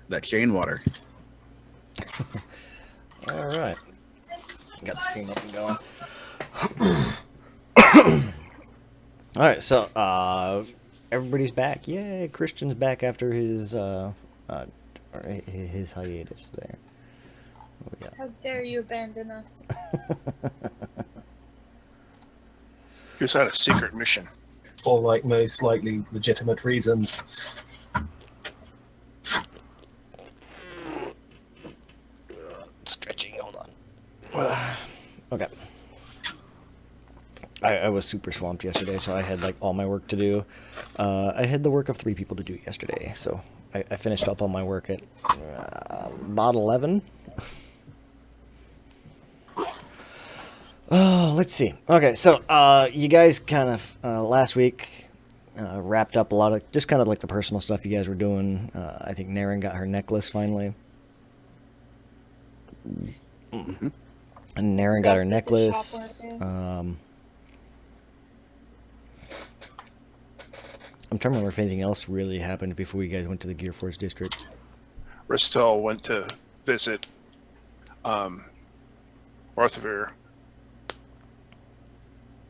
that chain water. All right. Got the screen up and going. All right, so everybody's back. Yay, Christian's back after his hiatus there. What we got? How dare you abandon us? He was on a secret mission. For like most likely legitimate reasons. Stretching, hold on. Okay. I was super swamped yesterday, so I had like all my work to do. I had the work of 3 people to do yesterday, so I finished up all my work at about 11. Oh, let's see. Okay, so you guys kind of last week wrapped up a lot of just kind of like the personal stuff you guys were doing. I think Naren got her necklace finally. Mm-hmm. And Naren got her necklace. I'm trying to remember if anything else really happened before you guys went to the Gear Force district. Ristel went to visit Orthavir.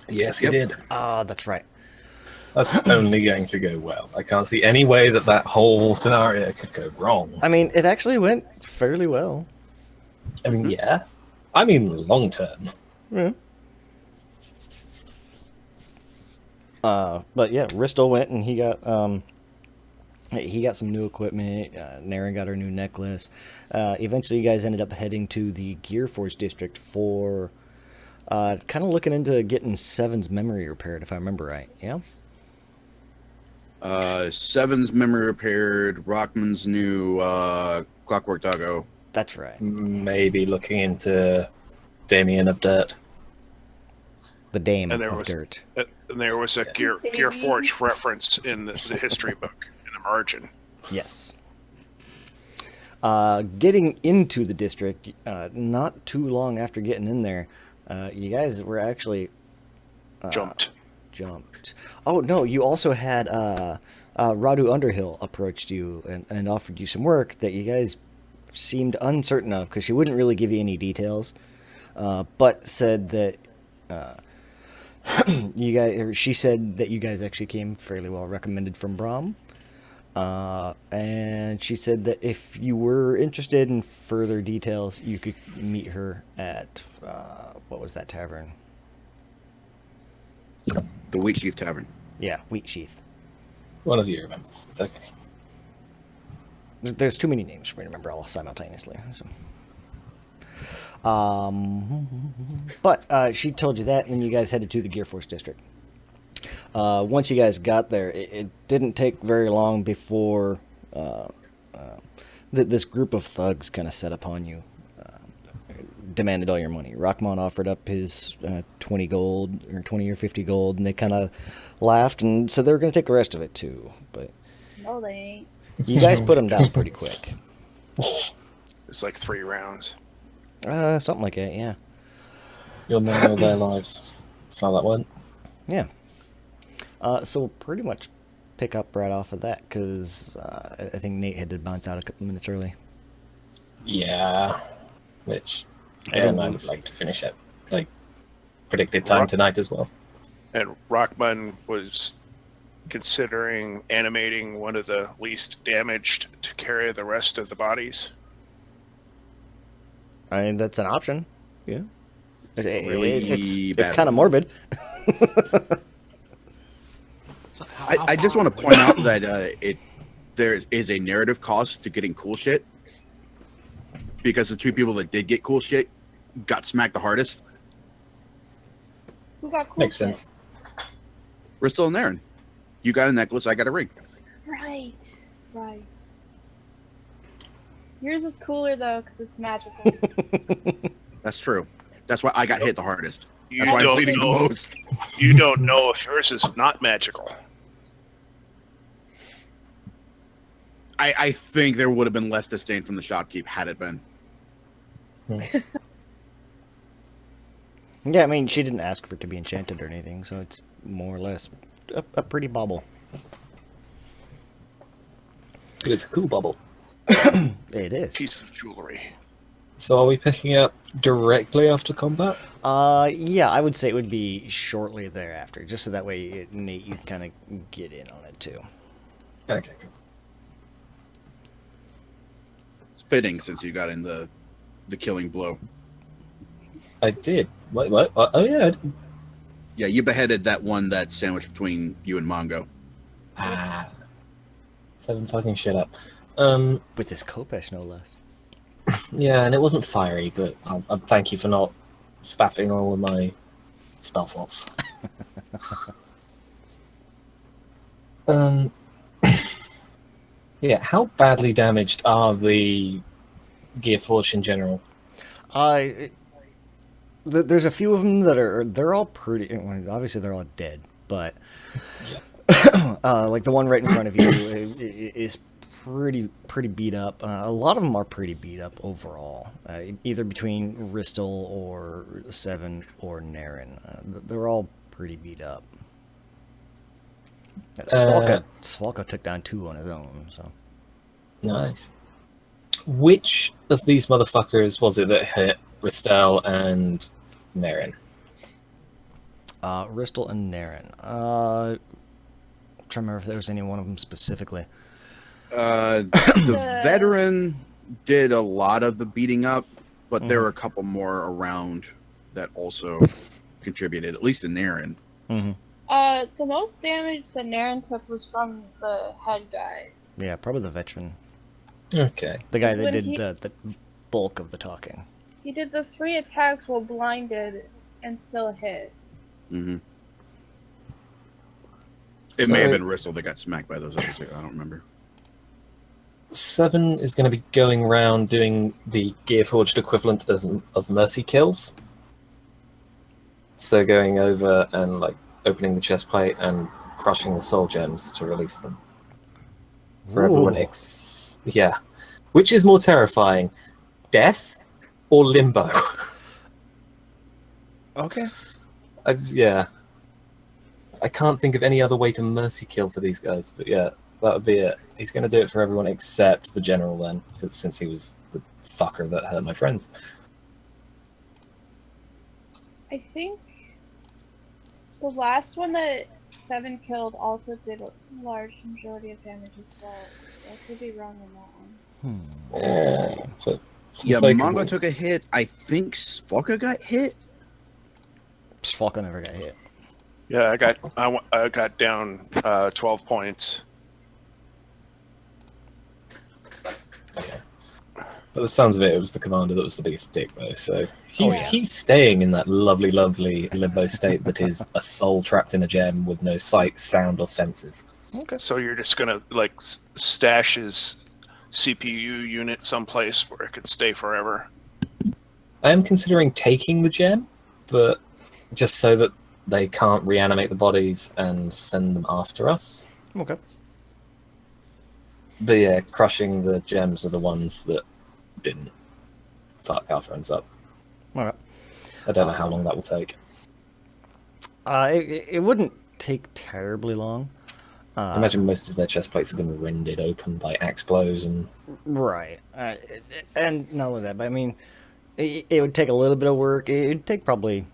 Yes, he did. Ah, that's right. That's only going to go well. I can't see any way that that whole scenario could go wrong. I mean, it actually went fairly well. I mean, yeah. I mean, long term. Yeah. But yeah, Ristel went and he got some new equipment. Naren got her new necklace. Eventually, you guys ended up heading to the Gear Force district for kind of looking into getting Seven's memory repaired, if I remember right. Yeah. Seven's memory repaired. Rockman's new Clockwork Doggo. That's right. Maybe looking into Damien of Dirt. The Dame And of Dirt. And there was a Gear Forge reference in the history book in the margin. Yes. Getting into the district, not too long after getting in there, you guys were actually Jumped. Oh no! You also had Radu Underhill approached you and offered you some work that you guys seemed uncertain of because she wouldn't really give you any details, but said that she said that you guys actually came fairly well recommended from Brahm, and she said that if you were interested in further details, you could meet her at what was that tavern? The Wheat Sheaf Tavern. Yeah, Wheat Sheath. One of you remembers. It's okay. There's too many names for me to remember all simultaneously. So. But she told you that, and then you guys headed to the Gear Force district. Once you guys got there, it didn't take very long before this group of thugs kind of set upon you, demanded all your money. Rockmon offered up his 20 gold, or 20 or 50 gold, and they kind of laughed and said they were going to take the rest of it too. But No, they ain't. you guys put them down pretty quick. It's like 3 rounds. Something like that, yeah. You'll know all their lives. That's how that went. Yeah. So we'll pretty much pick up right off of that, because I think Nate had to bounce out a couple minutes early. Yeah. Which, again, I would like to finish at, like, predicted time tonight as well. And Rockman was considering animating one of the least damaged to carry the rest of the bodies. I mean, that's an option. Yeah. Really It's bad kind of one. morbid. I just want to point out that there is a narrative cost to getting cool shit, because the 2 people that did get cool shit got smacked the hardest. Who got cool Makes shit? sense. Ristel and Aaron. You got a necklace, I got a ring. Right. Yours is cooler though, because it's magical. That's true. That's why I got hit the hardest. You That's why I'm don't bleeding the know. most. You don't know if yours is not magical. I think there would have been less disdain from the shopkeep had it been. Yeah, I mean, she didn't ask for it to be enchanted or anything, so it's more or less a pretty bauble. It is a cool bubble. It is. Piece of jewelry. So are we picking up directly after combat? Yeah, I would say it would be shortly thereafter, just so that way, Nate, you kind of get in on it too. Okay, cool. It's fitting since you got in the killing blow. I did. What? Oh yeah. I did. Yeah, you beheaded that one that's sandwiched between you and Mongo. Ah. So I'm fucking shit up. With this Kopesh, no less. Yeah, and it wasn't fiery, but I'll thank you for not spaffing all of my spell slots. Yeah, how badly damaged are the Gearforge in general? There's a few of them that they're all pretty. Well, obviously, they're all dead, but like the one right in front of you is pretty beat up. A lot of them are pretty beat up overall, either between Ristel or Seven or Naren. They're all pretty beat up. Svalka took down 2 on his own, so. Nice. Which of these motherfuckers was it that hit Ristel and Naren? Ristel and Naren. I'm trying to remember if there was any one of them specifically. The veteran did a lot of the beating up, but there were a couple more around that also contributed, at least in Naren. The most damage that Naren took was from the head guy. Yeah, probably the veteran. Okay. The guy that When did he- the bulk of the talking. He did the 3 attacks while blinded and still hit. Mm-hmm. It may have So- been Ristel that got smacked by those others. I don't remember. Seven is going to be going around doing the Gearforged equivalent of mercy kills. So going over and like opening the chest plate and crushing the soul gems to release them. For everyone, Ooh. yeah. Which is more terrifying, death or limbo? Okay. Yeah. I can't think of any other way to mercy kill for these guys, but yeah, that would be it. He's going to do it for everyone except the general then, because since he was the fucker that hurt my friends. I think the last one that 7 killed also did a large majority of damage as well. I could be wrong on that one. Yeah, for Yeah, sake of Mongo it. took a hit. I think Svalka got hit. Svalka never got hit. Yeah, I got down 12 points. But the sounds of it, it was the commander that was the biggest dick, though. So yeah. he's staying in that lovely, lovely limbo state that is a soul trapped in a gem with no sight, sound, or senses. Okay. So you're just gonna like stash his CPU unit someplace where it could stay forever. I am considering taking the gem, but just so that they can't reanimate the bodies and send them after us. Okay. But yeah, crushing the gems are the ones that didn't fuck our friends up. All right. I don't know how long that will take. It wouldn't take terribly long. I imagine most of their chest plates have been rended open by axe blows and... Right. And not only that, but I mean, it would take a little bit of work. It would take probably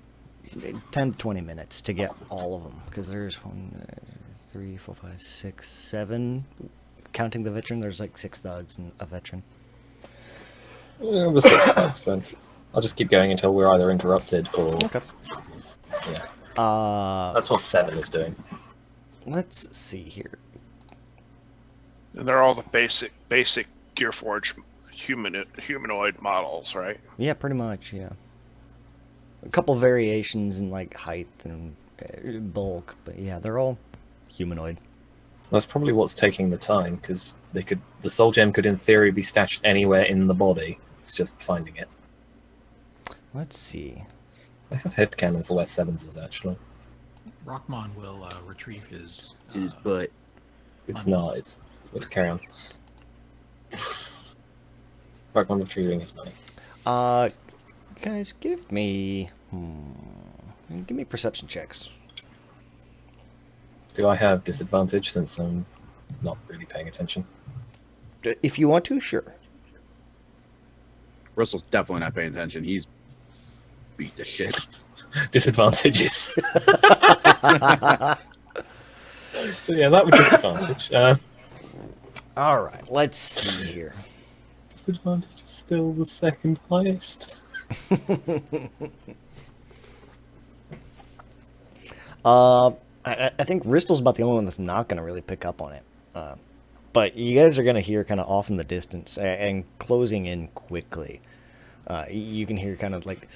10 to 20 minutes to get all of them, because there's 1, 3, 4, 5, 6, 7. Counting the veteran, there's like 6 thugs and a veteran. The 6 thugs, then. I'll just keep going until we're either interrupted or... Okay. Yeah. That's what 7 is doing. Let's see here. And they're all the basic Gearforge humanoid models, right? Yeah, pretty much, yeah. A couple variations in like height and bulk, but yeah, they're all humanoid. That's probably what's taking the time, because the soul gem could in theory be stashed anywhere in the body. It's just finding it. Let's see. I have headcanon for where 7's is, actually. Rockmon will retrieve his. It's in his butt. It's not, it's... Carry on. Rockmon retrieving his money. Guys, give me perception checks. Do I have disadvantage since I'm not really paying attention? If you want to, sure. Russell's definitely not paying attention. He's beat the shit. Disadvantages. So yeah, that was disadvantage. All right, let's see here. Disadvantage is still the second highest. I think Ristle's about the only one that's not going to really pick up on it. But you guys are going to hear kind of off in the distance and closing in quickly. You can hear kind of like...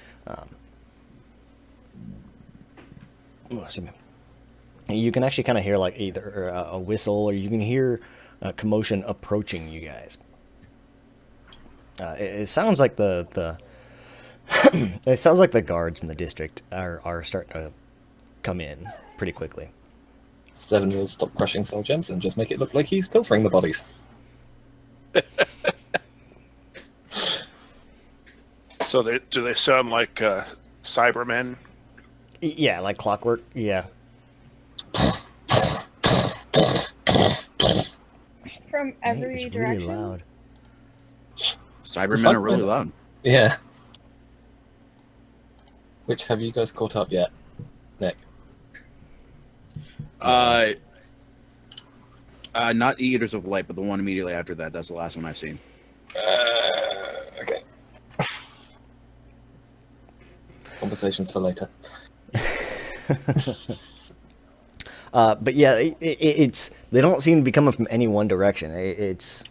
excuse me. You can actually kind of hear like either a whistle or you can hear commotion approaching you guys. It sounds like the it sounds like the guards in the district are starting to come in pretty quickly. Seven will stop crushing soul gems and just make it look like he's pilfering the bodies. So do they sound like Cybermen? Yeah, like clockwork. Yeah. From every It's direction. really loud. Cybermen are really loud. Yeah. Which have you guys caught up yet, Nick? Not Eaters of Light, but the one immediately after that. That's the last one I've seen. Okay. Conversations for later. But yeah, it's they don't seem to be coming from any one direction. It's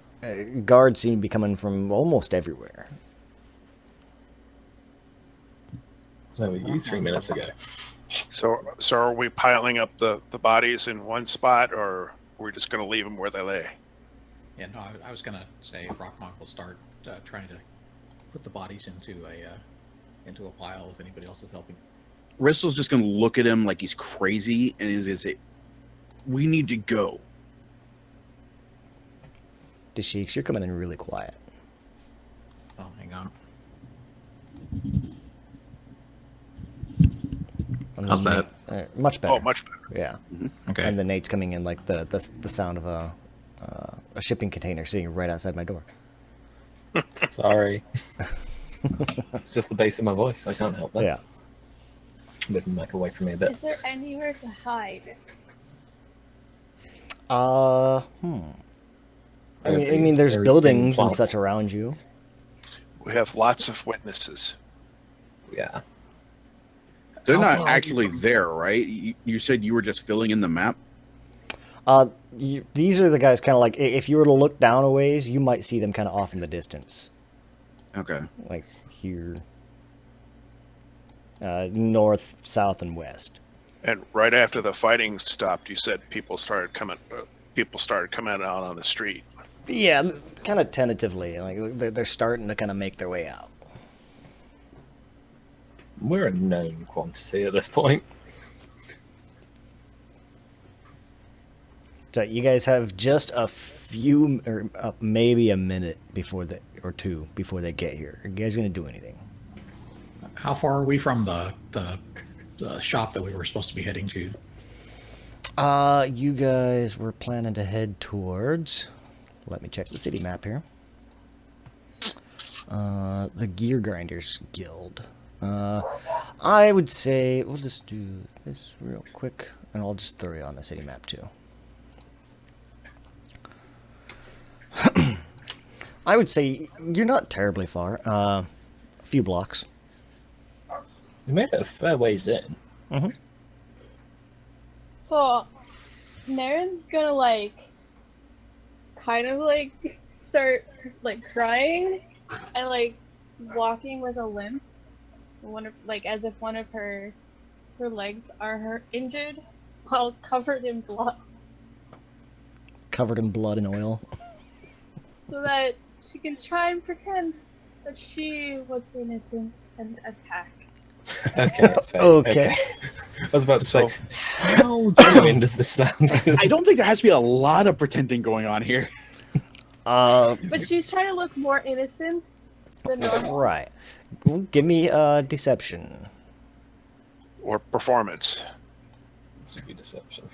guards seem to be coming from almost everywhere. So were you 3 minutes ago? So are we piling up the bodies in one spot, or we're just going to leave them where they lay? Yeah, no, I was gonna say Rockmont will start trying to put the bodies into a pile if anybody else is helping. Ristle's just gonna look at him like he's crazy, and is say, "We need to go." Dasheiks, you're coming in really quiet. Oh, hang on. How's that? Much better. Oh, much better. Yeah. Okay. And the Nate's coming in like the sound of a shipping container sitting right outside my door. Sorry. It's just the bass of my voice. I can't help that. Yeah. Move the mic away from me a bit. Is there anywhere to hide? I mean, there's Very buildings thin and plants. such around you. We have lots of witnesses. Yeah. They're How not far are you actually from- there, right? You said you were just filling in the map. These are the guys kind of like, if you were to look down a ways, you might see them kind of off in the distance. Okay. Like here. North, south, and west. And right after the fighting stopped, you said people started coming out on the street. Yeah, kind of tentatively. Like they're starting to kind of make their way out. We're a known quantity at this point. So you guys have just a few, or maybe a minute before or two before they get here. Are you guys gonna do anything? How far are we from the shop that we were supposed to be heading to? You guys were planning to head towards. Let me check the city map here. The Gear Grinders Guild. I would say we'll just do this real quick, and I'll just throw you on the city map too. I would say you're not terribly far. A few blocks. We made it a fair ways in. Mm-hmm. So, Naren's gonna kind of start crying and walking with a limp. As if one of her legs are injured, while covered in blood, Covered in blood and oil. so that she can try and pretend that she was innocent and attacked. Okay, that's fair. Okay. I was about to say, how genuine does this sound? 'Cause I don't think there has to be a lot of pretending going on here. But she's trying to look more innocent than normal. Right. Well, give me deception. Or performance. This would be deception.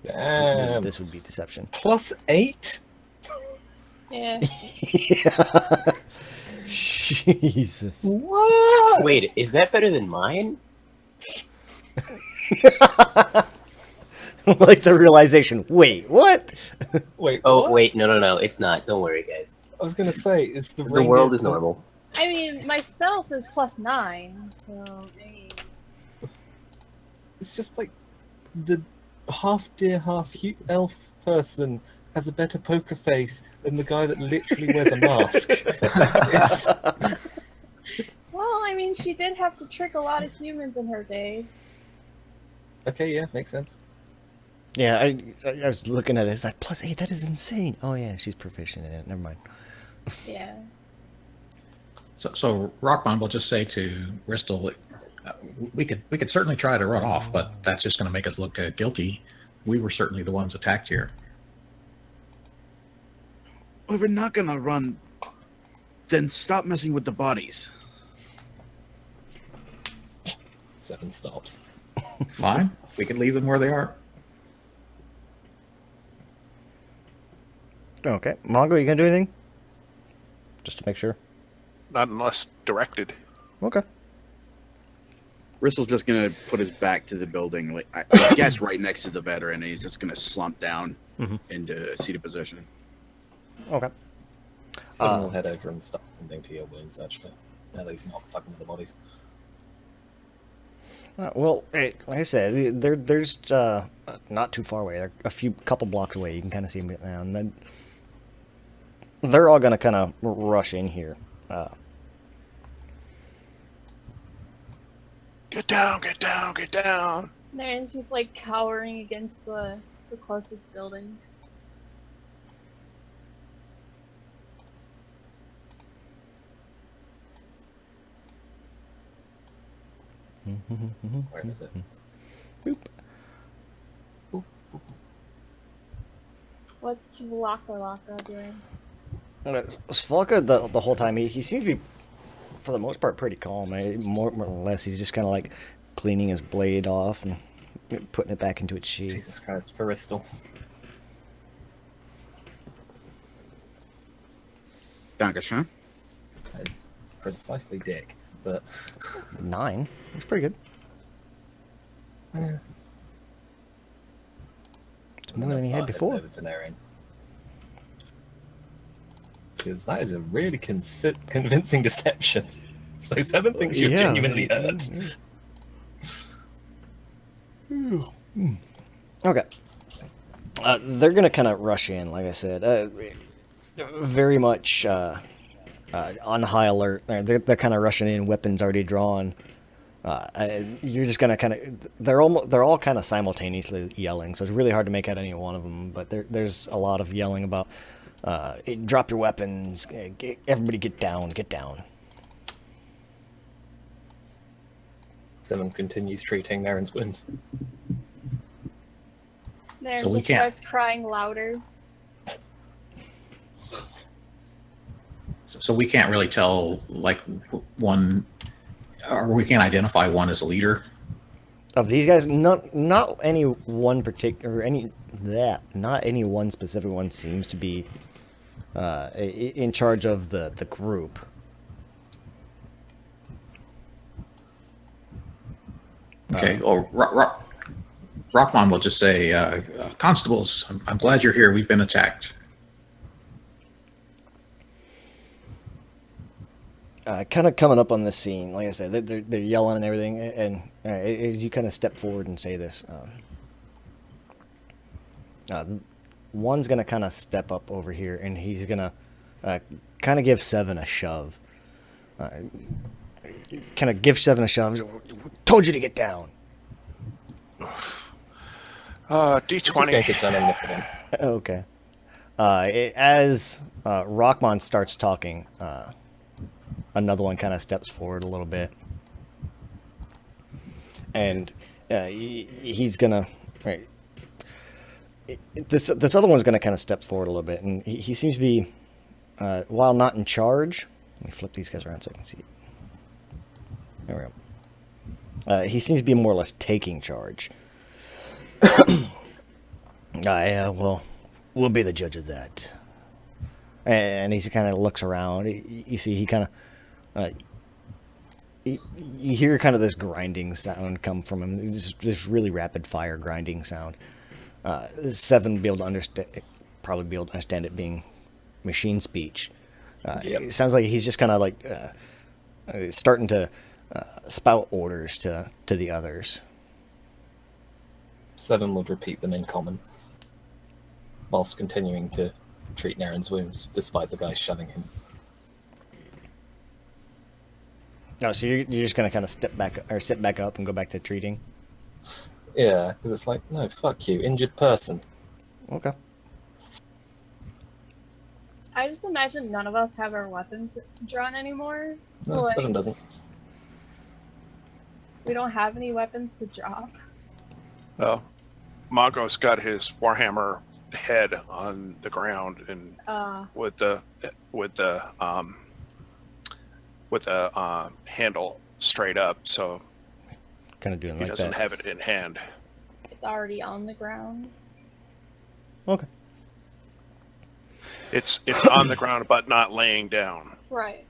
This, Damn. this would be deception. +8? Yeah. Yeah. Jesus. What? Wait, is that better than mine? Like the realization. Wait, what? Wait, Oh, what? wait, no, it's not. Don't worry, guys. I was gonna say, is the The world reindeer's is normal. I mean, my stealth is +9, so I mean, It's just like the half deer, half elf person has a better poker face than the guy that literally wears a mask. It's, well, I mean, she did have to trick a lot of humans in her day. okay, yeah, makes sense. Yeah, I was looking at it. It's like +8. That is insane. Oh yeah, she's proficient in it. Never mind. Yeah. So Rockmon will just say to Bristol, we could certainly try to run off, but that's just going to make us look guilty. We were certainly the ones attacked here. Well, if we're not gonna run, then stop messing with the bodies. 7 stops. Fine, we can leave them where they are. Okay, Mongo, you gonna do anything? Just to make sure. Not unless directed. Okay. Bristol's just gonna put his back to the building, like I guess right next to the veteran, and he's just gonna slump down into a seated position. Okay. 7 will head over and start tending to your wounds, actually. At least not fucking with the bodies. Well, like I said, there's not too far away. They're couple blocks away. You can kind of see them now, and then they're all gonna kind of rush in here. Get down, get down, get down. Naren's just like cowering against the closest building. Where is it? Boop. What's Laka doing? Svalka, the whole time, he seems to be, for the most part, pretty calm. More or less, he's just kind of like cleaning his blade off and putting it back into its sheath. Jesus Christ, Forrestal. Dankeschön. That is precisely dick, but 9. Looks pretty good. It's more than he had before. Over to Naren. Because that is a really convincing deception. So 7 thinks you're genuinely hurt. Okay. They're going to kind of rush in, like I said. Very much on high alert. They're kind of rushing in, weapons already drawn. You're just going to kind of... They're all kind of simultaneously yelling, so it's really hard to make out any one of them, but there's a lot of yelling about, drop your weapons, everybody get down, get down. 7 continues treating Naren's wounds. Naren So we just can't- starts crying louder. So we can't really tell, like, one, or we can't identify one as a leader. Of these guys, not any one particular, not any one specific one seems to be in charge of the group. Okay, or Rockmon will just say, constables, I'm glad you're here. We've been attacked. Kind of coming up on this scene, like I said, they're yelling and everything, and as you kind of step forward and say this, one's gonna kind of step up over here, and he's gonna kind of give 7 a shove. Kind of give 7 a shove. Told you to get down. This is going D20. to turn omnipotent. Okay. As Rockmon starts talking, another one kind of steps forward a little bit, and he's gonna. Right. This other one's gonna kind of step forward a little bit, and he seems to be, while not in charge. Let me flip these guys around so I can see it. There we go. He seems to be more or less taking charge. Well, we'll be the judge of that. and he kind of looks around. You see, he kind of you hear kind of this grinding sound come from him. This really rapid fire grinding sound. Seven would be able to understand, probably be able to understand it being machine speech. Yep. It sounds like he's just kind of like starting to spout orders to the others. 7 would repeat them in common, whilst continuing to treat Naren's wounds, despite the guy shoving him. Oh, so you're just gonna kind of step back or sit back up and go back to treating? Yeah, because it's like, no, fuck you, injured person. Okay. I just imagine none of us have our weapons drawn anymore. So No, like, 7 doesn't. we don't have any weapons to drop. Well, Mongo's got his Warhammer head on the ground and with the handle straight up, so Kind of doing he like doesn't that. have it in hand. It's already on the ground. Okay. It's on the ground, but not laying down. Right.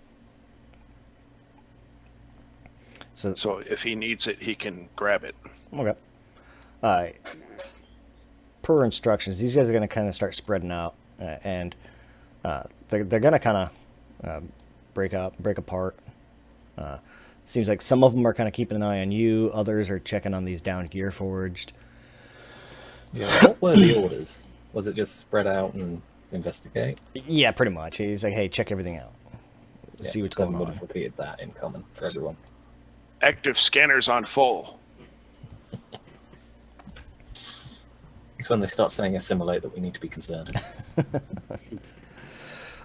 So if he needs it, he can grab it. Okay. Per instructions, these guys are going to kind of start spreading out, and they're going to kind of break apart. Seems like some of them are kind of keeping an eye on you, others are checking on these down gear forged. Yeah. What were the orders? Was it just spread out and investigate? Yeah, pretty much. He's like, hey, check everything out. Yeah, See what's 7 going would on. have repeated that in common for everyone. Active scanners on full. It's when they start saying assimilate that we need to be concerned.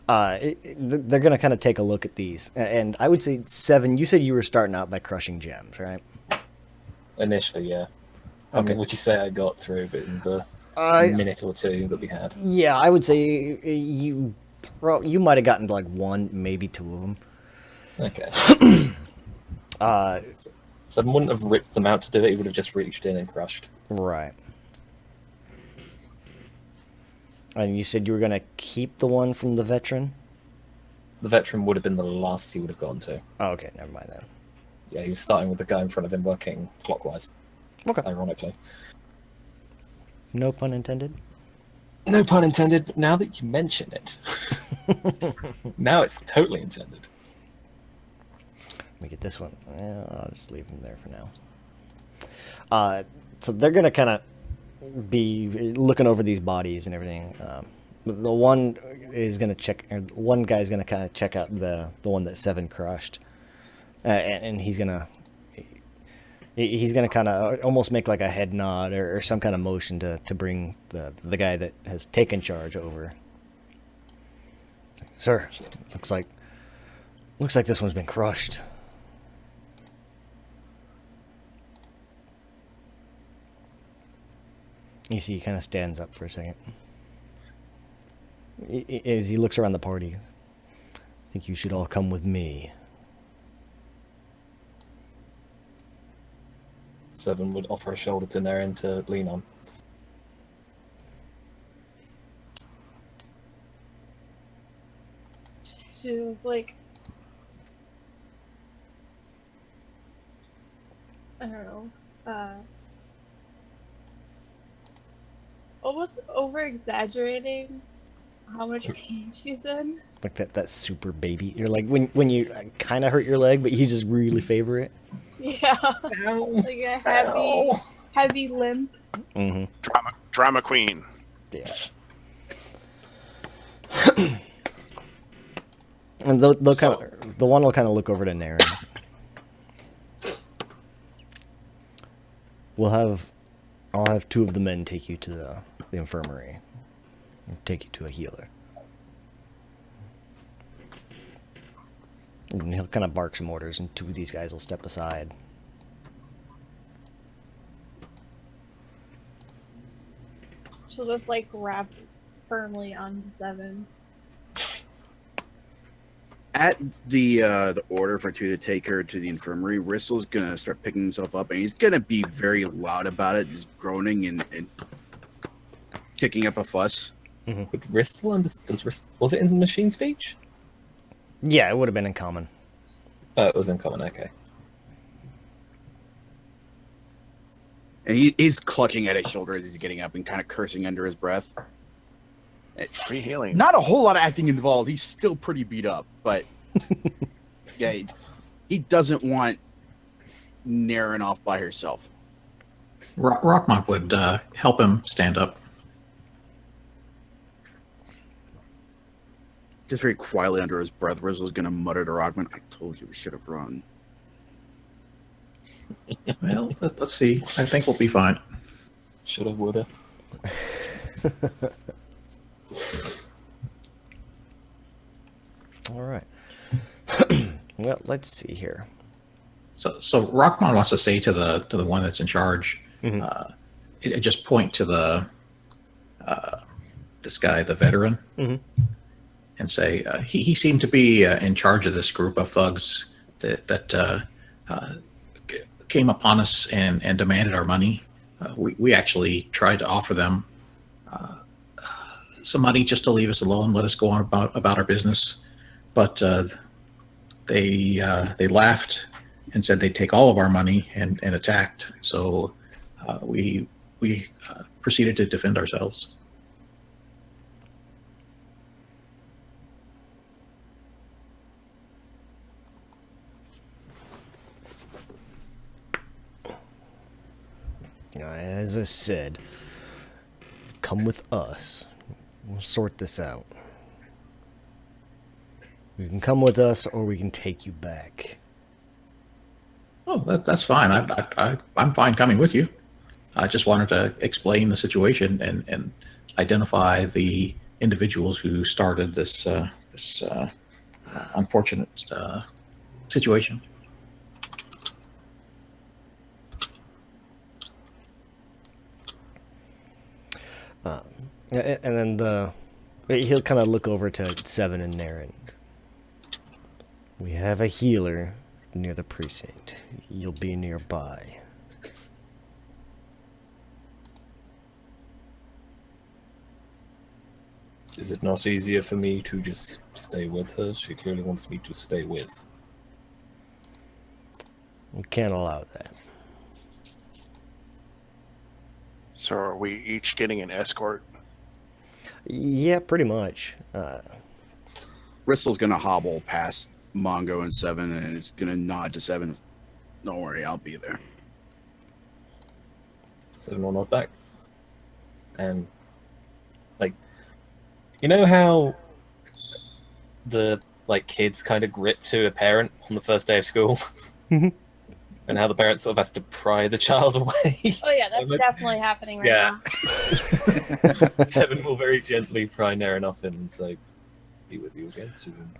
They're going to kind of take a look at these. And I would say, 7, you said you were starting out by crushing gems, right? Initially, yeah. How Okay. many would you say I got through in the minute or two that we had? Yeah, I would say you might have gotten to like 1, maybe 2 of them. Okay. Uh, So I wouldn't have ripped them out to do it, he would have just reached in and crushed. right. And you said you were going to keep the one from the veteran? The veteran would have been the last he would have gone to. Oh, okay, never mind then. Yeah, he was starting with the guy in front of him working clockwise, Okay. ironically. No pun intended. No pun intended, but now that you mention it, now it's totally intended. Let me get this one. Yeah, I'll just leave them there for now. So they're gonna kind of be looking over these bodies and everything. The one is gonna check. Or one guy's gonna kind of check out the one that 7 crushed, and he's gonna kind of almost make like a head nod or some kind of motion to bring the guy that has taken charge over. Sir, looks like this one's been crushed. You see, he kind of stands up for a second. As he looks around the party, I think you should all come with me. 7 would offer a shoulder to Naren to lean on. She was like, I don't know, almost over exaggerating how much pain she's in. Like that super baby. You're like when you kind of hurt your leg, but you just really favor it. Yeah, like a heavy limp. Mm-hmm. Drama queen. Yeah. And they'll kind of, the one will kind of look over to Naren. I'll have 2 of the men take you to the infirmary. And take you to a healer. And he'll kind of bark some orders, and 2 of these guys will step aside. She'll just like grab firmly onto 7. At the order for 2 to take her to the infirmary, Ristle's gonna start picking himself up, and he's gonna be very loud about it, just groaning and kicking up a fuss. Would Ristle was it in machine speech? Yeah, it would have been in common. Oh, it was in common. Okay. And he's clutching at his shoulder as he's getting up and kind of cursing under his breath. Free healing. Not a whole lot of acting involved. He's still pretty beat up, but yeah, he doesn't want Naren off by herself. Rockmont would help him stand up. Just very quietly under his breath, Rizzle's going to mutter to Rockman, I told you we should have run. Well, let's see. I think we'll be fine. Shoulda, woulda. All right. Well, let's see here. So Rockmont wants to say to the one that's in charge, just point to the this guy, the veteran, and say he seemed to be in charge of this group of thugs that came upon us and demanded our money. We actually tried to offer them some money just to leave us alone, let us go on about our business, but they laughed and said they'd take all of our money and attacked. So we proceeded to defend ourselves. As I said, come with us. We'll sort this out. You can come with us, or we can take you back. Oh, that's fine. I'm fine coming with you. I just wanted to explain the situation and identify the individuals who started this unfortunate situation. And then he'll kind of look over to Seven and Naren. We have a healer near the precinct. You'll be nearby. Is it not easier for me to just stay with her? She clearly wants me to stay with. We can't allow that. So are we each getting an escort? Yeah, pretty much. Bristol's going to hobble past Mongo and Seven and is going to nod to Seven. Don't worry, I'll be there. Seven will nod back. And, like, you know how the, like, kids kind of grip to a parent on the first day of school? And how the parent sort of has to pry the child away? Oh yeah, that's definitely happening right Yeah. now. Seven will very gently pry Naren off him and say, be with you again soon.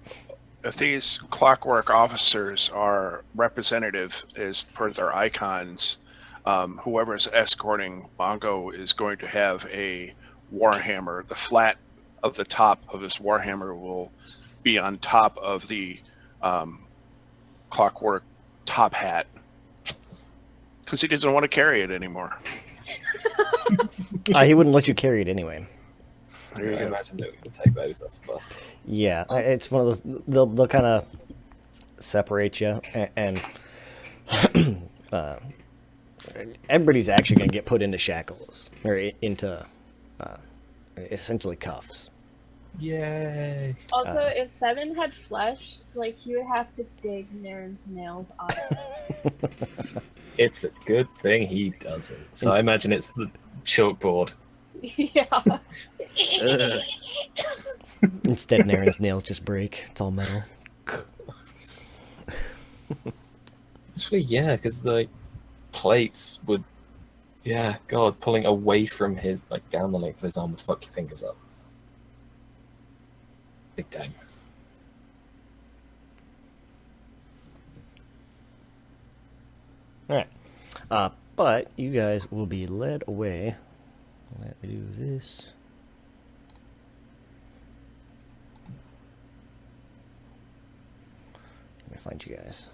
If these clockwork officers are representative as per their icons, whoever's escorting Mongo is going to have a warhammer. The flat of the top of his warhammer will be on top of the clockwork top hat because he doesn't want to carry it anymore. He wouldn't let you carry it anyway. I imagine that we can take those off the bus. Yeah, it's one of those. They'll kind of separate you, and everybody's actually going to get put into shackles or into essentially cuffs. Yay! Also, if Seven had flesh, like he would have to dig Naren's nails off. It's a good thing he doesn't. So I imagine it's the chalkboard. Yeah. Instead, Naren's nails just break. It's all metal. Actually, yeah, because the plates would, yeah, God, pulling away from his, like, down the length of his arm would fuck your fingers up. Big time. All right. But you guys will be led away. Let me do this. Let me find you guys.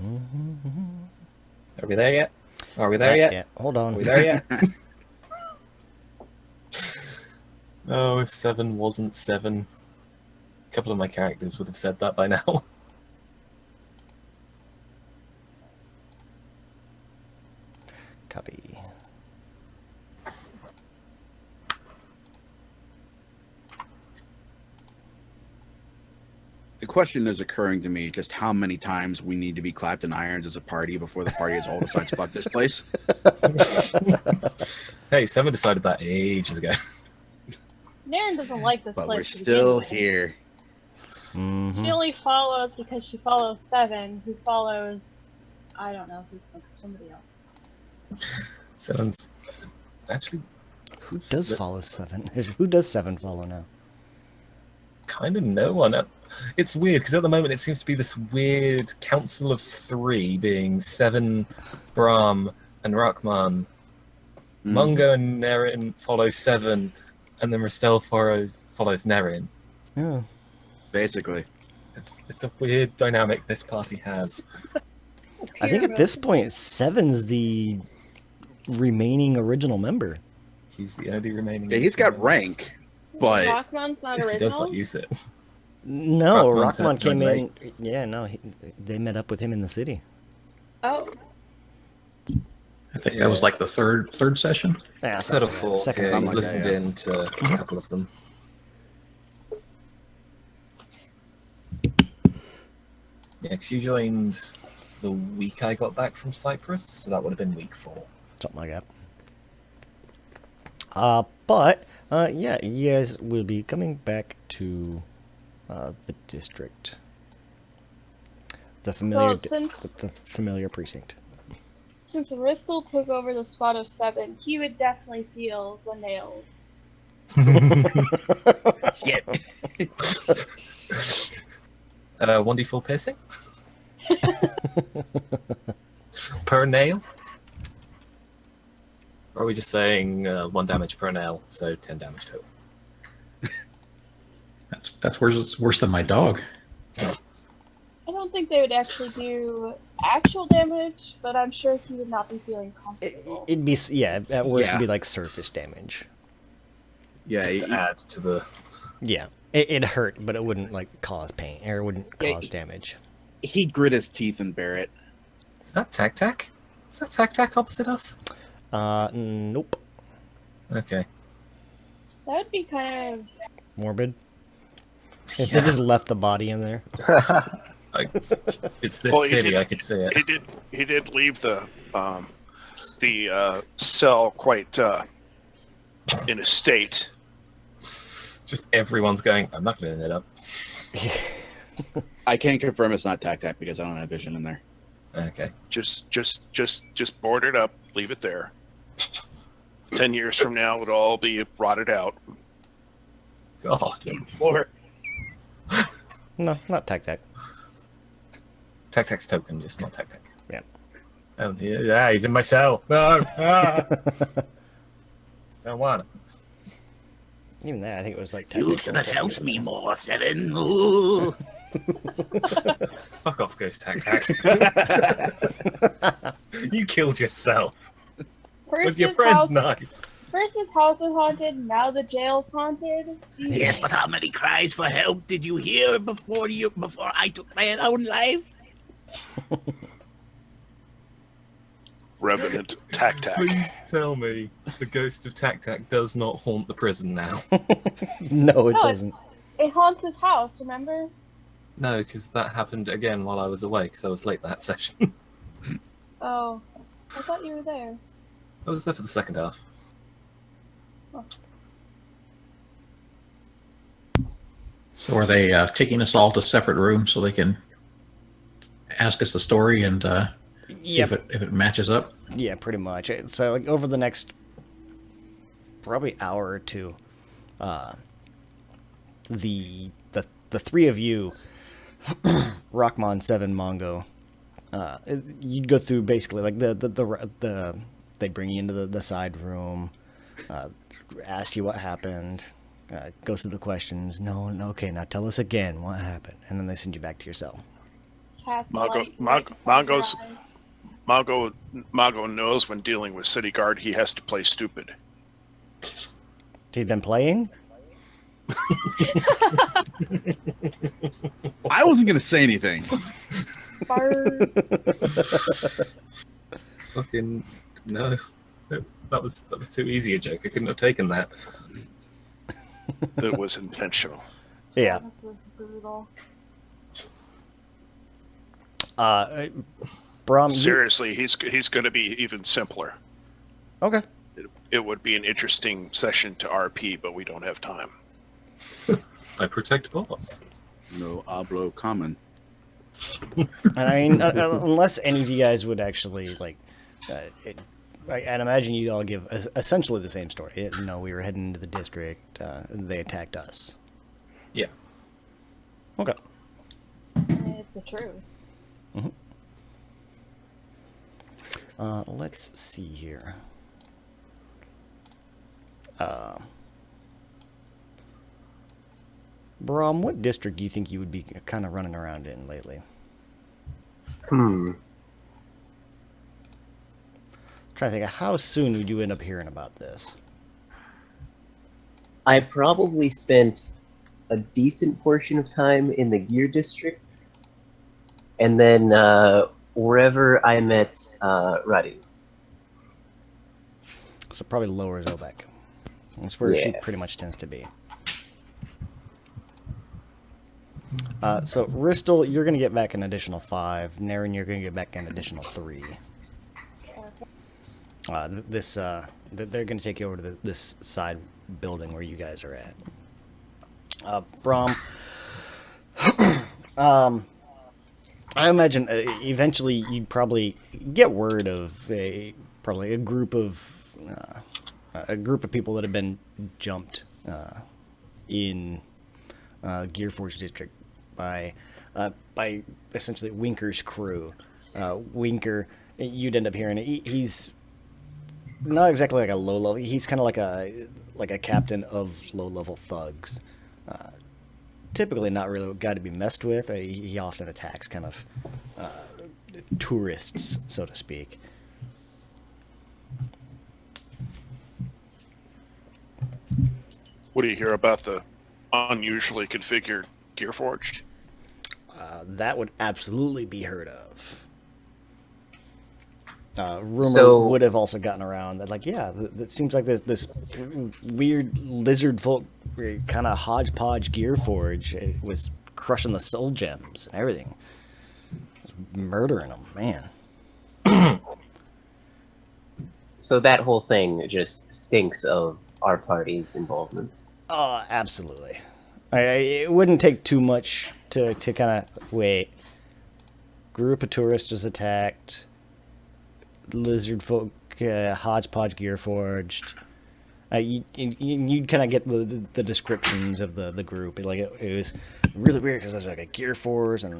Are we there yet? Are we there yet? Yeah, hold on. Are we there yet? Oh, if 7 wasn't 7. A couple of my characters would have said that by now. Copy. The question is occurring to me just how many times we need to be clapped in irons as a party before the party is all decides fuck this place. Hey, 7 decided that ages ago. Naren doesn't like this But place. we're to still begin with. here. Mhm. She only follows because she follows Seven, who follows, I don't know, who's somebody else. 7's actually Who does follow 7? Who does 7 follow now? kind of no one. It's weird because at the moment it seems to be this weird council of 3 being 7, Brahm, and Rahman. Mungo and Nerin follow 7, and then Rastel follows Nerin. Yeah. Basically. It's a weird dynamic this party has. I think at this point, 7's the remaining original member. He's the only remaining. Yeah, he's got rank, but Rockman's not He does original. not use it. No, Rockman Rockman came in. joined Yeah, no, they met up with him in the city. Oh, I think that was like the third session. Yeah, Third or something like that. fourth. Second Yeah, time he like listened that, yeah. in to a couple of them. Yeah, because you joined the week I got back from Cyprus, so that would have been week 4. Something like that. But yeah, you guys will be coming back to the district, the familiar, the familiar precinct. since Ristel took over the spot of 7, he would definitely feel the nails. shit. 1d4 piercing? Per nail? Or are we just saying 1 damage per nail, so 10 damage total? That's worse than my dog. I don't think they would actually do actual damage, but I'm sure he would not be feeling comfortable. It'd be, yeah, at worst, Yeah. it'd be like surface damage. Yeah, Just to add to the... Yeah, it'd hurt, but it wouldn't like cause pain, or it wouldn't Yeah, cause damage. he'd grit his teeth and bear it. Is that Tac-Tac? Is that Tac-Tac opposite us? Nope. Okay. That would be kind of... Morbid. If they just left the body in there. It's this Well, he city, did- I could see it. He did leave the cell quite in a state. Just everyone's going, I'm not going to end it up. I can't confirm it's not Tac because I don't have vision in there. Okay. Just board it up, leave it there. 10 years from now, it'll all be rotted out. God. Or No, not Tac-Tac. Tac-Tac's token, just not Tac-Tac. Yeah. Oh, yeah, he's in my cell. No. Ah. Don't want it. Even that, I think it was like you Tac-Tac. should have helped me more, 7. Ooh. Fuck off, Ghost Tac-Tac. You killed yourself with your friend's knife. First his house is haunted, now the jail's haunted. Jeez. Yes, but how many cries for help did you hear before I took my own life? Revenant Tac-Tac. Please tell me the ghost of Tac-Tac does not haunt the prison now. No, it No, doesn't. It haunts his house, remember? No, because that happened again while I was away, because I was late that session. Oh, I thought you were there. I was there for the second half. So are they taking us all to separate rooms so they can ask us the story and see Yep. if it matches up? Yeah, pretty much. So like over the next probably hour or two, the three of you, Rockmon, 7, Mongo, you'd go through basically like the they bring you into the side room, ask you what happened, goes through the questions. No, okay, now tell us again what happened, and then they send you back to your cell. Cast Mongo, light right before your eyes. Mongo knows when dealing with city guard, he has to play stupid. He'd been playing? I wasn't gonna say anything. Bark. Fucking no. That was too easy a joke. I couldn't have taken that. It was intentional. Yeah. This was brutal. Brom, Seriously, he's going to be even simpler. Okay. It would be an interesting session to RP, but we don't have time. I protect boss. No hablo common. And I mean, unless any of you guys would actually, like, I'd imagine you'd all give essentially the same story. You know, we were heading into the district, they attacked us. Yeah. Okay. It's the truth. Let's see here. Brom, what district do you think you would be kind of running around in lately? Hmm. Trying to think of how soon would you end up hearing about this? I probably spent a decent portion of time in the gear district, and then wherever I met Radu. So probably lower Zobek. That's where she Yeah. pretty much tends to be. So Ristel, you're going to get back an additional 5. Naren, you're going to get back an additional 3. They're going to take you over to this side building where you guys are at. Brom, I imagine eventually you'd probably get word of probably a group of people that have been jumped in Gearforge District by essentially Winker's crew. Winker, you'd end up hearing he's not exactly like a low level. He's kind of like a captain of low level thugs. Typically not really a guy to be messed with. He often attacks kind of tourists, so to speak. What do you hear about the unusually configured Gearforged? That would absolutely be heard of. Rumor would have also gotten around that, like, yeah, it seems like this weird lizard folk kind of hodgepodge Gearforge. It was crushing the soul gems and everything. It was murdering them, man. So that whole thing just stinks of our party's involvement. Oh, absolutely. It wouldn't take too much to kind of wait. Group of tourists was attacked. Lizard folk, hodgepodge Gearforged. You'd kind of get the descriptions of the group. Like it was really weird because there's like a Gearforce and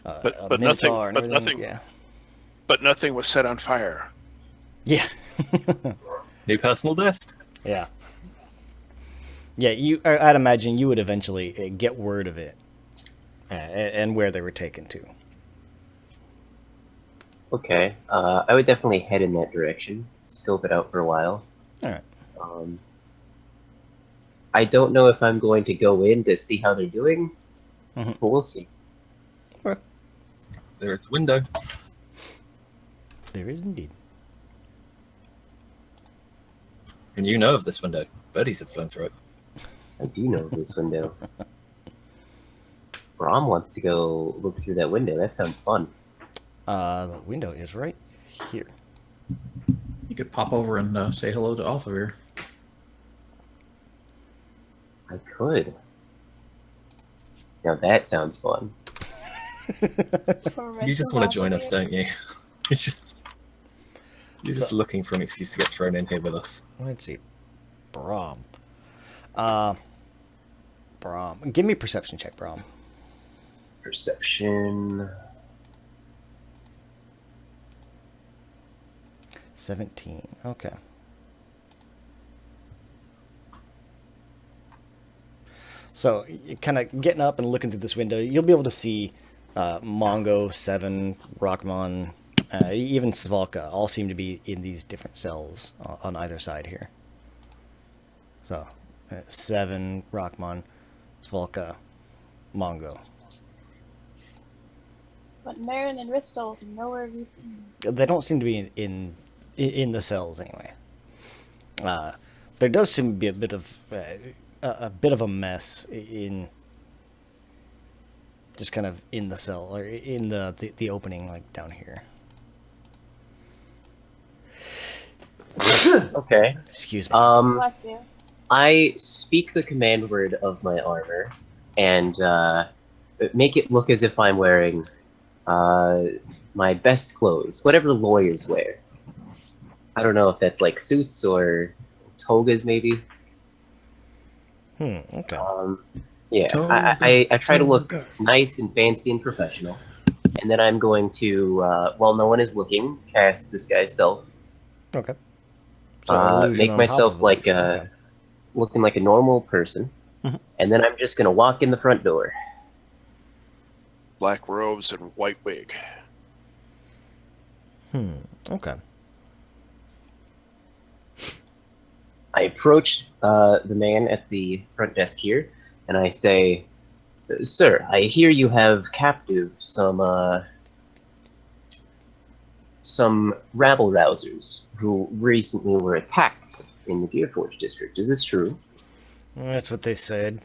a Minotaur and everything. Yeah. But nothing was set on fire. Yeah. New personal best. Yeah. Yeah, I'd imagine you would eventually get word of it and where they were taken to. Okay, I would definitely head in that direction, scope it out for a while. All right. I don't know if I'm going to go in to see how they're doing, Mm-hmm. but we'll see. Okay. There is a window. There is indeed. And you know of this window. Birdies have flown through it. I do know this window. Brom wants to go look through that window. That sounds fun. The window is right here. You could pop over and say hello to Althavir. I could. Now that sounds fun. You just want to join us, don't you? You're just looking for an excuse to get thrown in here with us. Let's see. Brom. Brom. Give me a perception check, Brom. Perception. 17. Okay. So, kind of getting up and looking through this window, you'll be able to see Mongo, Seven, Rockmon, even Svalka all seem to be in these different cells on either side here. So, Seven, Rockmon, Svalka, Mongo. But Marin and Ristal, nowhere to be seen. They don't seem to be in the cells anyway. There does seem to be a bit of a mess in just kind of in the cell or in the opening like down here. Okay. Excuse me. Bless you. I speak the command word of my armor and make it look as if I'm wearing my best clothes, whatever lawyers wear. I don't know if that's like suits or togas, maybe. Okay. Yeah, Toga, I try to look toga. nice and fancy and professional. And then I'm going to, while no one is looking, cast Disguise Self. Okay. So illusion Make on top myself of like illusion. Okay. looking like a normal person. Mhm. And then I'm just going to walk in the front door. Black robes and white wig. Okay. I approach the man at the front desk here, and I say, "Sir, I hear you have captive some rabble rousers who recently were attacked in the Gearforge district. Is this true?" That's what they said.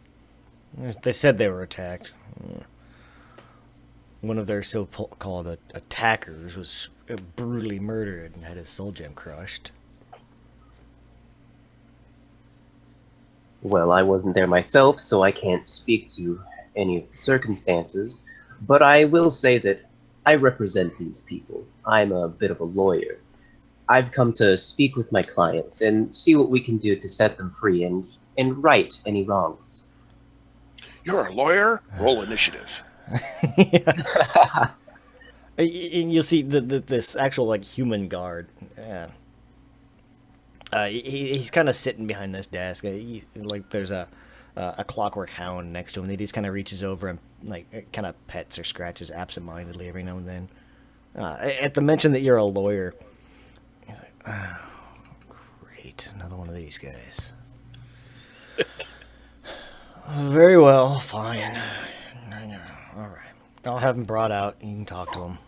They said they were attacked. One of their so-called attackers was brutally murdered and had his soul gem crushed. Well, I wasn't there myself, so I can't speak to any of the circumstances, but I will say that I represent these people. I'm a bit of a lawyer. I've come to speak with my clients and see what we can do to set them free and right any wrongs. You're a lawyer? Roll initiative. Yeah. And you'll see this actual like human guard. Yeah. He's kind of sitting behind this desk. Like there's a clockwork hound next to him. That he just kind of reaches over and like kind of pets or scratches absentmindedly every now and then. At the mention that you're a lawyer, he's like, "Oh, great, another one of these guys." Very well, fine. All right, I'll have him brought out. You can talk to him.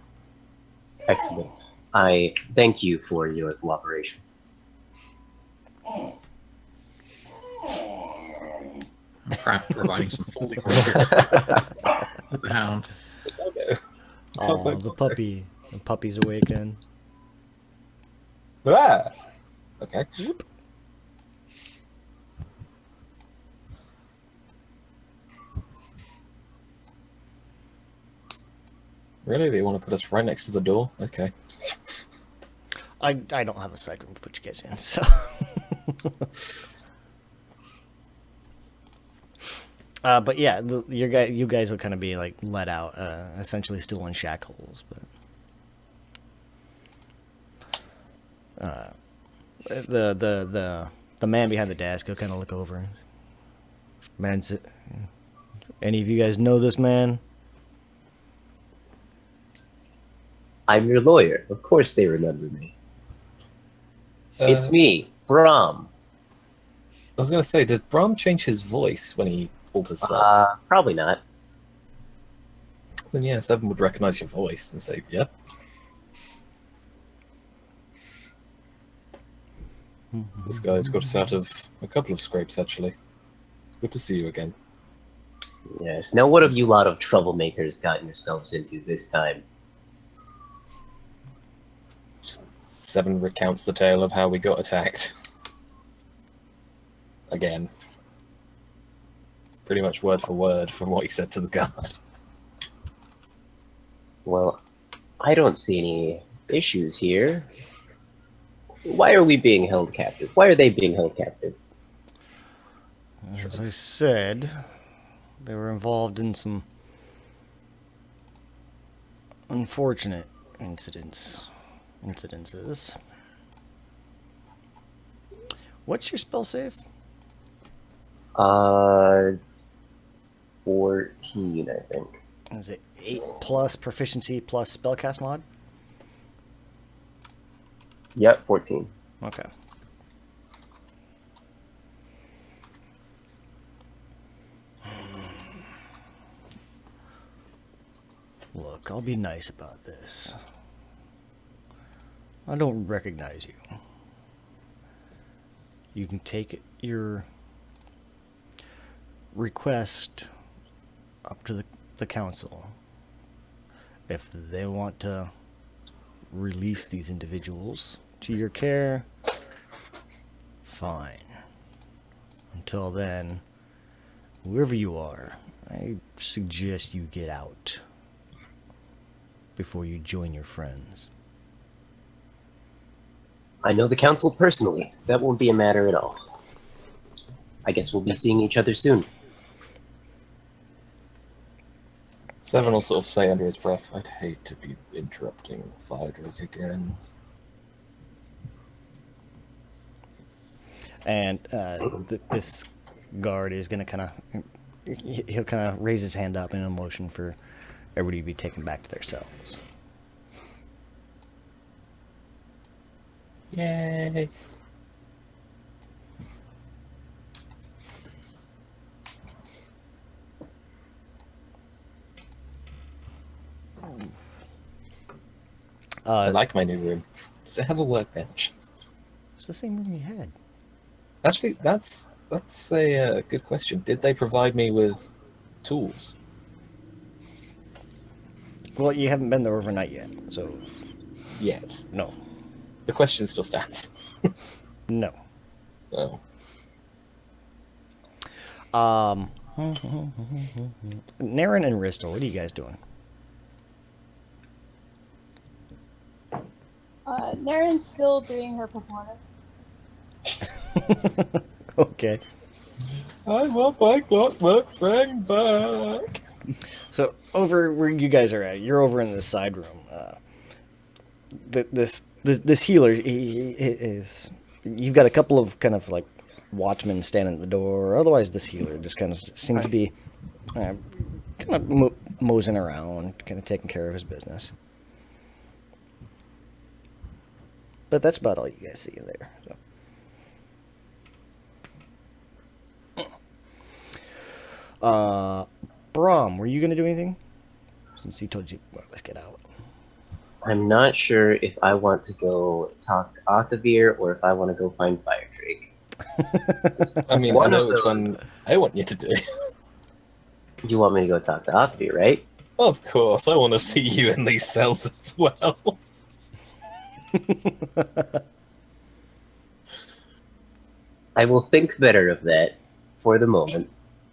Excellent. I thank you for your cooperation. Providing some folding the hound. Oh, the puppy. The puppy's awakened. Ah! Okay. Really? They want to put us right next to the door? Okay. I don't have a side room to put you guys in, so. But yeah, you guys would kind of be like let out, essentially still in shackles. But the man behind the desk, he'll kind of look over. Any of you guys know this man? I'm your lawyer. Of course they remember me. It's me, Brahm. I was going to say, did Brahm change his voice when he alters self? Probably not. Then yeah, Seven would recognize your voice and say, "Yep." This guy's got us out of a couple of scrapes, actually. It's good to see you again. Yes. Now, what have you lot of troublemakers gotten yourselves into this time? Seven recounts the tale of how we got attacked. Again. Pretty much word for word from what he said to the guard. Well, I don't see any issues here. Why are we being held captive? Why are they being held captive? As I said, they were involved in some unfortunate incidences. What's your spell save? 14, I think. Is it 8 plus proficiency plus spellcast mod? Yep, 14. Okay. Look, I'll be nice about this. I don't recognize you. You can take your request up to the council. If they want to release these individuals to your care, fine. Until then, wherever you are, I suggest you get out before you join your friends. I know the council personally. That won't be a matter at all. I guess we'll be seeing each other soon. Seven will sort of say under his breath, I'd hate to be interrupting Firedrake again. And this guard is going to kind of, he'll kind of raise his hand up in a motion for everybody to be taken back to their cells. Yay! I like my new room. Does it have a workbench? It's the same room you had. Actually, that's a good question. Did they provide me with tools? Well, you haven't been there overnight yet, so Yet. no. The question still stands. No. Oh. Naren and Ristel, what are you guys doing? Naren's still doing her performance. Okay. I want my clockwork friend back. So over where you guys are at, you're over in the side room. This healer, he is. You've got a couple of kind of like watchmen standing at the door. Otherwise, this healer just kind of seems to be kind of moseying around, kind of taking care of his business. But that's about all you guys see in there. So. Brahm, were you going to do anything? Since he told you, well, let's get out. I'm not sure if I want to go talk to Ottavir or if I want to go find Firedrake. I mean, I know which one I want you to do. You want me to go talk to Ottavir, right? Of course, I want to see you in these cells as well. I will think better of that for the moment,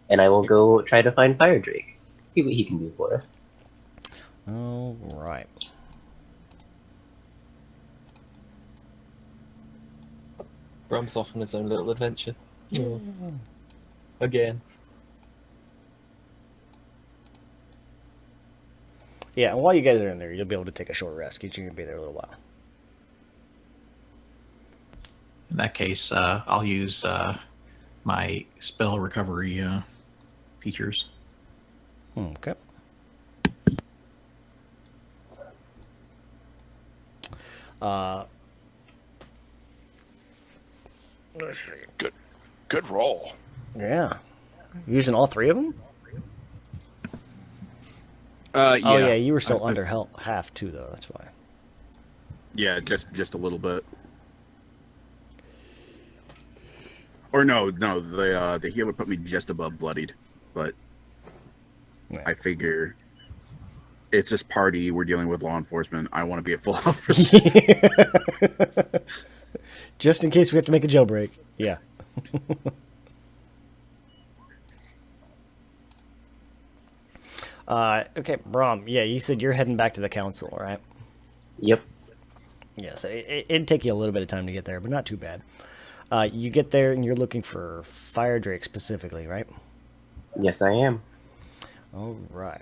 and I will go try to find Firedrake. See what he can do for us. All right. Brum's off on his own little adventure. Again. Yeah, and while you guys are in there, you'll be able to take a short rest. You're going to be there a little while. In that case, I'll use my spell recovery features. Okay. Let's see. Good roll. Yeah. Using all three of them? Yeah. Oh, yeah, you were still under half, too, though. That's why. Yeah, just a little bit. Or no, the healer put me just above bloodied, but Yeah. I figure it's this party. We're dealing with law enforcement. I want to be at full health. Just in case we have to make a jailbreak. Yeah. Okay, Brahm. Yeah, you said you're heading back to the council, right? Yep. Yes, it'd take you a little bit of time to get there, but not too bad. You get there and you're looking for Firedrake specifically, right? Yes, I am. All right.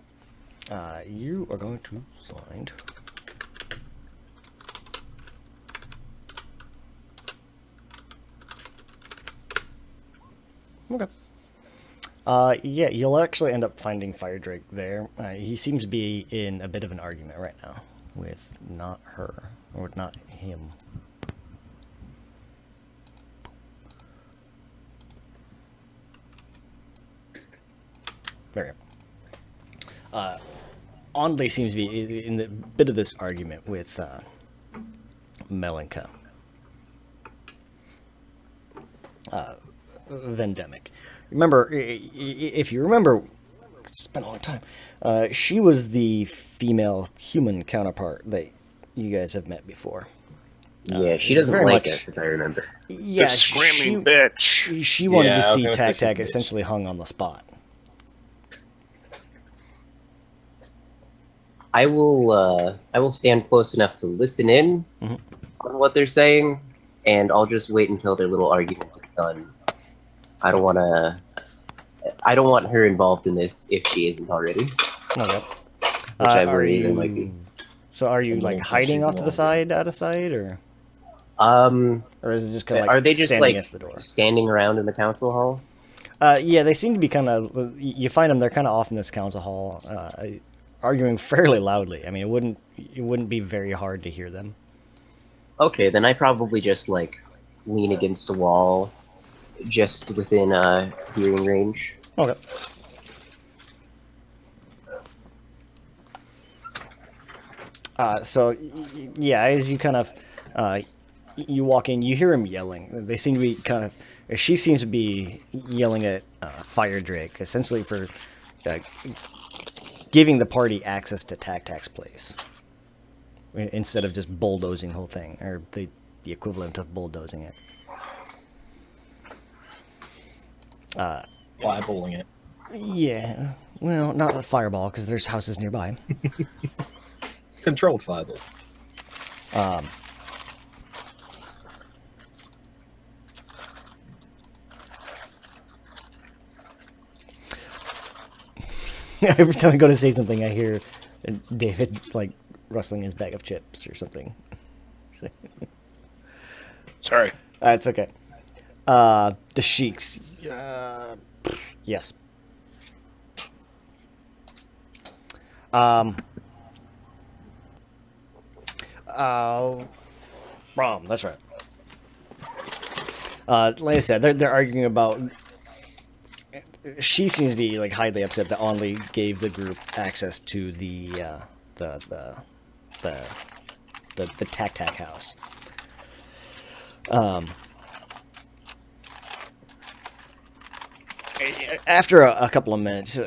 You are going to find... Okay. Yeah, you'll actually end up finding Fire Drake there. He seems to be in a bit of an argument right now with not her, or not him. There you go. Onley seems to be in a bit of this argument with Melanka. Vendemic. Remember, if you remember, it's been a long time. She was the female human counterpart that you guys have met before. Yeah, she doesn't very like much- us, if I remember. Yeah, The screaming bitch. She wanted Yeah, to I was see gonna say Tac she's a Tac bitch. essentially hung on the spot. I will stand close enough to listen in Mhm. on what they're saying, and I'll just wait until their little argument is done. I don't want her involved in this if she isn't already, Okay. which I Are worry you, there might be. So are you And you like don't think hiding she's off to the involved in side, out of this? sight, or is it just kind of like Are they just standing like against the door? standing around in the council hall? Yeah, they seem to be kind of. You find them; they're kind of off in this council hall, arguing fairly loudly. I mean, it wouldn't be very hard to hear them. Okay, then I probably just like lean against a wall, just within hearing range. Okay. Yeah, as you kind of you walk in, you hear him yelling. They seem to be kind of. She seems to be yelling at Fire Drake, essentially for giving the party access to Tac Tac's place instead of just bulldozing the whole thing, or the equivalent of bulldozing it. Fireballing it. Yeah, well, not a fireball because there's houses nearby. Controlled fireball. Every time I go to say something, I hear David like rustling his bag of chips or something. Sorry. It's okay. The Sheiks. Yes. Rom, that's right. Like I said, they're arguing about. She seems to be like highly upset that Onley gave the group access to the Tac Tac house. After a couple of minutes,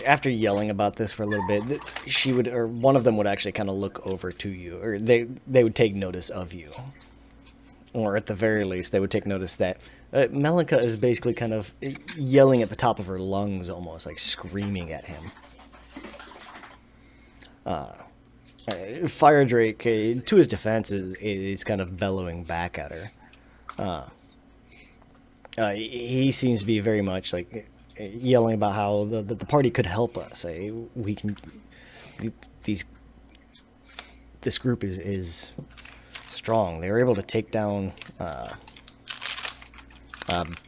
after yelling about this for a little bit, she would, or one of them would actually kind of look over to you, or they would take notice of you, or at the very least, they would take notice that Melanka is basically kind of yelling at the top of her lungs, almost like screaming at him. Fire Drake, to his defense, is kind of bellowing back at her. He seems to be very much like yelling about how the party could help us. We can. This group is strong. They were able to take down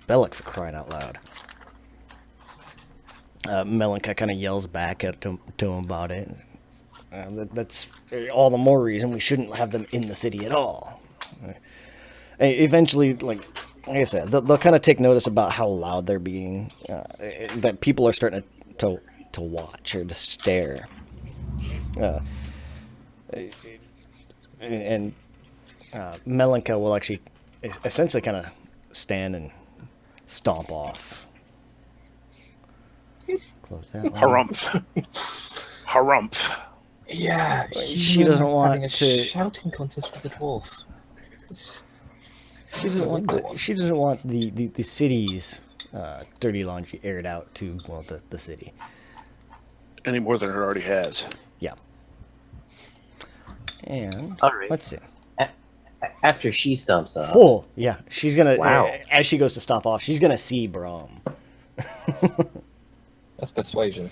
Bellic, for crying out loud. Melanka kind of yells back at to him about it. That's all the more reason we shouldn't have them in the city at all. Eventually, like I said, they'll kind of take notice about how loud they're being, that people are starting to watch or to stare. And Melanka will actually essentially kind of stand and stomp off. Close that one. Harumph. Harumph. Yeah, She doesn't want having a to- shouting contest with the dwarf. It's just She doesn't want the city's dirty laundry aired out to, well, the city. Any more than it already has. Yeah. And All right. let's see. After she stomps off. Oh, yeah. She's gonna. Wow. As she goes to stop off, she's gonna see Braum. that's persuasion.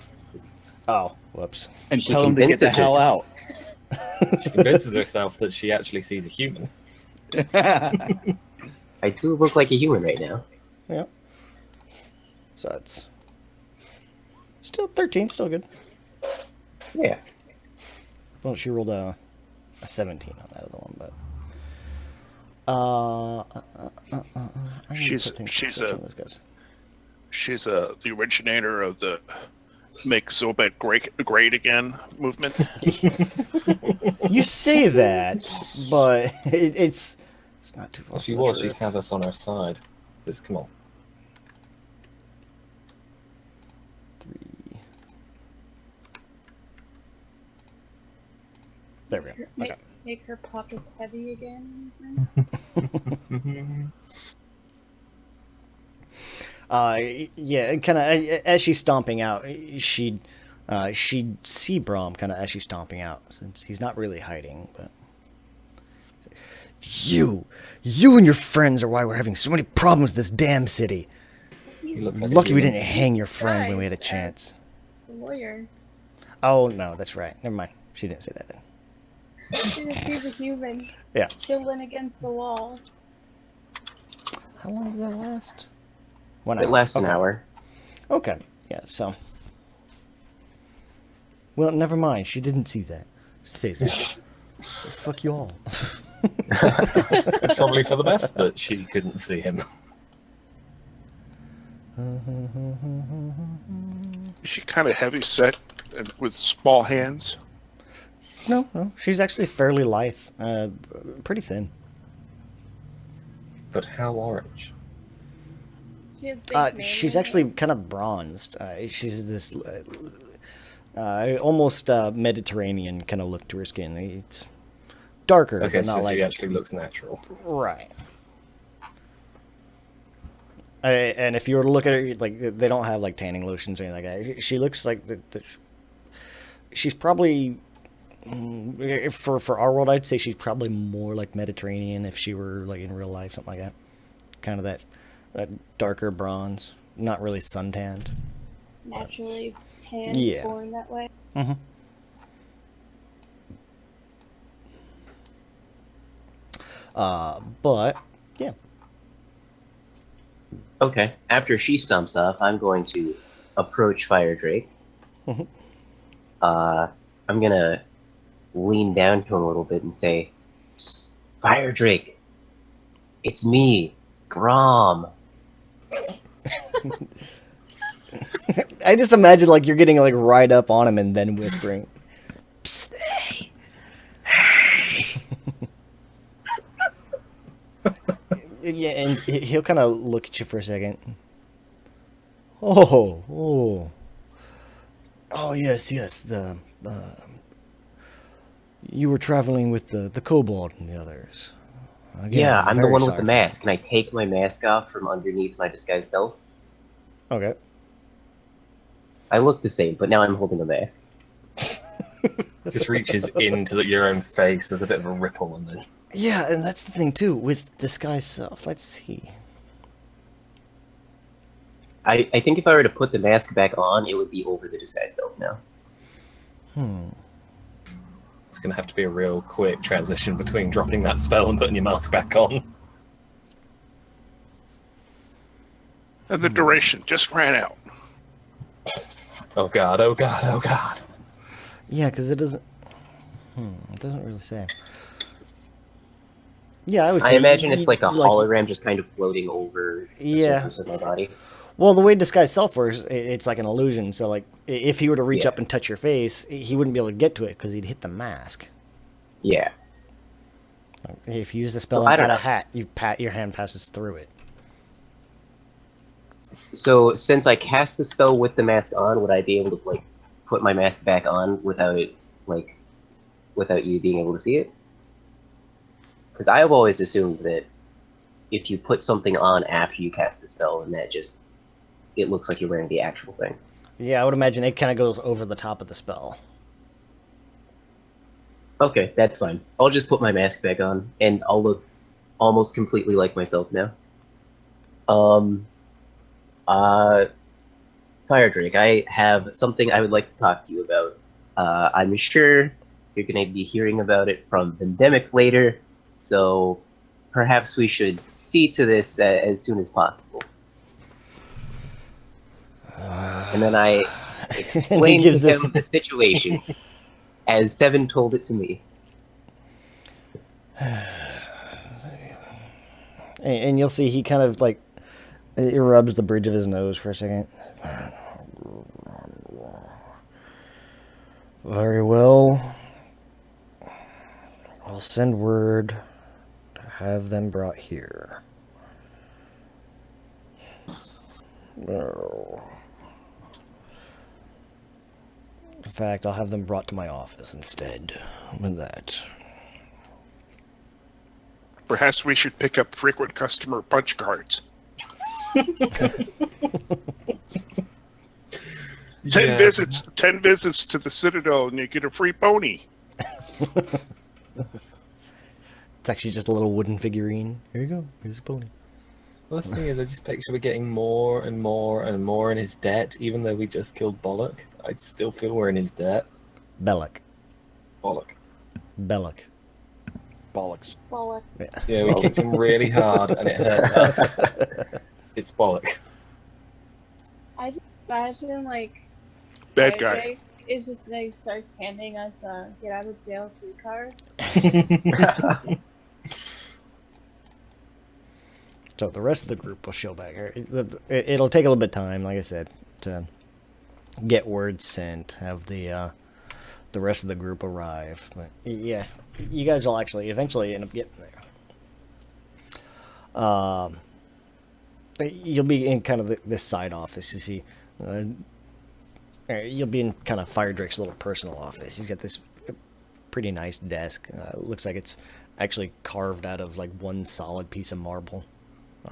Oh, whoops. And She tell him to get the convinces hell out. She convinces herself that she actually sees a human. I do look like a human right now. Yeah. So it's Still 13, still good. Yeah. Well, she rolled a 17 on that other one, but I need to put things She's on a those guys. she's the originator of the make Zobet great again movement. You say that, but it's not too far. If she from the was, she'd truth. have us on her side. Because, come on. 3. There we go. Okay. Make her pockets heavy again. Yeah, kind of as she's stomping out, she'd see Brahm kind of as she's stomping out, since he's not really hiding. But you and your friends are why we're having so many problems with this damn city. He looks like a Lucky we human. didn't hang your friend when we had a Guys, chance. The lawyer. Oh no, that's right. Never mind. She didn't say that then. She's a human. Yeah. Chilling against the wall. How long does that last? 1 It hour. lasts an Okay. hour. Okay. Yeah. So. Well, never mind. She didn't see that. Say that. Fuck you all. It's probably for the best that she couldn't see him. Is she kind of heavy set and with small hands? No. She's actually fairly lithe. Pretty thin. But how orange? She has big She's nails. actually kind of bronzed. She's this almost Mediterranean kind of look to her skin. It's darker, Okay, but not so like she actually looks natural. right. And if you were to look at her, like they don't have like tanning lotions or anything like that. She looks like she's probably for our world, I'd say she's probably more like Mediterranean if she were like in real life, something like that. Kind of that darker bronze, not really suntanned. Naturally tan, Yeah. born that way. Mm-hmm. But yeah. Okay. After she stumps off, I'm going to approach Fire Drake. Mhm. I'm gonna lean down to him a little bit and say, "Psst, Fire Drake, it's me, Grom." I just imagine like you're getting like right up on him and then whispering. Psst, hey. Yeah, and he'll kind of look at you for a second. Oh, yes. You were traveling with the kobold and the others. Again, Yeah, I'm the very one with sorry the for mask. Can I take my mask off from underneath my disguised self? that. Okay. I look the same, but now I'm holding a mask. Just reaches into your own face. There's a bit of a ripple, and then Yeah, and that's the thing too with disguise self. Let's see. I think if I were to put the mask back on, it would be over the disguised self now. it's going to have to be a real quick transition between dropping that spell and putting your mask back on. And the duration just ran out. Oh god, oh god, oh god. Yeah, because it doesn't. It doesn't really say. Yeah, I would. I say imagine it's like a like- hologram just kind of floating over the Yeah. surface of my body. Well, the way disguise self works, it's like an illusion. So, like, if he were to reach Yeah. up and touch your face, he wouldn't be able to get to it because he'd hit the mask. Yeah. If you use the spell So I and don't add a know. hat, your hand passes through it. So since I cast the spell with the mask on, would I be able to like put my mask back on without it, like, without you being able to see it? Because I have always assumed that if you put something on after you cast the spell, and that just it looks like you're wearing the actual thing. Yeah, I would imagine it kind of goes over the top of the spell. Okay, that's fine. I'll just put my mask back on, and I'll look almost completely like myself now. Fire Drake, I have something I would like to talk to you about. I'm sure you're going to be hearing about it from Pandemic later, so perhaps we should see to this as soon as possible. And then I explain gives to this- him the situation as Seven told it to me. And you'll see he kind of like it rubs the bridge of his nose for a second. Very well. I'll send word to have them brought here. In fact, I'll have them brought to my office instead. With that. Perhaps we should pick up frequent customer punch cards. 10 visits to the Citadel, and you get a free pony. It's actually just a little wooden figurine. Here you go. Here's a pony. Well, the thing is, I just picture we're getting more and more and more in his debt, even though we just killed Bollock. I still feel we're in his debt. Belloc. Bollock. Belloc. Bollocks. Bollocks. Yeah, we kicked him really hard and it hurt us. It's Bollock. I just imagine like Bad Friday guy. is just like starts handing us get out of jail free cards. So the rest of the group will show back. It'll take a little bit of time, like I said, to get word sent, have the rest of the group arrive. But yeah, you guys will actually eventually end up getting there. You'll be in kind of this side office, you see. You'll be in kind of Fire Drake's little personal office. He's got this pretty nice desk. Looks like it's actually carved out of like one solid piece of marble.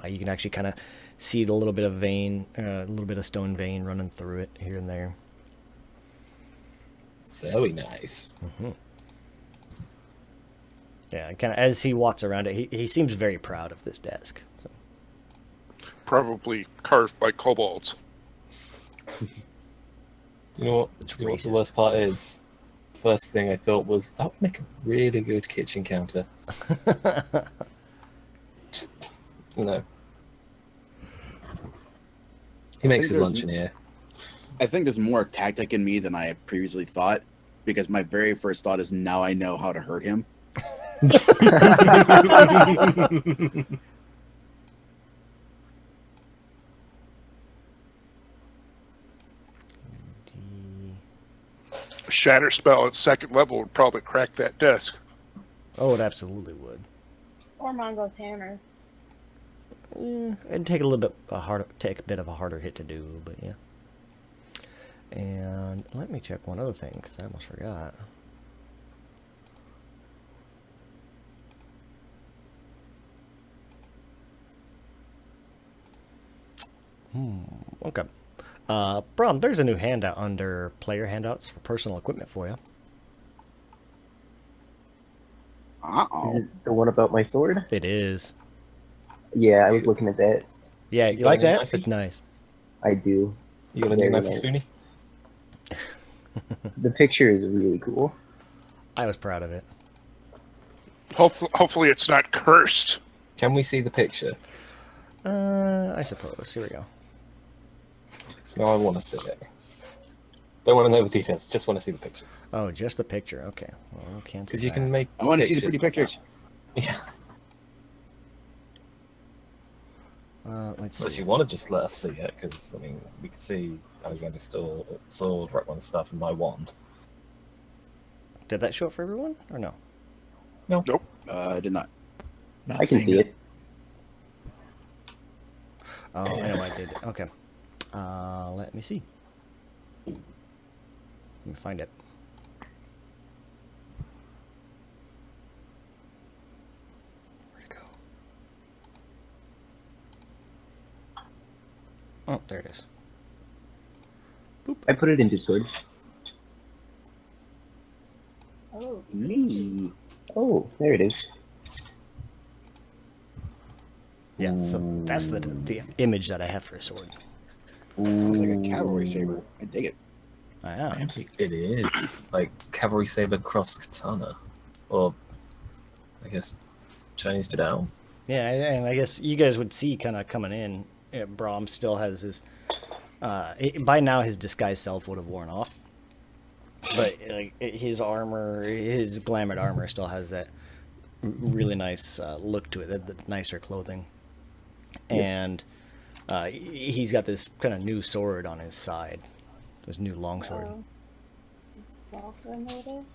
You can actually kind of see the little bit of vein, a little bit of stone vein running through it here and there. Very nice. Mm-hmm. Yeah, kind of as he walks around it, he seems very proud of this desk. So. Probably carved by kobolds. You know what? It's You know what the racist. worst part is? First thing I thought was that would make a really good kitchen counter. Just, you know. He makes his there's- lunch in here. I think there's more tactic in me than I had previously thought, because my very first thought is now I know how to hurt him. A shatter spell at second level would probably crack that desk. Oh, it absolutely would. Or Mongo's hammer. It'd take a little bit take a bit of a harder hit to do, but yeah. And let me check one other thing because I almost forgot. Okay. Brom, there's a new handout under player handouts for personal equipment for you. Is Uh-oh. it the one about my sword? It is. Yeah, I was looking at that. Yeah, You you got like a new that? knifey? It's nice. I do. You got a new Very knife for nice. Spoonie? The picture is really cool. I was proud of it. Hopefully it's not cursed. Can we see the picture? I suppose. Here we go. So now I want to see it. Don't want to know the details, just want to see the picture. Oh, just the picture. Okay. Well, can't Because you can make. I want to see the pretty pictures. Yeah. Let's Unless see. you want to just let us see it, because, I mean, we can see Alexander's sword, right one stuff, and my wand. Did that show up for everyone or no? Nope. I did not. Not I can seeing see it. Oh, I know I did. Okay. Let me see. Let me find it. Where'd it go? Oh, there it is. I put it in Discord. Oh, Mm. Oh, there it is. Yeah, so that's the image that I have for a sword. Sounds like a cavalry saber. I dig it. I am. Fancy. It is like cavalry saber cross katana, or I guess Chinese down. Yeah, and I guess you guys would see kind of coming in. Brahm still has his By now, his disguised self would have worn off, but his armor, his glamored armor, still has that really nice look to it. The nicer clothing, and he's got this kind of new sword on his side, this new longsword. Does Svalka notice?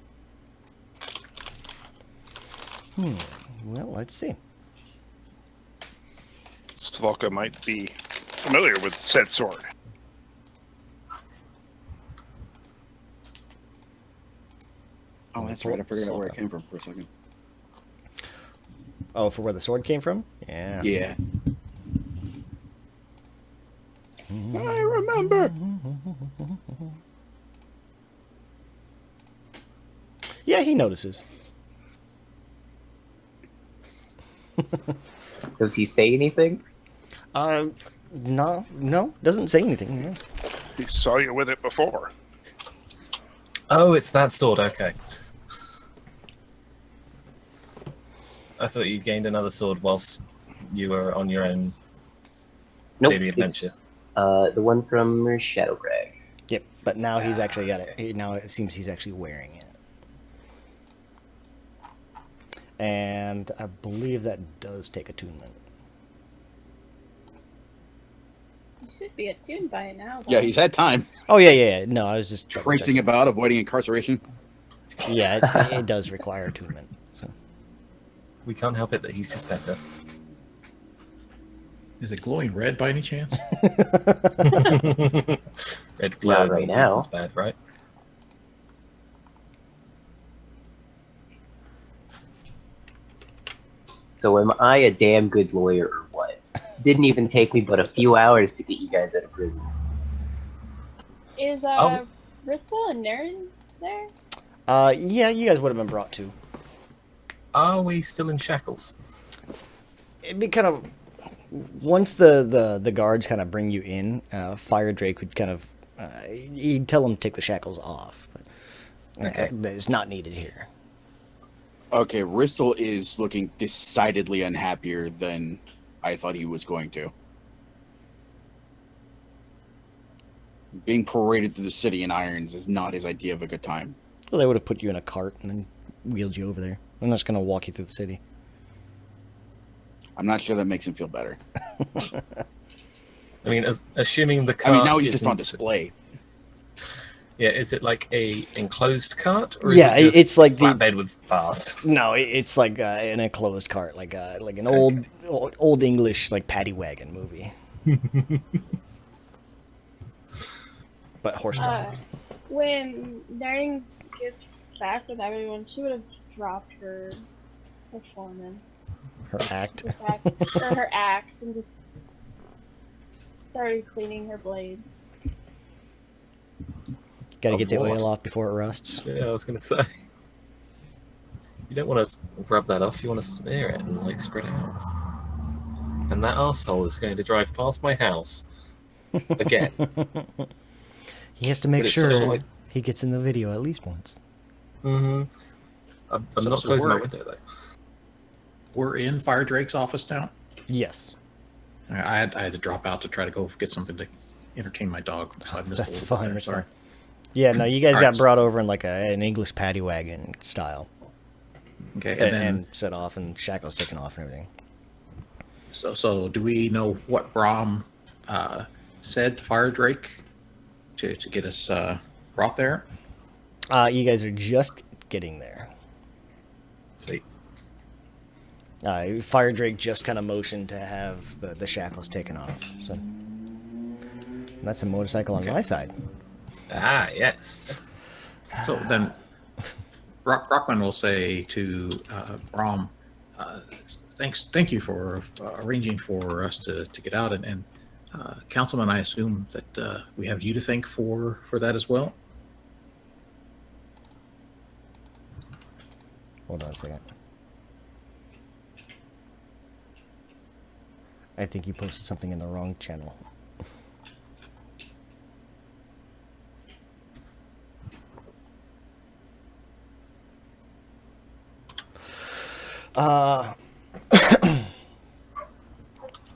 Well, let's see. Svalka might be familiar with said sword. Oh, that's right. I forgot where it came from for a second. Oh, for where the sword came from? Yeah. Yeah. I remember. Yeah, he notices. Does he say anything? No, doesn't say anything. Yeah. He saw you with it before. Oh, it's that sword. Okay. I thought you gained another sword whilst you were on your own Nope. daily adventure. It's the one from Shadowcrag. Yep, but now he's actually got it. Now it seems he's actually wearing it. And I believe that does take attunement. You should be attuned by now. Yeah, he's had time Oh, yeah. No, I was just traipsing about, avoiding incarceration. Yeah, it does require attunement. So. We can't help it that he's just better. Is it glowing red by any chance? Red glow Not right now. is bad, right? So am I a damn good lawyer or what? Didn't even take me but a few hours to get you guys out of prison. Is Oh. Bristol and Naren there? Yeah, you guys would have been brought to. Are we still in shackles? It'd be kind of once the guards kind of bring you in. Fire Drake would kind of he'd tell them to take the shackles off. But, Okay. it's not needed here. Okay, Ristel is looking decidedly unhappier than I thought he was going to. Being paraded through the city in irons is not his idea of a good time. Well, they would have put you in a cart and then wheeled you over there. I'm just gonna walk you through the city. I'm not sure that makes him feel better. I mean, assuming the I cart mean, now he's just on isn't- display. Yeah, is it like a enclosed cart? Or Yeah, is it just it's like the- flatbed with bars. No, it's like an enclosed cart, like an old English like paddy wagon movie. But horse drawn. When Naren gets back with everyone, she would have dropped her performance. Her act. Or her act, and just started cleaning her blade. Gotta Of get the what? oil off before it rusts. Yeah, I was gonna say. You don't want to rub that off. You want to smear it and like spread it out. And that arsehole is going to drive past my house again. He has to make But it's sure still like- he gets in the video at least once. I'm So- not so closing my we're- window though. We're in Fire Drake's office now. Yes, I had to drop out to try to go get something to entertain my dog. So I missed a that's little bit fine. there, That's sorry. fine. Yeah, no, you guys All got right. brought over in like an English paddy wagon style, Okay, and, and then set off, and shackles taken off and everything. so do we know what Brahm said to Fire Drake to get us brought there? You guys are just getting there. Sweet. Fire Drake just kind of motioned to have the shackles taken off. So that's a motorcycle on my side. Ah, yes. So then, Rockman will say to Brahm, thank you for arranging for us to get out, and Councilman, I assume that we have you to thank for that as well. Hold on a second. I think you posted something in the wrong channel.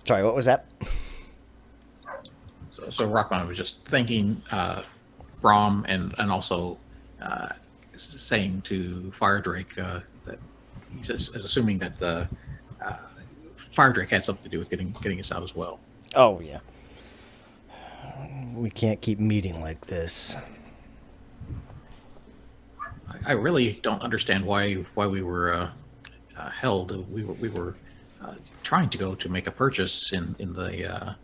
Sorry, what was that? So Rockman was just thanking Brom and also saying to Fire Drake that he's assuming that the Fire Drake had something to do with getting us out as well. Oh, yeah. We can't keep meeting like this. I really don't understand why we were held. We were trying to go to make a purchase in the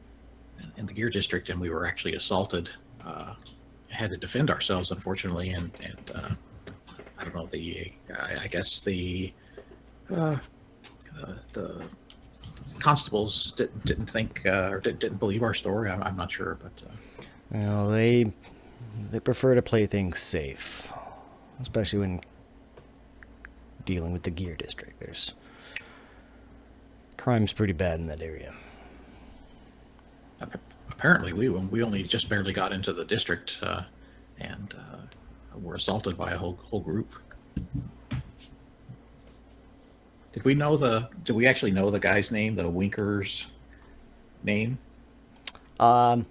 gear district, and we were actually assaulted. Had to defend ourselves, unfortunately, and I don't know, I guess the constables didn't think or didn't believe our story. I'm not sure, but Well, they prefer to play things safe, especially when dealing with the gear district. There's crime's pretty bad in that area. apparently we only just barely got into the district and were assaulted by a whole group. Did we actually know the guy's name, the Winker's name? I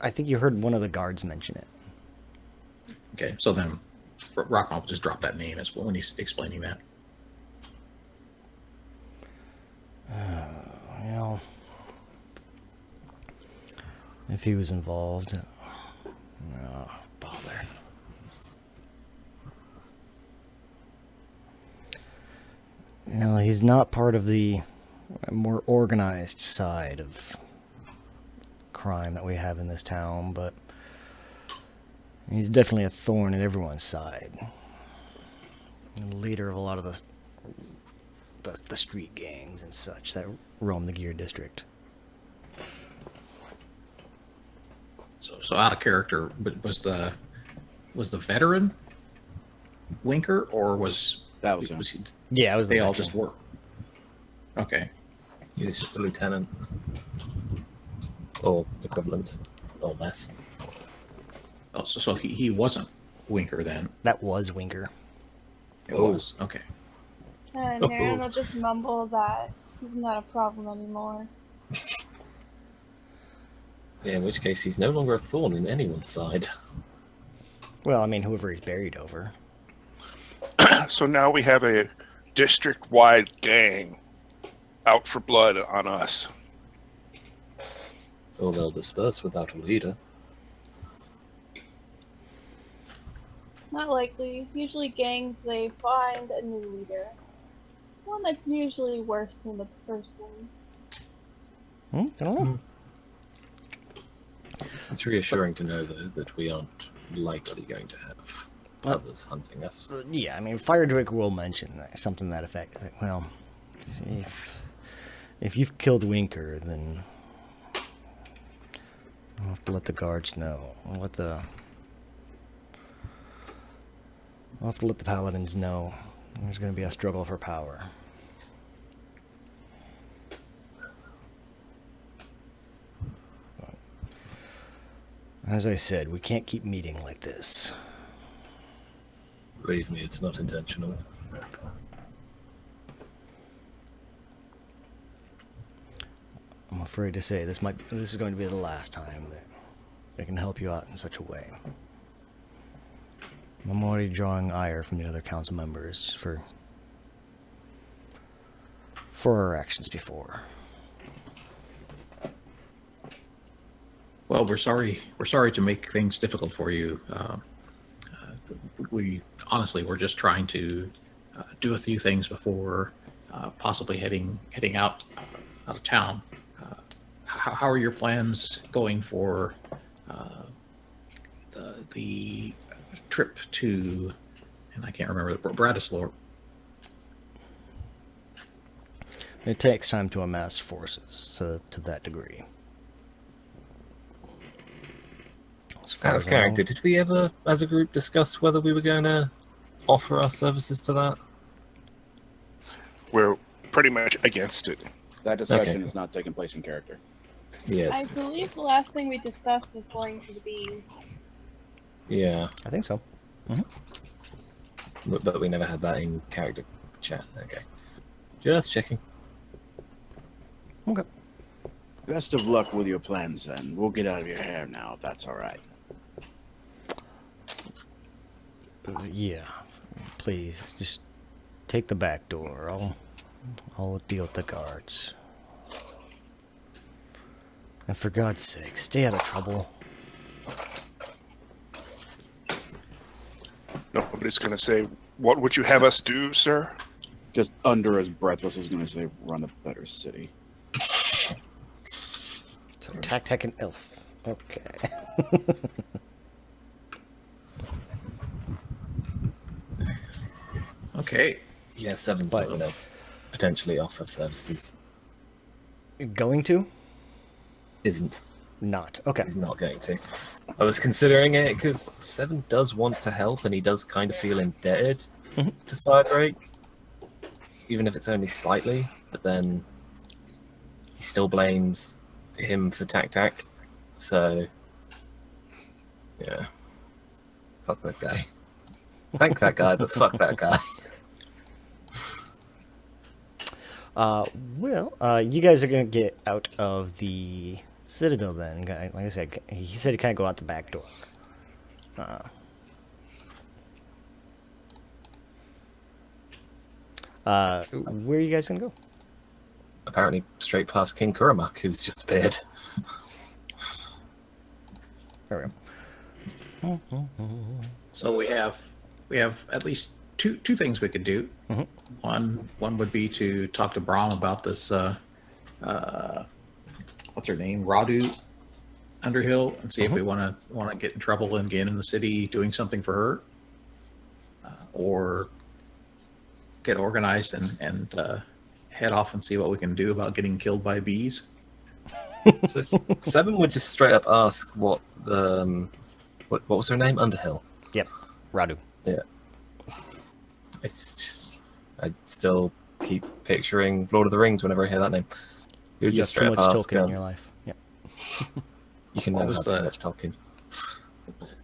think you heard one of the guards mention it. Okay, so then Rockmall will just drop that name as well when he's explaining that. Well, if he was involved, bother. He's not part of the more organized side of crime that we have in this town, but he's definitely a thorn in everyone's side. The leader of a lot of the street gangs and such that roam the gear district. So out of character, but was the veteran Winker, or was That was he, Yeah, it was they all veteran. just were? Okay. He was just a lieutenant. Or equivalent. Or less. Oh, so he wasn't Winker then. That was Winker. It was. Okay. And Naren will just mumble that he's not a problem anymore. Yeah, in which case he's no longer a thorn in anyone's side. Well, I mean, whoever he's buried over. So now we have a district-wide gang out for blood on us. Or they'll disperse without a leader. Not likely. Usually gangs, they find a new leader. One that's usually worse than the person. I don't know. It's reassuring to know, though, that we aren't likely going to have others hunting us. Yeah, I mean, Fire Drake will mention something to that effect. Like, well, if you've killed Winker, then I'll have to let the guards know. I'll have to let the paladins know there's going to be a struggle for power. But, as I said, we can't keep meeting like this. Believe me, it's not intentional. I'm afraid to say this is going to be the last time that I can help you out in such a way. I'm already drawing ire from the other council members for our actions before. Well, we're sorry to make things difficult for you. We honestly, we're just trying to do a few things before possibly heading out of town. How are your plans going for the trip to, and I can't remember, Bratislava? It takes time to amass forces to that degree. Out of character, did we ever, as a group, discuss whether we were going to offer our services to that? We're pretty much against it. That discussion Okay. is not taking place in character. Yes. I believe the last thing we discussed was going to the bees. Yeah, I think so. but we never had that in character chat. Okay. Just checking. Okay. Best of luck with your plans, then. We'll get out of your hair now, if that's all right. Yeah. Please, just take the back door. I'll deal with the guards. And for God's sake, stay out of trouble. Nobody's going to say, "What would you have us do, sir?" Just under his breath, was going to say, run a better city. So Tech and Elf. Okay. Okay. Yeah, Seven's But- going to potentially offer services. Going to? Isn't. Not. Okay. He's not going to. I was considering it because Seven does want to help, and he does kind of feel indebted Mhm. to Firedrake, even if it's only slightly. But then he still blames him for Tac. So yeah, fuck that guy. Thank that guy, but fuck that guy. You guys are gonna get out of the Citadel then. Like I said, he said he can't go out the back door. Where are you guys gonna go? Apparently, straight past King Kuramak, who's just appeared. There we go. So we have at least two things we could do. Mhm. One would be to talk to Brahm about this. What's her name? Radu Underhill, and see if we want to get in trouble and get in the city doing something for her, or get organized and head off and see what we can do about getting killed by bees. So Seven would just straight up ask what the what was her name? Underhill. Yep. Radu. Yeah. It's just, I still keep picturing Lord of the Rings whenever I hear that name. You would You have just too straight much up ask. Tolkien in your life. Yep. You can What never was have the- too much talking.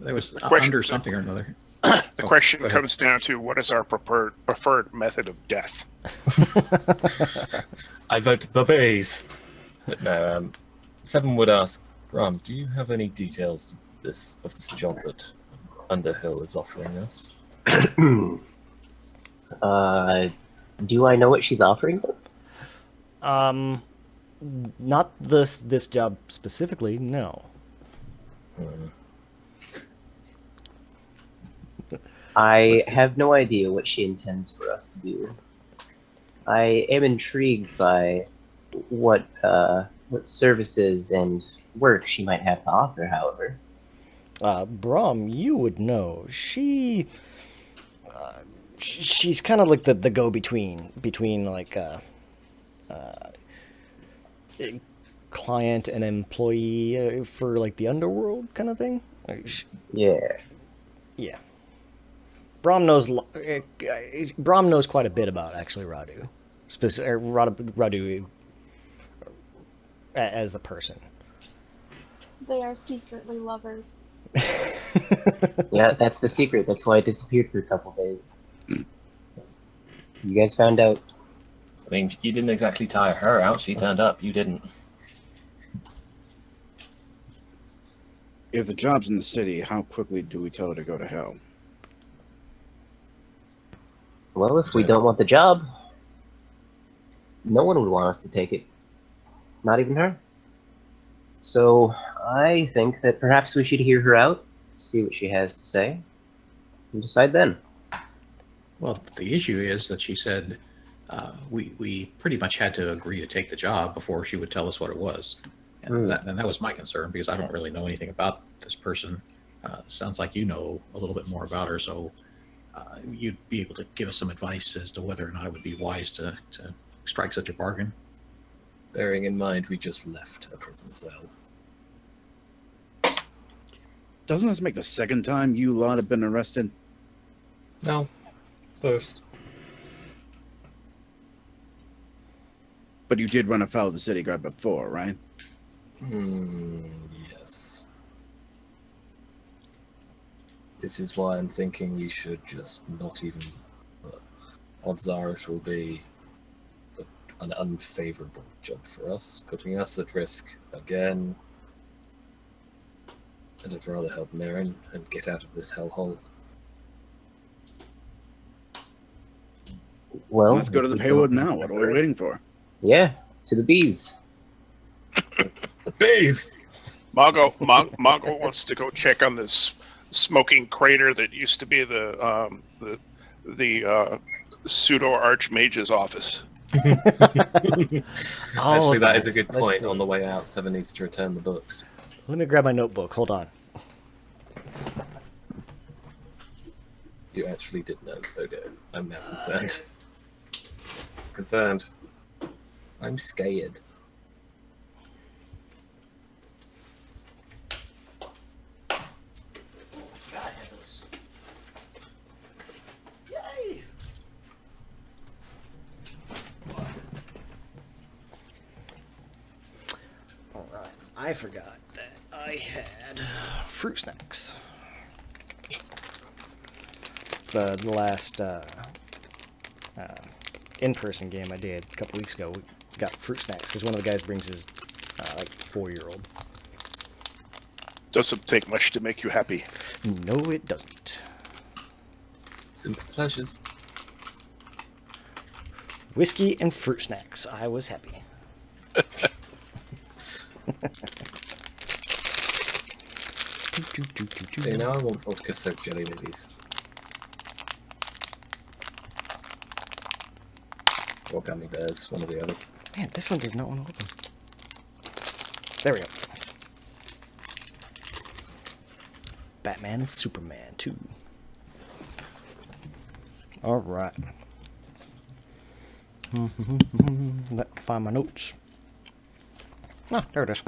There was question- under something or another. The question go ahead. comes down to, what is our preferred method of death? I vote the bees. But no, Seven would ask, Ram, do you have any details of this job that Underhill is offering us? Do I know what she's offering? Not this job specifically. No. I have no idea what she intends for us to do. I am intrigued by what services and work she might have to offer, however. Brahm, you would know. She's kind of like the go-between between like client and employee for like the underworld kind of thing. Yeah. Yeah. Brahm knows Brahm knows quite a bit about actually Radu. Radu as the person. They are secretly lovers. Yeah, that's the secret. That's why I disappeared for a couple days. You guys found out. I mean, you didn't exactly tire her out. She turned up. You didn't. If the job's in the city, how quickly do we tell her to go to hell? Well, if we don't want the job, no one would want us to take it. Not even her. So, I think that perhaps we should hear her out, see what she has to say, and decide then. Well, the issue is that she said we pretty much had to agree to take the job before she would tell us what it was. And that was my concern, because I don't really know anything about this person. Sounds like you know a little bit more about her, so you'd be able to give us some advice as to whether or not it would be wise to strike such a bargain. Bearing in mind, we just left a prison cell. Doesn't this make the second time you lot have been arrested? No. First. But you did run afoul of the city guard before, right? Yes. This is why I'm thinking we should just not even... odds are it will be an unfavorable job for us, putting us at risk again. And I'd rather help Naren and get out of this hellhole. Well, Let's go to the we payload don't- now. What are we waiting for? Yeah, to the bees. The bees! Mongo wants to go check on this smoking crater that used to be the pseudo archmage's office. Actually, that is a good Let's point. see. On the way out, Seven needs to return the books. Let me grab my notebook. Hold on. You actually did know, so good. I'm now concerned. Concerned. I'm scared. Alright, I forgot that I had fruit snacks. The last in-person game I did a couple weeks ago, we got fruit snacks because one of the guys brings his like 4-year-old. Doesn't take much to make you happy. No, it doesn't. Simple pleasures. Whiskey and fruit snacks. I was happy. See, now I want vodka soaked jelly babies. Or gummy bears, one or the other. Man, this one does not want to open. There we go. Batman and Superman 2. Alright. Let me find my notes. Ah, there it is.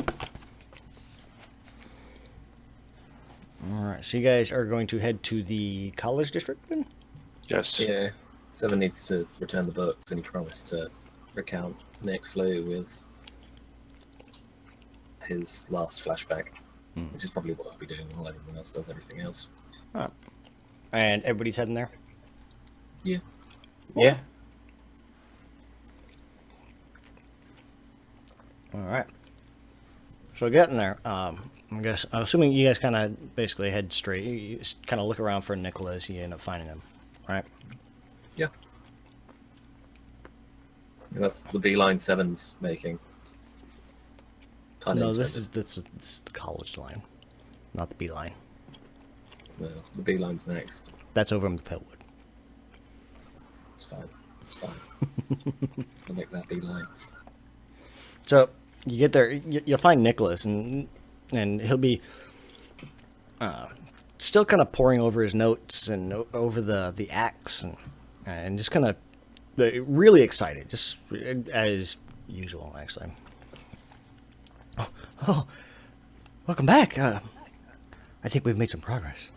Alright, so you guys are going to head to the college district then? Yes. Yeah, Seven needs to return the books, and he promised to recount Nick flew with his last flashback, which is probably what I'll be doing while everyone else does everything else. Alright. And everybody's heading there? Yeah. Yeah. Alright. So getting there, I guess, assuming you guys kind of basically head straight, you kind of look around for Nicholas, you end up finding him, right? Yeah. And that's the beeline Seven's making. Pun No, intended. this is the college line, not the B line. No, the beeline's next. That's over in the Piltwood. It's fine. It's fine. I'll make that beeline. So you get there, you'll find Nicholas, and he'll be still kind of poring over his notes and over the acts, and just kind of really excited, just as usual, actually. Oh, welcome back. I think we've made some progress.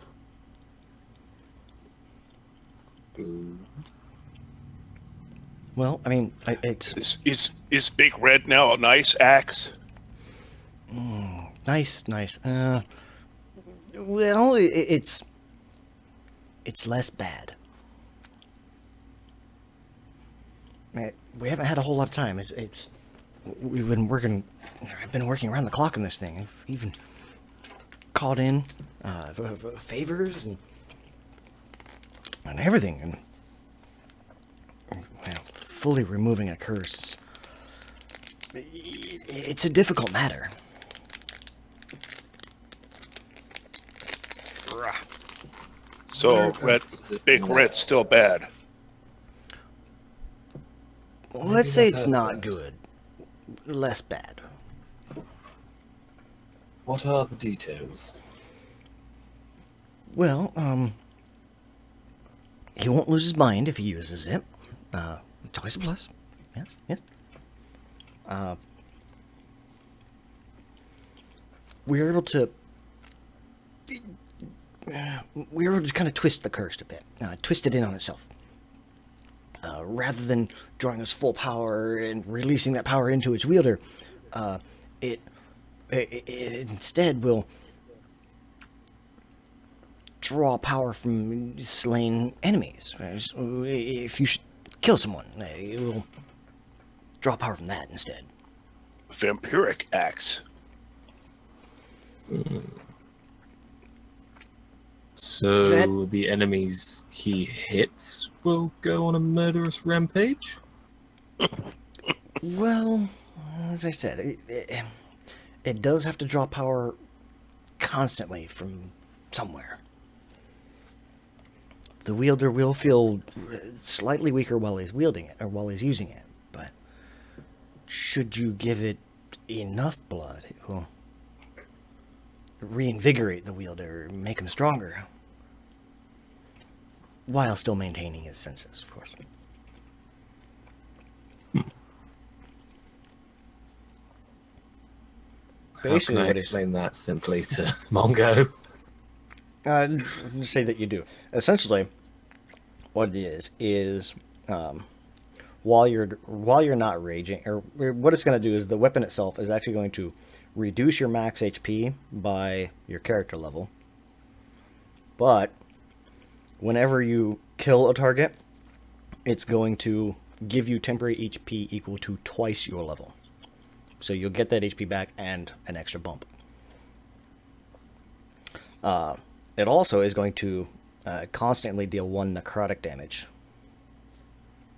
Ooh. Well, I mean, it's Is Big Red now a nice axe? nice. Well, it's less bad. We haven't had a whole lot of time. We've been working. I've been working around the clock on this thing. I've even called in favors and everything, and well, fully removing a curse. It's a difficult matter. So Big Red's still bad. Let's say not it's that not bad. good. Less bad. What are the details? Well, he won't lose his mind if he uses it. It's always a plus. Yeah, yes. We were able to kind of twist the curse a bit, twist it in on itself. Rather than drawing its full power and releasing that power into its wielder, it instead will draw power from slain enemies. If you should kill someone, it will draw power from that instead. Vampiric axe. So That- the enemies he hits will go on a murderous rampage? Well, as I said, it does have to draw power constantly from somewhere. The wielder will feel slightly weaker while he's wielding it, or while he's using it, but should you give it enough blood, it will reinvigorate the wielder, make him stronger, while still maintaining his senses, of course. How can Basically I what explain that simply to Mongo? Just say that you do. Essentially, what it is while you're not raging, or what it's going to do is the weapon itself is actually going to reduce your max HP by your character level. But whenever you kill a target, it's going to give you temporary HP equal to twice your level. So you'll get that HP back and an extra bump. It also is going to constantly deal 1 necrotic damage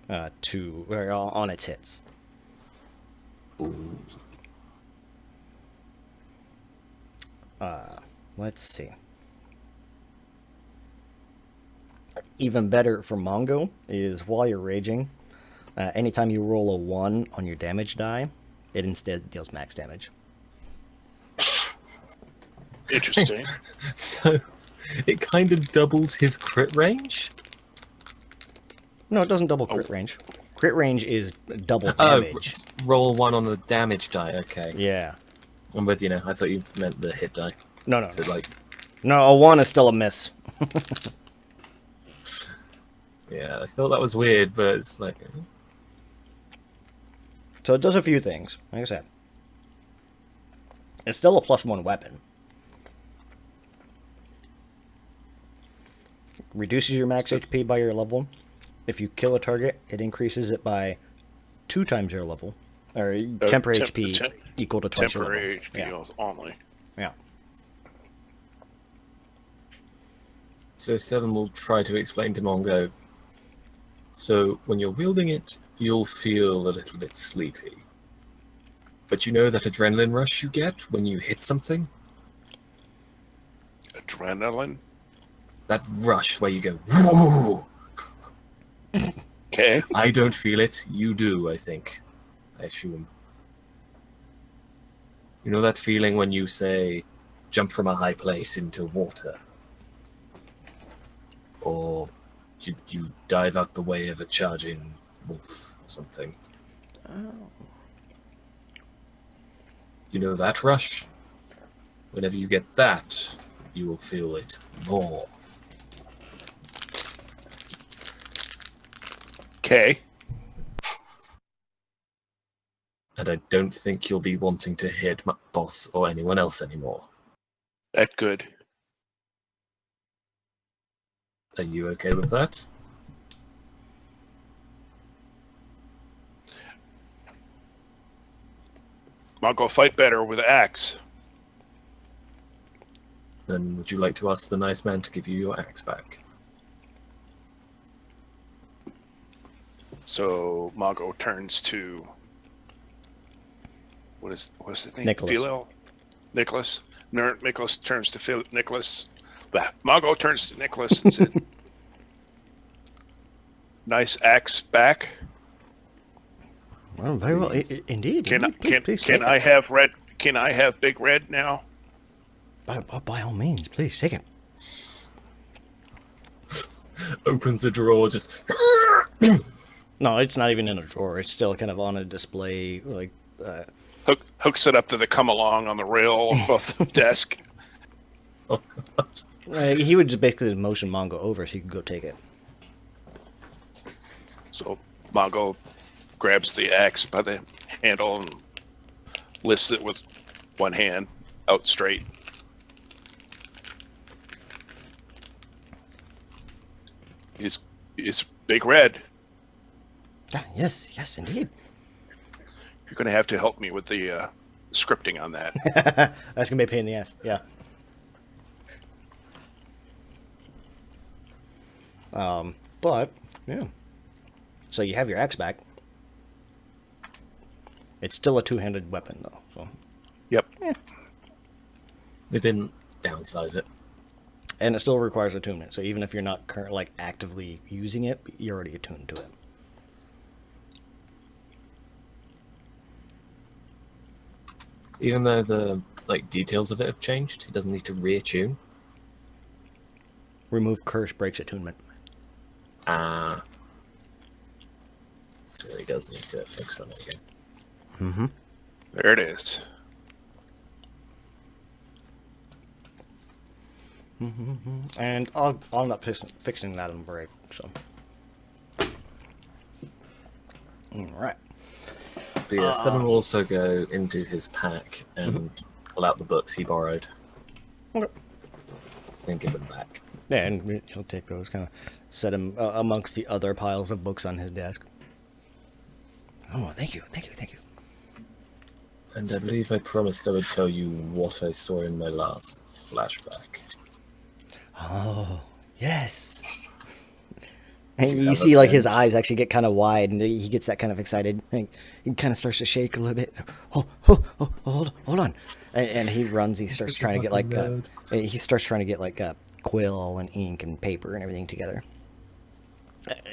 on its hits. Let's see. Even better for Mongo is while you're raging, anytime you roll a 1 on your damage die, it instead deals max damage. Interesting. So it kind of doubles his crit range? No, it doesn't double crit range. Crit range is double Oh, damage. roll 1 on the damage die, okay. Yeah. I'm with you now. I thought you meant the hit die. No. So like, No, a 1 is still a miss. yeah, I thought that was weird, but it's like... So it does a few things. Like I said, it's still a +1 weapon. Reduces your max HP by your level. If you kill a target, it increases it by 2 times your level, or temporary HP equal to twice your level. Temporary HP only. Yeah. So Seven will try to explain to Mongo. So when you're wielding it, you'll feel a little bit sleepy. But you know that adrenaline rush you get when you hit something? Adrenaline? That rush where you go, whoa! Okay. I don't feel it. You do, I think. I assume. You know that feeling when you say, jump from a high place into water? Or you dive out the way of a charging wolf or something? Oh. You know that rush? Whenever you get that, you will feel it more. Okay. And I don't think you'll be wanting to hit my boss or anyone else anymore. That good. Are you okay with that? I'll go fight better with axe. Then would you like to ask the nice man to give you your axe back? So Mago turns to what's his name? Nicholas. Philo? Nicholas. Nicholas turns to Nicholas. Mago turns to Nicholas and said, "Nice axe back. Well, very well. Indeed. Please Can take I it. have red? Can I have big red now?" By all means, please take it. Opens a drawer, just... No, it's not even in a drawer. It's still kind of on a display, like. Hooks it up to the come along on the rail above the desk. Oh, God. He would just basically motion Mongo over so he could go take it. So Mongo grabs the axe by the handle and lifts it with one hand out straight. He's big red. Ah, yes, indeed. You're going to have to help me with the scripting on that. That's gonna be a pain in the ass. Yeah. But yeah. So you have your axe back. It's still a two-handed weapon, though. So. Yep. They didn't downsize it. And it still requires attunement. So even if you're not like actively using it, you're already attuned to it. Even though the details of it have changed, he doesn't need to reattune. Remove curse breaks attunement. Ah. So he does need to focus on it again. Mm-hmm. There it is. And I'll end up fixing that on break. So. All right. But yeah, Seven will also go into his pack and pull out the books he borrowed. Okay. And give them back. Yeah, and he'll take those, kind of set them amongst the other piles of books on his desk. Oh, thank you. And I believe I promised I would tell you what I saw in my last flashback. Oh, yes. And you see, like, his eyes actually get kind of wide, and he gets that kind of excited. And he kind of starts to shake a little bit. Oh, hold on. And he runs. He starts trying to get like a quill and ink and paper and everything together.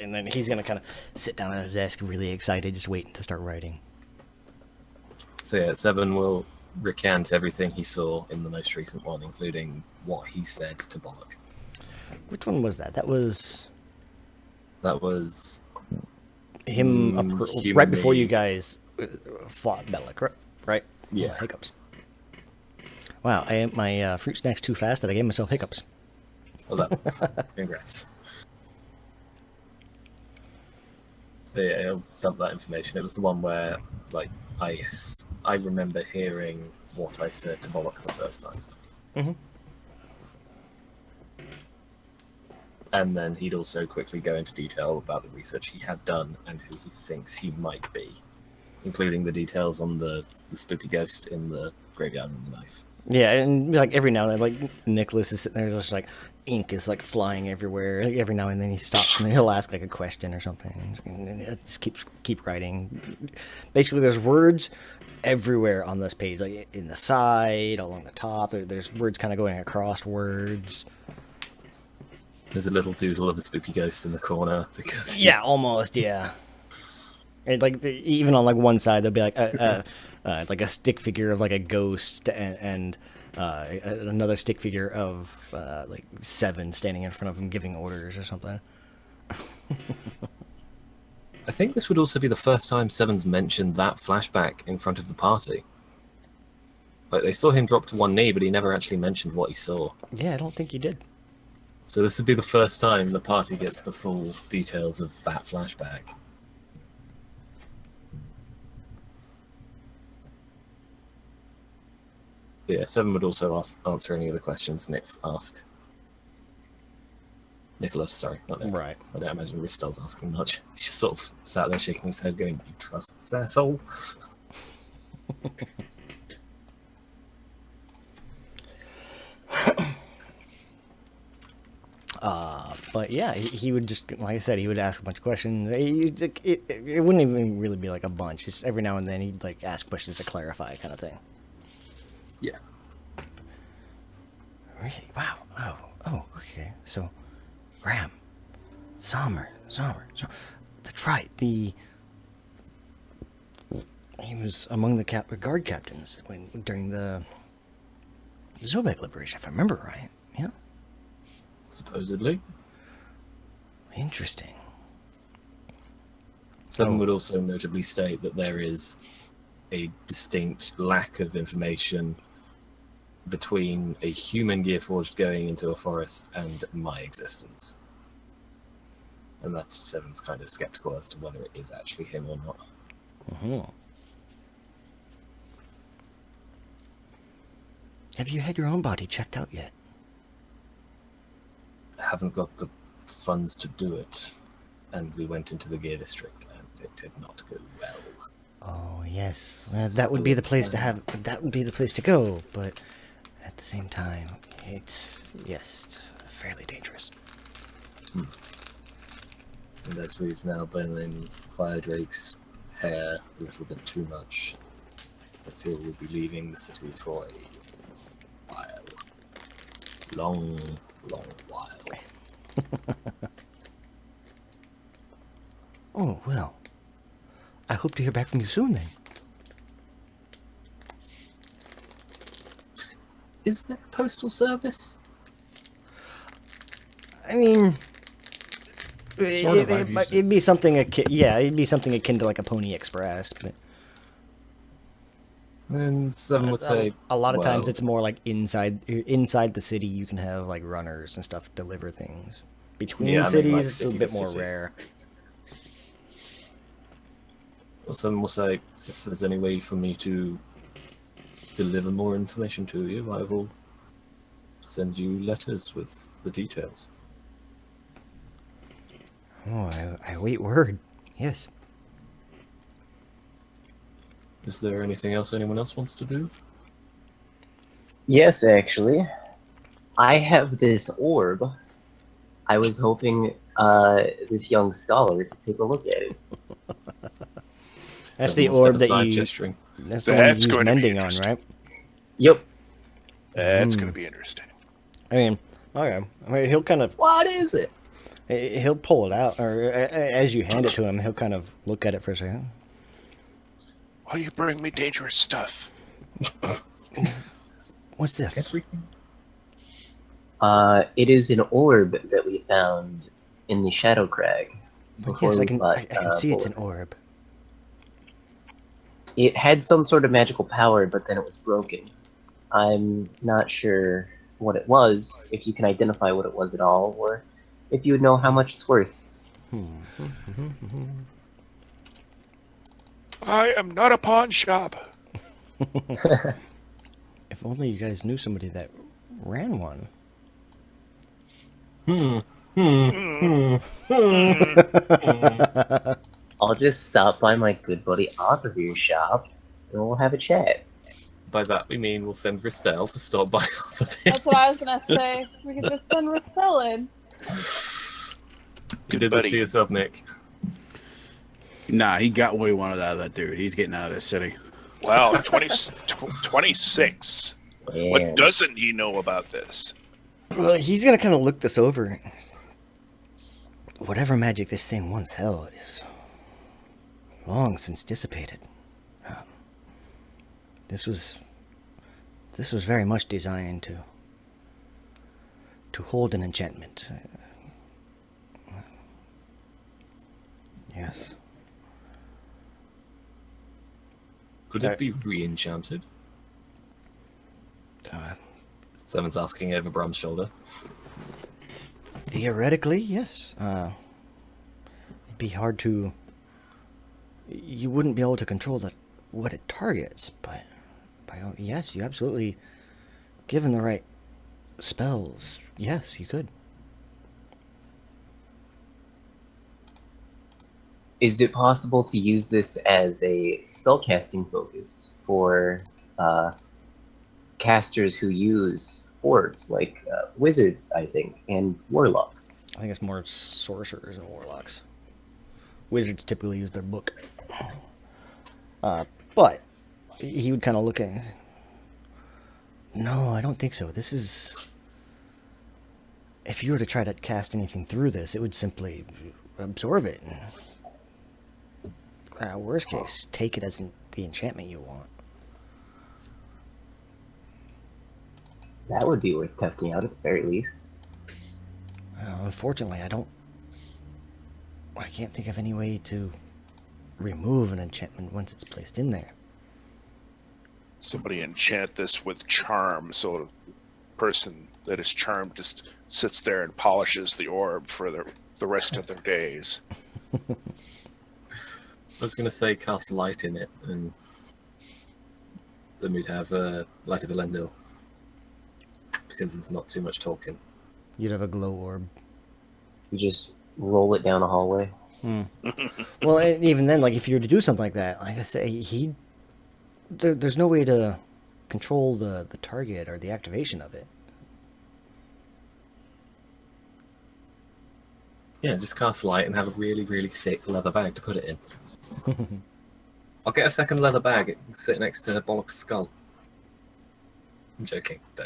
And then he's gonna kind of sit down at his desk, really excited, just waiting to start writing. So yeah, Seven will recant everything he saw in the most recent one, including what he said to Bollock. Which one was that? That was him right before you guys fought Bellic, right? Yeah. Oh, hiccups. Wow, I ate my fruit snacks too fast that I gave myself hiccups. Hold up. Congrats. But yeah, I'll dump that information. It was the one where, I remember hearing what I said to Bollock the first time. Mm-hmm. And then he'd also quickly go into detail about the research he had done and who he thinks he might be, including the details on the spooky ghost in the graveyard and the knife. Yeah, and like every now and then, like Nicholas is sitting there, just like ink is like flying everywhere. Like, every now and then he stops and he'll ask like a question or something. And just keep writing. Basically, there's words everywhere on this page, like in the side, along the top. There's words kind of going across words. There's a little doodle of a spooky ghost in the corner because Yeah, almost. Yeah. And like even on like one side, there'll be like a stick figure of like a ghost and another stick figure of like Seven standing in front of him giving orders or something. I think this would also be the first time Seven's mentioned that flashback in front of the party. Like, they saw him drop to one knee, but he never actually mentioned what he saw. Yeah, I don't think he did. So this would be the first time the party gets the full details of that flashback. Yeah, Seven would also answer any of the questions Nick asked. Nicholas, sorry, not Nick. Right. I don't imagine Ristel's asking much. He's just sort of sat there shaking his head going, "You trust this asshole?" But yeah, he would just, like I said, he would ask a bunch of questions. It wouldn't even really be like a bunch. Just every now and then he'd like ask questions to clarify, kind of thing. Yeah. Really? Wow. Oh, okay. So, Graham, Sommer. That's right. He was among the guard captains during the Zobek liberation, if I remember right. Yeah. Supposedly. Interesting. Seven would also notably state that there is a distinct lack of information between a human Gearforged going into a forest and my existence. And that Seven's kind of skeptical as to whether it is actually him or not. Mm-hmm. Have you had your own body checked out yet? I haven't got the funds to do it. And we went into the Gear District and it did not go well. Oh yes, that would be the place to have. That would be the place to go. But at the same time, it's fairly dangerous. And as we've now been in Fire Drake's hair a little bit too much, I feel we'll be leaving the city for a while. Long, long while. Oh well. I hope to hear back from you soon then. Is there a postal service? I mean, Sort of, I've used it. it'd be something akin. Yeah, it'd be something akin to like a Pony Express. But And some would say a lot of times well, it's more like inside the city. You can have like runners and stuff deliver things. Between Yeah, I mean, cities, like it's a city bit to more city. rare. or some will say if there's any way for me to deliver more information to you, I will send you letters with the details. Oh, I wait word. Yes. Is there anything else anyone else wants to do? Yes, actually. I have this orb. I was hoping this young scholar could take a look at it. That's Someone the will step orb that aside, you. gesturing. That's the one you That's use going to be mending on, interesting. right? Yep. That's going to be interesting. I mean, okay. I mean, he'll kind of. What is it? He'll pull it out, or as you hand it to him, he'll kind of look at it for a second. Why you bring me dangerous stuff? What's this? Everything. It is an orb that we found in the Shadow Crag. But before yes, we I can. fought, I can see it's an bullets. orb. It had some sort of magical power, but then it was broken. I'm not sure what it was, if you can identify what it was at all, or if you would know how much it's worth. I am not a pawn shop. If only you guys knew somebody that ran one. I'll just stop by my good buddy Arthur's shop, and we'll have a chat. By that we mean we'll send Ristel to stop by all the That's what I was gonna say. We could just send Restella in. You did this to yourself, Nick. Nah, he got what he wanted out of that dude. He's getting out of this city. Wow, 26. Damn. What doesn't he know about this? Well, he's gonna kind of look this over. Whatever magic this thing once held is long since dissipated. This was very much designed to hold an enchantment. Yes. Could it be re-enchanted? Someone's asking over Bram's shoulder. Theoretically, yes. It'd be hard to. You wouldn't be able to control what it targets, but yes, you absolutely. Given the right spells, yes, you could. Is it possible to use this as a spellcasting focus for casters who use orbs, like wizards, I think, and warlocks? I think it's more sorcerers and warlocks. Wizards typically use their book. But he would kind of look at it. No, I don't think so. This is... If you were to try to cast anything through this, it would simply absorb it. Worst case, take it as the enchantment you want. That would be worth testing out at the very least. Unfortunately, I can't think of any way to remove an enchantment once it's placed in there. Somebody enchant this with charm, so the person that is charmed just sits there and polishes the orb for the rest of their days. I was going to say cast light in it, and then we'd have Light of Elendil. Because there's not too much talking. You'd have a glow orb. You just roll it down a hallway. Well, and even then, like if you were to do something like that, like I say, there's no way to control the target or the activation of it. Yeah, just cast light and have a really, really thick leather bag to put it in. I'll get a second leather bag and sit next to Bollock's skull. I'm joking, though.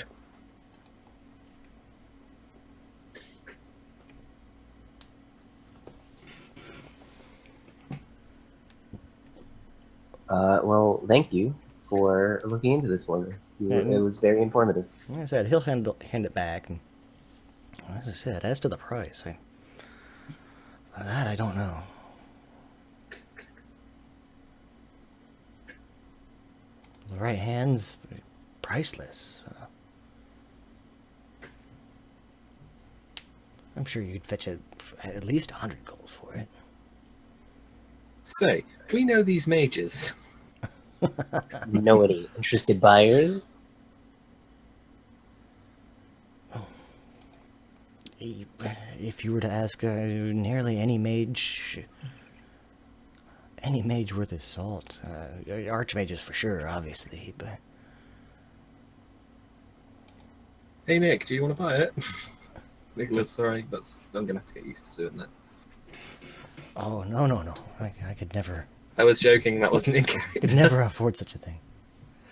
Well, thank you for looking into this for me. It was very informative. Like I said, he'll hand it back. And as I said, as to the price, that I don't know. The right hand's priceless. I'm sure you'd fetch at least 100 gold for it. Say, we know these mages. You know any interested buyers? If you were to ask nearly any mage worth his salt, archmages for sure, obviously, but... Hey Nick, do you want to buy it? Nicholas, sorry, I'm gonna have to get used to doing that. Oh, no. I could never... I was joking, that wasn't in character. Could never afford such a thing.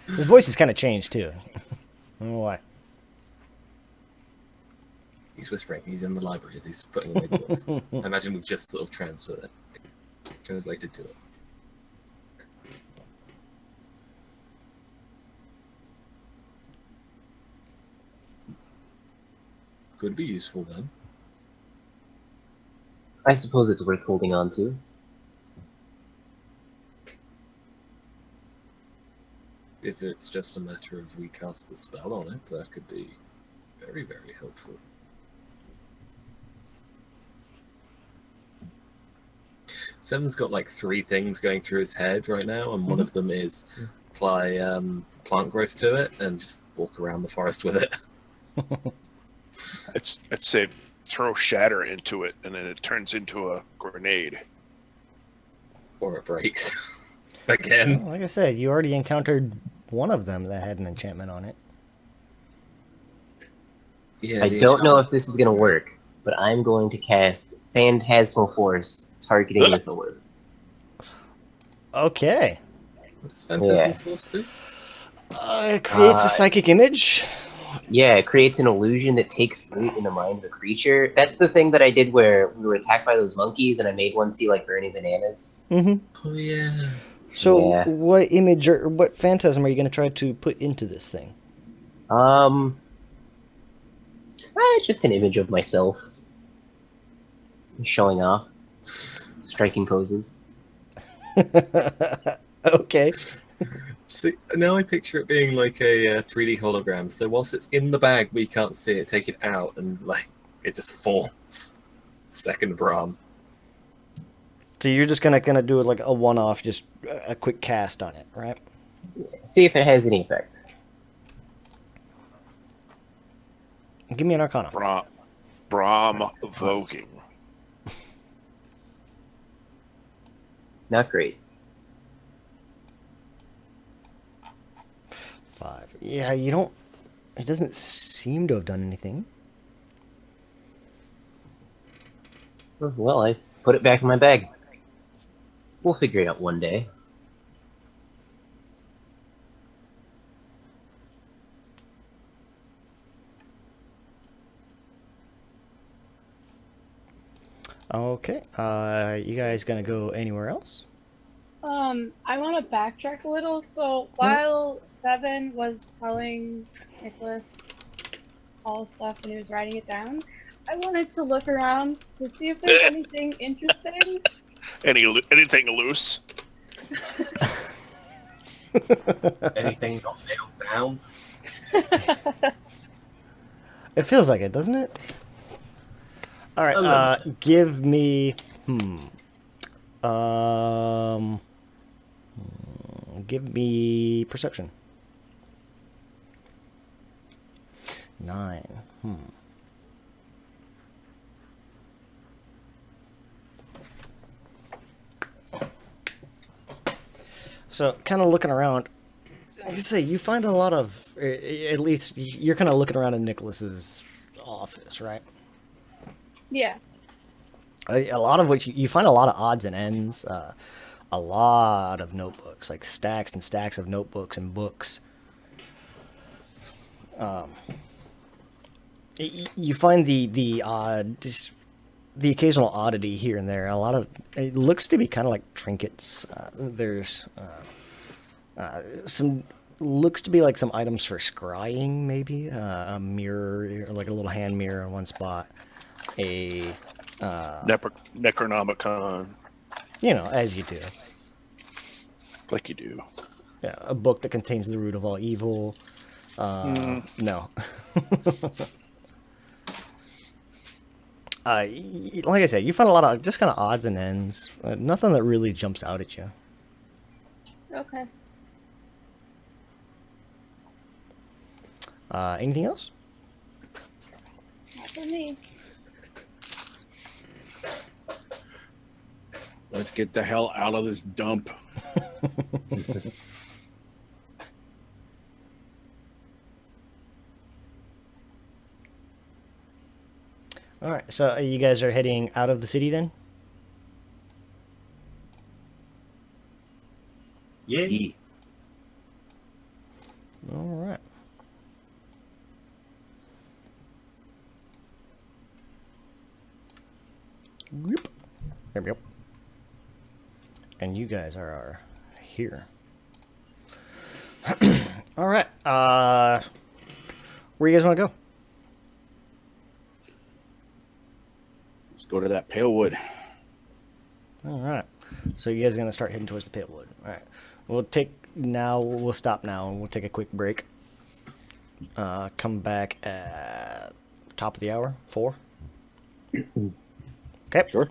His voice has kind of changed, too. I don't know why. He's whispering, he's in the library as he's putting away the books. I imagine we've just sort of translated to it. Could be useful then. I suppose it's worth holding on to. If it's just a matter of we cast the spell on it, that could be very, very helpful. Seven's got like 3 things going through his head right now, and one of them is apply plant growth to it and just walk around the forest with it. I'd say throw shatter into it, and then it turns into a grenade. Or it breaks. Again. Well, like I said, you already encountered one of them that had an enchantment on it. Yeah, I don't know if this is going to work, but I'm going to cast Phantasmal Force targeting this orb. Okay. What does Phantasmal Force do? It creates a psychic image. Yeah, it creates an illusion that takes root in the mind of the creature. That's the thing that I did where we were attacked by those monkeys, and I made one see like burning bananas. Mm-hmm. Oh yeah. So, Yeah. what image or what phantasm are you going to try to put into this thing? Just an image of myself showing off, striking poses. Okay. See, now I picture it being like a 3D hologram. So whilst it's in the bag, we can't see it. Take it out, and like it just forms. Second Brahm. So you're just gonna do it like a one-off, just a quick cast on it, right? See if it has any effect. Give me an Arcana. Brahm evoking. Not great. 5. Yeah, you don't. It doesn't seem to have done anything. Well, I put it back in my bag. We'll figure it out one day. Okay. You guys gonna go anywhere else? I want to backtrack a little. So while Seven was telling Nicholas all stuff and he was writing it down, I wanted to look around to see if there's anything interesting. Anything loose? Anything not nailed down? It feels like it, doesn't it? All right. Give me. Give me perception. 9. So, kind of looking around, like I say, you find a lot of, at least you're kind of looking around in Nicholas's office, right? Yeah. A lot of which you find a lot of odds and ends, a lot of notebooks, like stacks and stacks of notebooks and books. You find the odd, just the occasional oddity here and there. A lot of it looks to be kind of like trinkets. There's some looks to be like some items for scrying, maybe a mirror, or like a little hand mirror in one spot. A Necronomicon, as you do. like you do. Yeah, a book that contains the root of all evil. No. Like I said, you find a lot of just kind of odds and ends. Nothing that really jumps out at you. Okay. Anything else? Not for me. Let's get the hell out of this dump. All right, so you guys are heading out of the city then? Yeah. E. All right. Yep. There we go. And you guys are here. All right. Where you guys want to go? Let's go to that pale wood. All right. So you guys are gonna start heading towards the pitwood. All right. We'll stop now and we'll take a quick break. Come back at top of the hour, 4. Okay. Sure.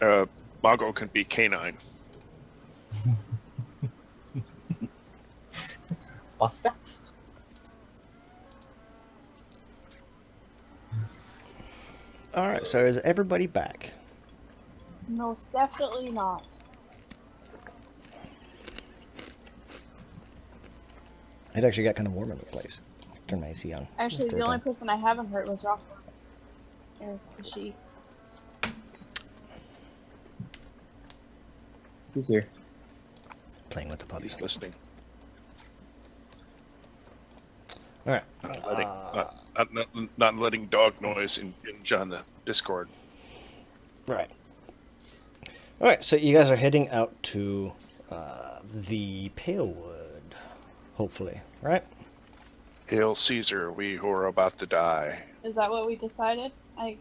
Mongo can be canine. Buster? All right, so is everybody back? Most definitely not. It actually got kind of warm in the place. Turn my AC on. Actually, Third the only time. person I haven't hurt was Rockland. Or the Sheets. He's here. Playing with the puppies. He's listening. All right. Not letting dog noise impinge on the Discord. Right. All right, so you guys are heading out to the Palewood, hopefully, right? Hail Caesar, we who are about to die. Is that what we decided? I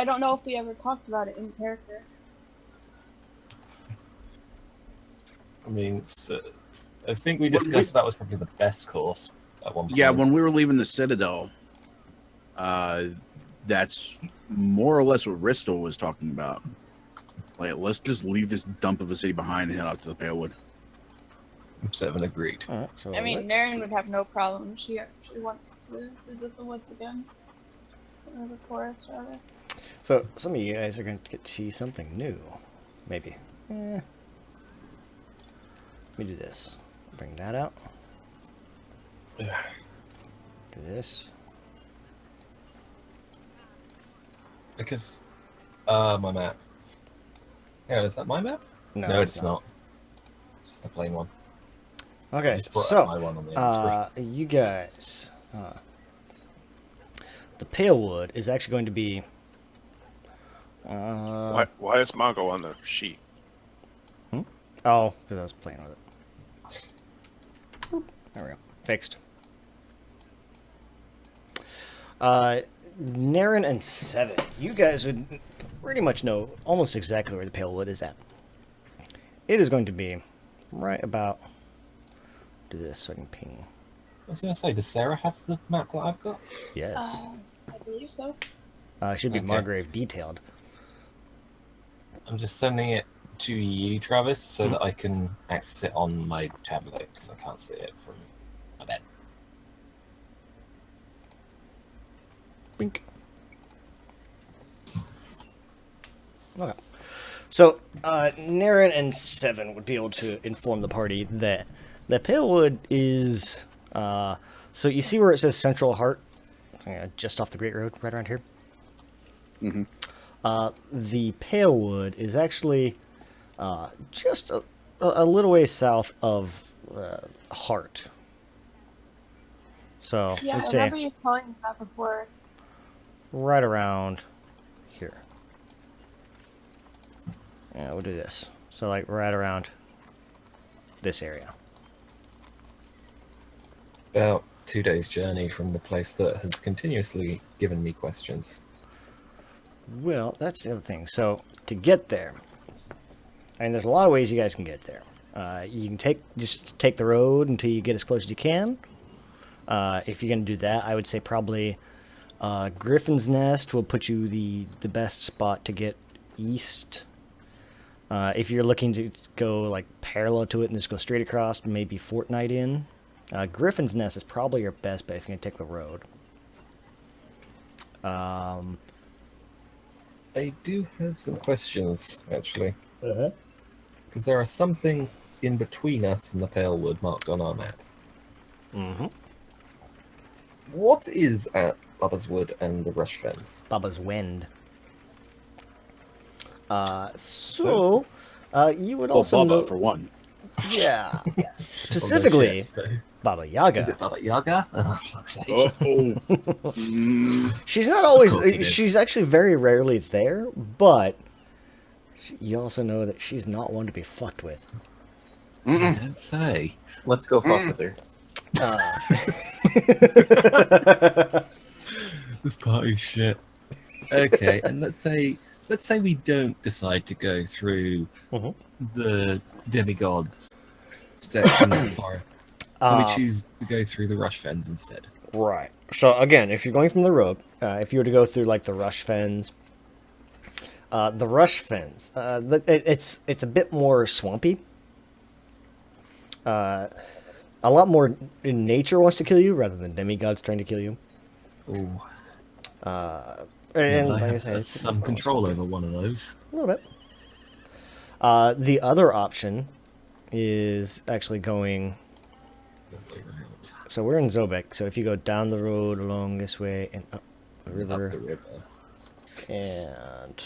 don't know if we ever talked about it in character. I mean, I think we discussed that was probably the best course at one point. Yeah, when we were leaving the Citadel, that's more or less what Ristel was talking about. Like, let's just leave this dump of a city behind and head out to the Palewood. 7 agreed. All right, so I mean, let's Naren see. would have no problem. She actually wants to visit the woods again. Or the forest, rather. So some of you guys are going to get to see something new, maybe. Let me do this. Bring that out. Do this. Because, my map. Yeah, is that my map? No, it's not. It's just a plain one. I Okay, just brought so up my one on the other screen. you guys, the Palewood is actually going to be. Why is Mongo on the sheet? Oh, because I was playing with it. Boop. There we go. Fixed. Naren and Seven, you guys would pretty much know almost exactly where the Palewood is at. It is going to be right about. Do this so I can ping. I was going to say, does Sarah have the map that I've got? Yes. I believe so. It should be Okay. Margrave detailed. I'm just sending it to you, Travis, so that I can access it on my tablet, because I can't see it from my bed. Wink. Okay. So, Naren and Seven would be able to inform the party that the Palewood is. So you see where it says Central Heart, just off the Great Road, right around here. Mm-hmm. The Palewood is actually just a little way south of Heart. So Yeah, I let's remember say you telling me that before. right around here. Yeah, we'll do this. So like right around this area. About 2 days' journey from the place that has continuously given me questions. Well, that's the other thing. So to get there, I mean, there's a lot of ways you guys can get there. You can just take the road until you get as close as you can. If you're gonna do that, I would say probably Griffin's Nest will put you the best spot to get east. If you're looking to go like parallel to it and just go straight across, maybe Fortnite Inn. Griffin's Nest is probably your best bet if you're gonna take the road. I do have some questions, actually. Uh-huh. Because there are some things in between us and the Palewood marked on our map. Mm-hmm. What is at Bubba's Wood and the Rush Fence? Baba's Wind. So You would Well, also Bubba, know, for one. yeah, specifically Baba Yaga. Is it Baba Yaga? Oh, fuck's sake. Oh, mm, She's not course always. it is. She's actually very rarely there, but you also know that she's not one to be fucked with. You don't say. Let's go fuck with her. This party's shit. Okay, and let's say we don't decide to go through Mhm. the demigods section of the forest. And we choose to go through the Rush Fens instead. Right. So again, if you're going from the road, if you were to go through like the Rush Fens, The rush fens. It's a bit more swampy. A lot more nature wants to kill you rather than demigods trying to kill you. Ooh. And I like I have said, it's some control over one of those. a little bit. The other option is actually going. So we're in Zobek. So if you go down the road along this way and up the river, Up the river. and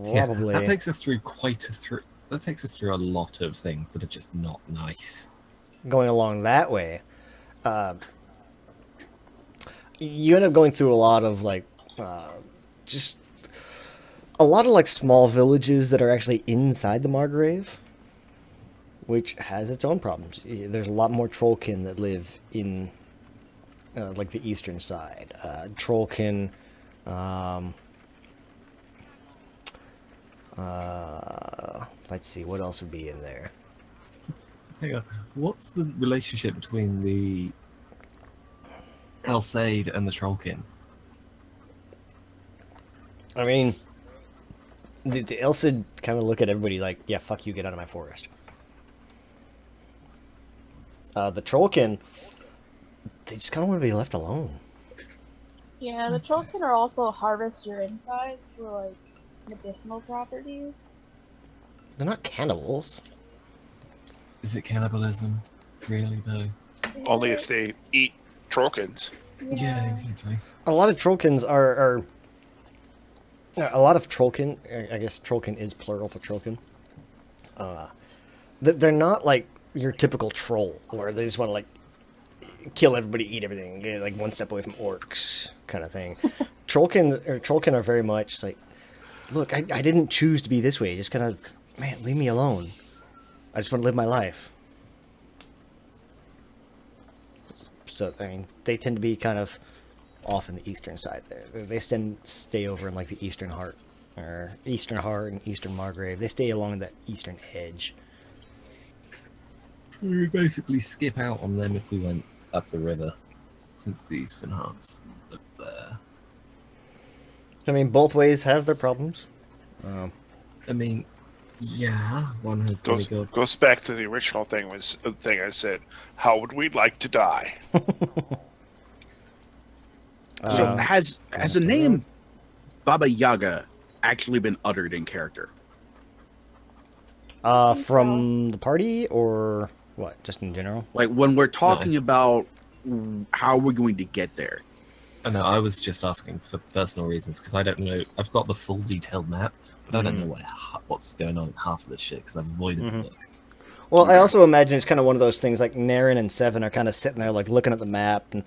Yeah, probably that takes us through That takes us through a lot of things that are just not nice. going along that way, you end up going through a lot of like just a lot of like small villages that are actually inside the Margrave, which has its own problems. There's a lot more trollkin that live in like the eastern side. Trollkin. Let's see, what else would be in there? Hang on. What's the relationship between the Alsaid and the Trollkin? I mean, the Elcid kind of look at everybody like, yeah, fuck you, get out of my forest. The Trollkin, they just kind of want to be left alone. Yeah, the Trollkin are also harvest your insides for like medicinal properties. They're not cannibals. Is it cannibalism? Really, though? Only if they eat Trollkins. Yeah, exactly. A lot of Trollkins are a lot of Trollkin. I guess Trollkin is plural for Trollkin. They're not like your typical troll, where they just want to like kill everybody, eat everything, get like one step away from orcs, kind of thing. Trollkin are very much like, look, I didn't choose to be this way. Just kind of, man, leave me alone. I just want to live my life. So I mean, they tend to be kind of off in the eastern side there. They stay over in like the eastern heart, or eastern heart and eastern Margrave. They stay along that eastern edge. We would basically skip out on them if we went up the river, since the Eastern Heart's up there. I mean, both ways have their problems. I mean, yeah, one has demigods. Goes back to the original thing. Was the thing I said. How would we like to die? So has the name Baba Yaga actually been uttered in character? From the party or what? Just in general? Like when we're talking about how we're going to get there. I know, I was just asking for personal reasons, because I don't know. I've got the full detailed map, but I don't know what's going on in half of this shit, because I've avoided the book. Well, I also imagine it's kind of one of those things like Naren and Seven are kind of sitting there like looking at the map, and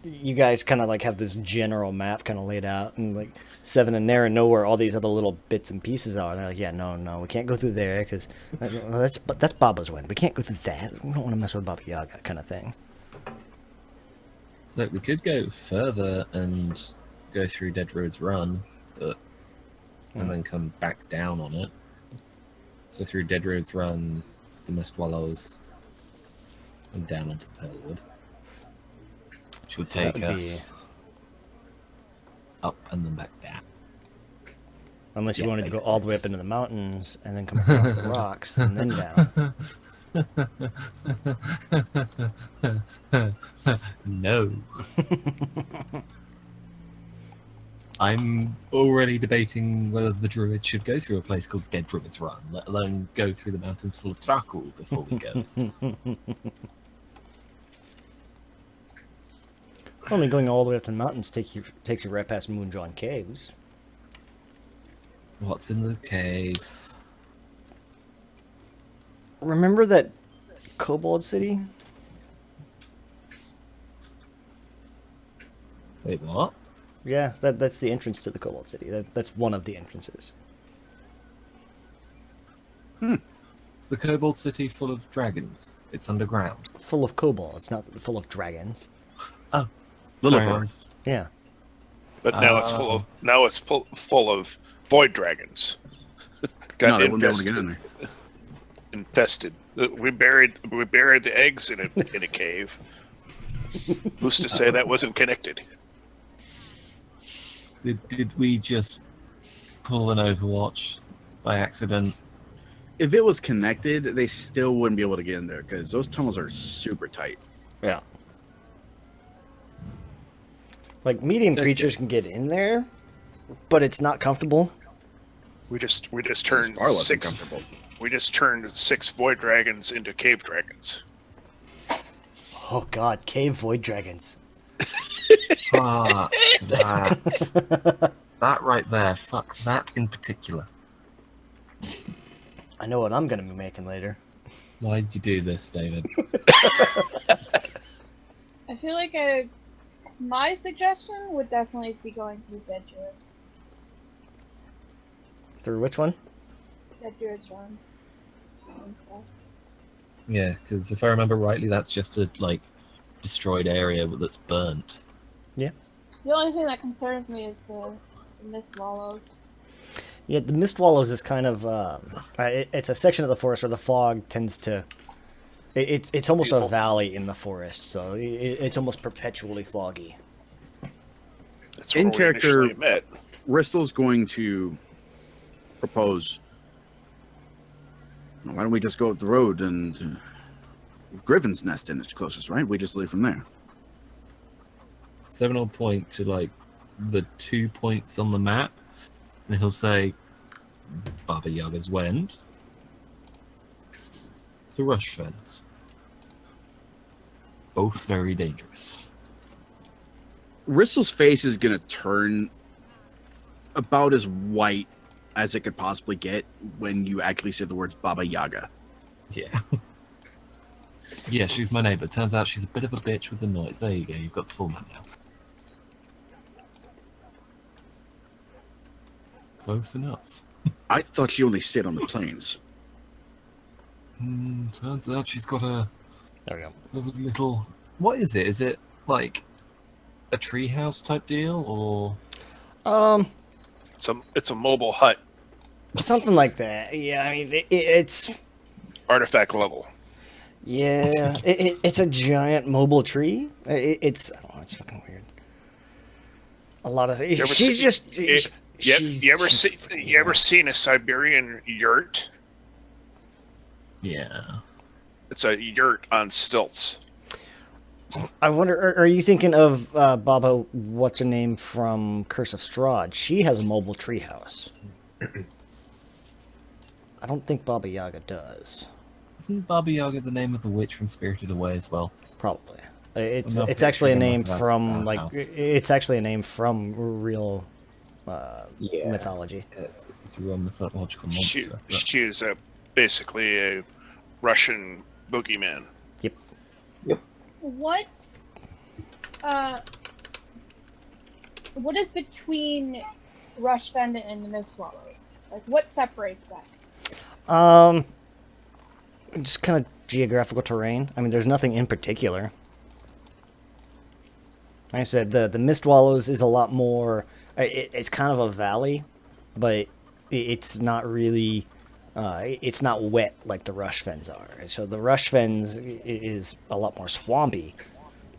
you guys kind of like have this general map kind of laid out, and like Seven and Naren know where all these other little bits and pieces are. And they're like, yeah, no, we can't go through there because that's Baba's win. We can't go through that. We don't want to mess with Baba Yaga, kind of thing. So we could go further and go through Dead Road's Run, and then come back down on it. So through Dead Road's Run, the Mist Wallows, and down onto the Pearlwood. Which would take us up and then back down. Unless you wanted to go all the way up into the mountains and then come across the rocks and then down. No. I'm already debating whether the druid should go through a place called Dead Druid's Run, let alone go through the mountains full of Trakul before we go. Only going all the way up to the mountains takes you right past Moonjawn Caves. What's in the caves? Remember that Kobold City? Wait, what? Yeah, that's the entrance to the Kobold City. That's one of the entrances. The Kobold City full of dragons. It's underground. Full of kobolds, not full of dragons. Oh, Lilliput. Yeah. But now it's full of void dragons. No, they wouldn't be able to get in there. Infested. We buried the eggs in a cave. Who's to say that wasn't connected? Did we just pull an Overwatch by accident. If it was connected, they still wouldn't be able to get in there because those tunnels are super tight. Yeah. Like, medium Okay. creatures can get in there, but it's not comfortable. We just It's turned far less six. uncomfortable. We just turned 6 void dragons into cave dragons. Oh god, cave void dragons. Fuck that. That right there. Fuck that in particular. I know what I'm gonna be making later. Why'd you do this, David? I feel like my suggestion would definitely be going through Dead Druids. Through which one? Dead Druids run. And stuff. Yeah, because if I remember rightly, that's just a destroyed area that's burnt. The only thing that concerns me is the mist wallows. Yeah, the mist wallows is kind of it's a section of the forest where the fog tends to. It's almost a valley in the forest, so it's almost perpetually foggy. That's In where we character- initially met. Bristol's going to propose. Why don't we just go up the road and Griffin's Nest in is closest, right? We just leave from there. Seven will point to the 2 points on the map, and he'll say, Baba Yaga's Wend, the Rush Fence. Both very dangerous. Bristol's face is going to turn about as white as it could possibly get when you actually say the words Baba Yaga. Yeah. Yeah, she's my neighbour. Turns out she's a bit of a bitch with the noise. There you go, you've got the full map now. Close enough. I thought she only stayed on the plains. Turns out she's got a There we go. little... What is it? Is it like a treehouse type deal, or... It's a mobile hut, Something like that. Yeah, I mean, it's artifact level. yeah, it's a giant mobile tree. It's fucking weird. A lot of You ever she's see- just You ever seen a Siberian yurt? Yeah. It's a yurt on stilts. I wonder, are you thinking of Baba? What's her name from Curse of Strahd? She has a mobile treehouse. I don't think Baba Yaga does. Isn't Baba Yaga the name of the witch from Spirited Away as well? Probably. It's No, it's actually a Trigger name must have from a house. it's actually a name from real Yeah. mythology. Yeah, it's a real mythological She, monster. she is basically a Russian boogeyman. Yep. What is between Rushfend and the Mist Wallows? Like, what separates that? Just kind of geographical terrain. I mean, there's nothing in particular. Like I said, the Mist Wallows is a lot more. It's kind of a valley, but it's not really. It's not wet like the Rush Fens are. So the Rush Fens is a lot more swampy,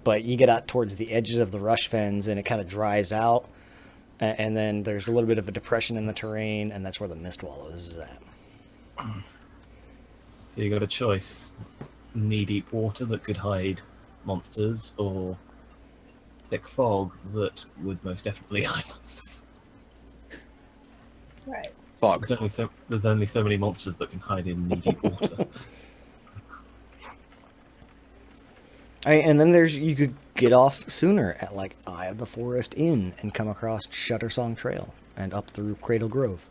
but you get out towards the edges of the Rush Fens and it kind of dries out, and then there's a little bit of a depression in the terrain, and that's where the Mist Wallows is at. So you got a choice: knee-deep water that could hide monsters, or thick fog that would most definitely hide monsters. Right. Fog. There's only so many monsters that can hide in knee-deep water. And then you could get off sooner at like Eye of the Forest Inn and come across Shuttersong Trail and up through Cradle Grove.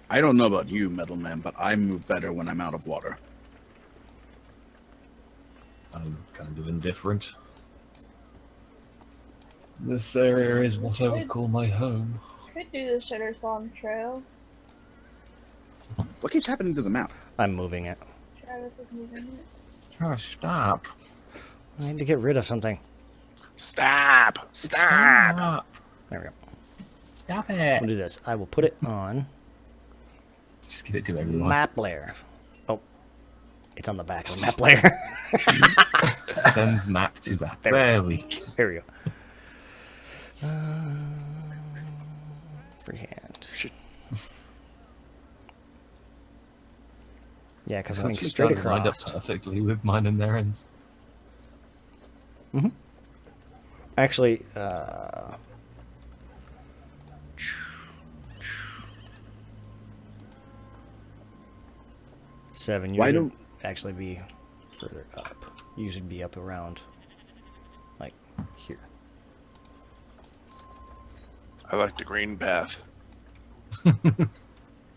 I don't know about you, Metal Man, but I move better when I'm out of water. I'm kind of indifferent. This area is what I would call my home. Could do the Shuttersong Trail. What keeps happening to the map? I'm moving it. Travis is moving it. Oh, stop. I need to get rid of something. Stop! Stop! There we go. Stop it! We'll do this. I will put it on Just give it to everyone. map layer. Oh, it's on the back of the map layer. Sends map to that. There we There we go. Here we go. Freehand. Should- Yeah, because It's coming actually straight kind of lined up across. perfectly with mine and their ends. Actually, 7. You Why should don't- actually be further up. You should be up around, like, here. I like the green path.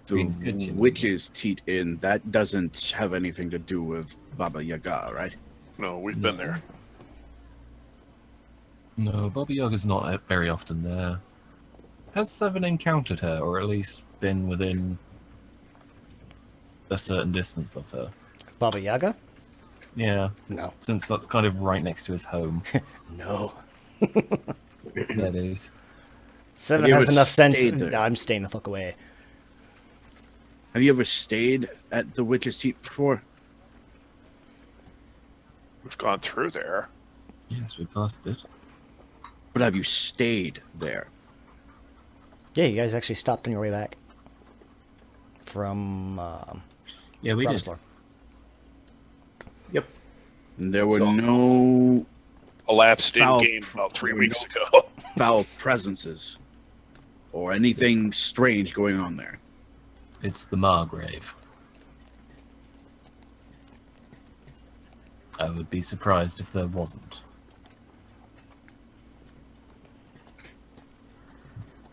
Green's good, The you know. witch's teat in, that doesn't have anything to do with Baba Yaga, right? No, we've been there. No, Baba Yaga's not very often there. Has Seven encountered her, or at least been within a certain distance of her? Baba Yaga? Yeah, No. since that's kind of right next to his home. No. That is. 7 you has ever enough sense. stayed there? No, I'm staying the fuck away. Have you ever stayed at the witch's teat before? We've gone through there. Yes, we passed it. But have you stayed there? Yeah, you guys actually stopped on your way back from Yeah, we did. Brabazlor. Yep. And there were So- no Elapsed in Foul game pr- about 3 no. weeks ago. foul presences or anything strange going on there. It's the Margrave. I would be surprised if there wasn't.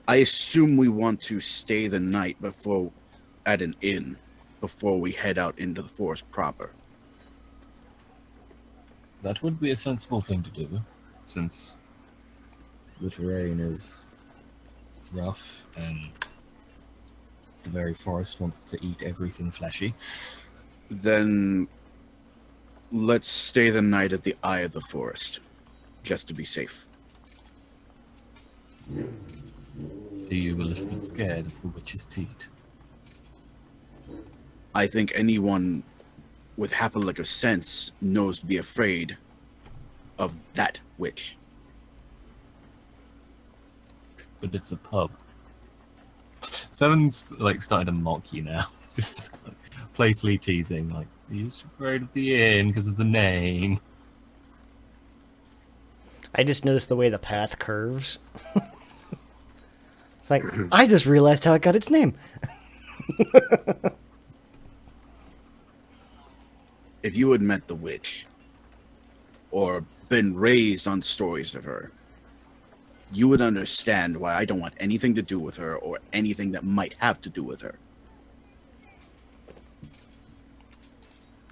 I assume we want to stay the night before at an inn before we head out into the forest proper. That would be a sensible thing to do, since the terrain is rough and the very forest wants to eat everything fleshy. Then let's stay the night at the eye of the forest, just to be safe. Are you a little bit scared of the witch's teat? I think anyone with half a lick of sense knows to be afraid of that witch. But it's a pub. Seven's like starting to mock you now. Just like, playfully teasing, like, he's afraid of the inn because of the name. I just noticed the way the path curves. It's like, I just realized how it got its name. If you had met the witch, or been raised on stories of her, you would understand why I don't want anything to do with her or anything that might have to do with her.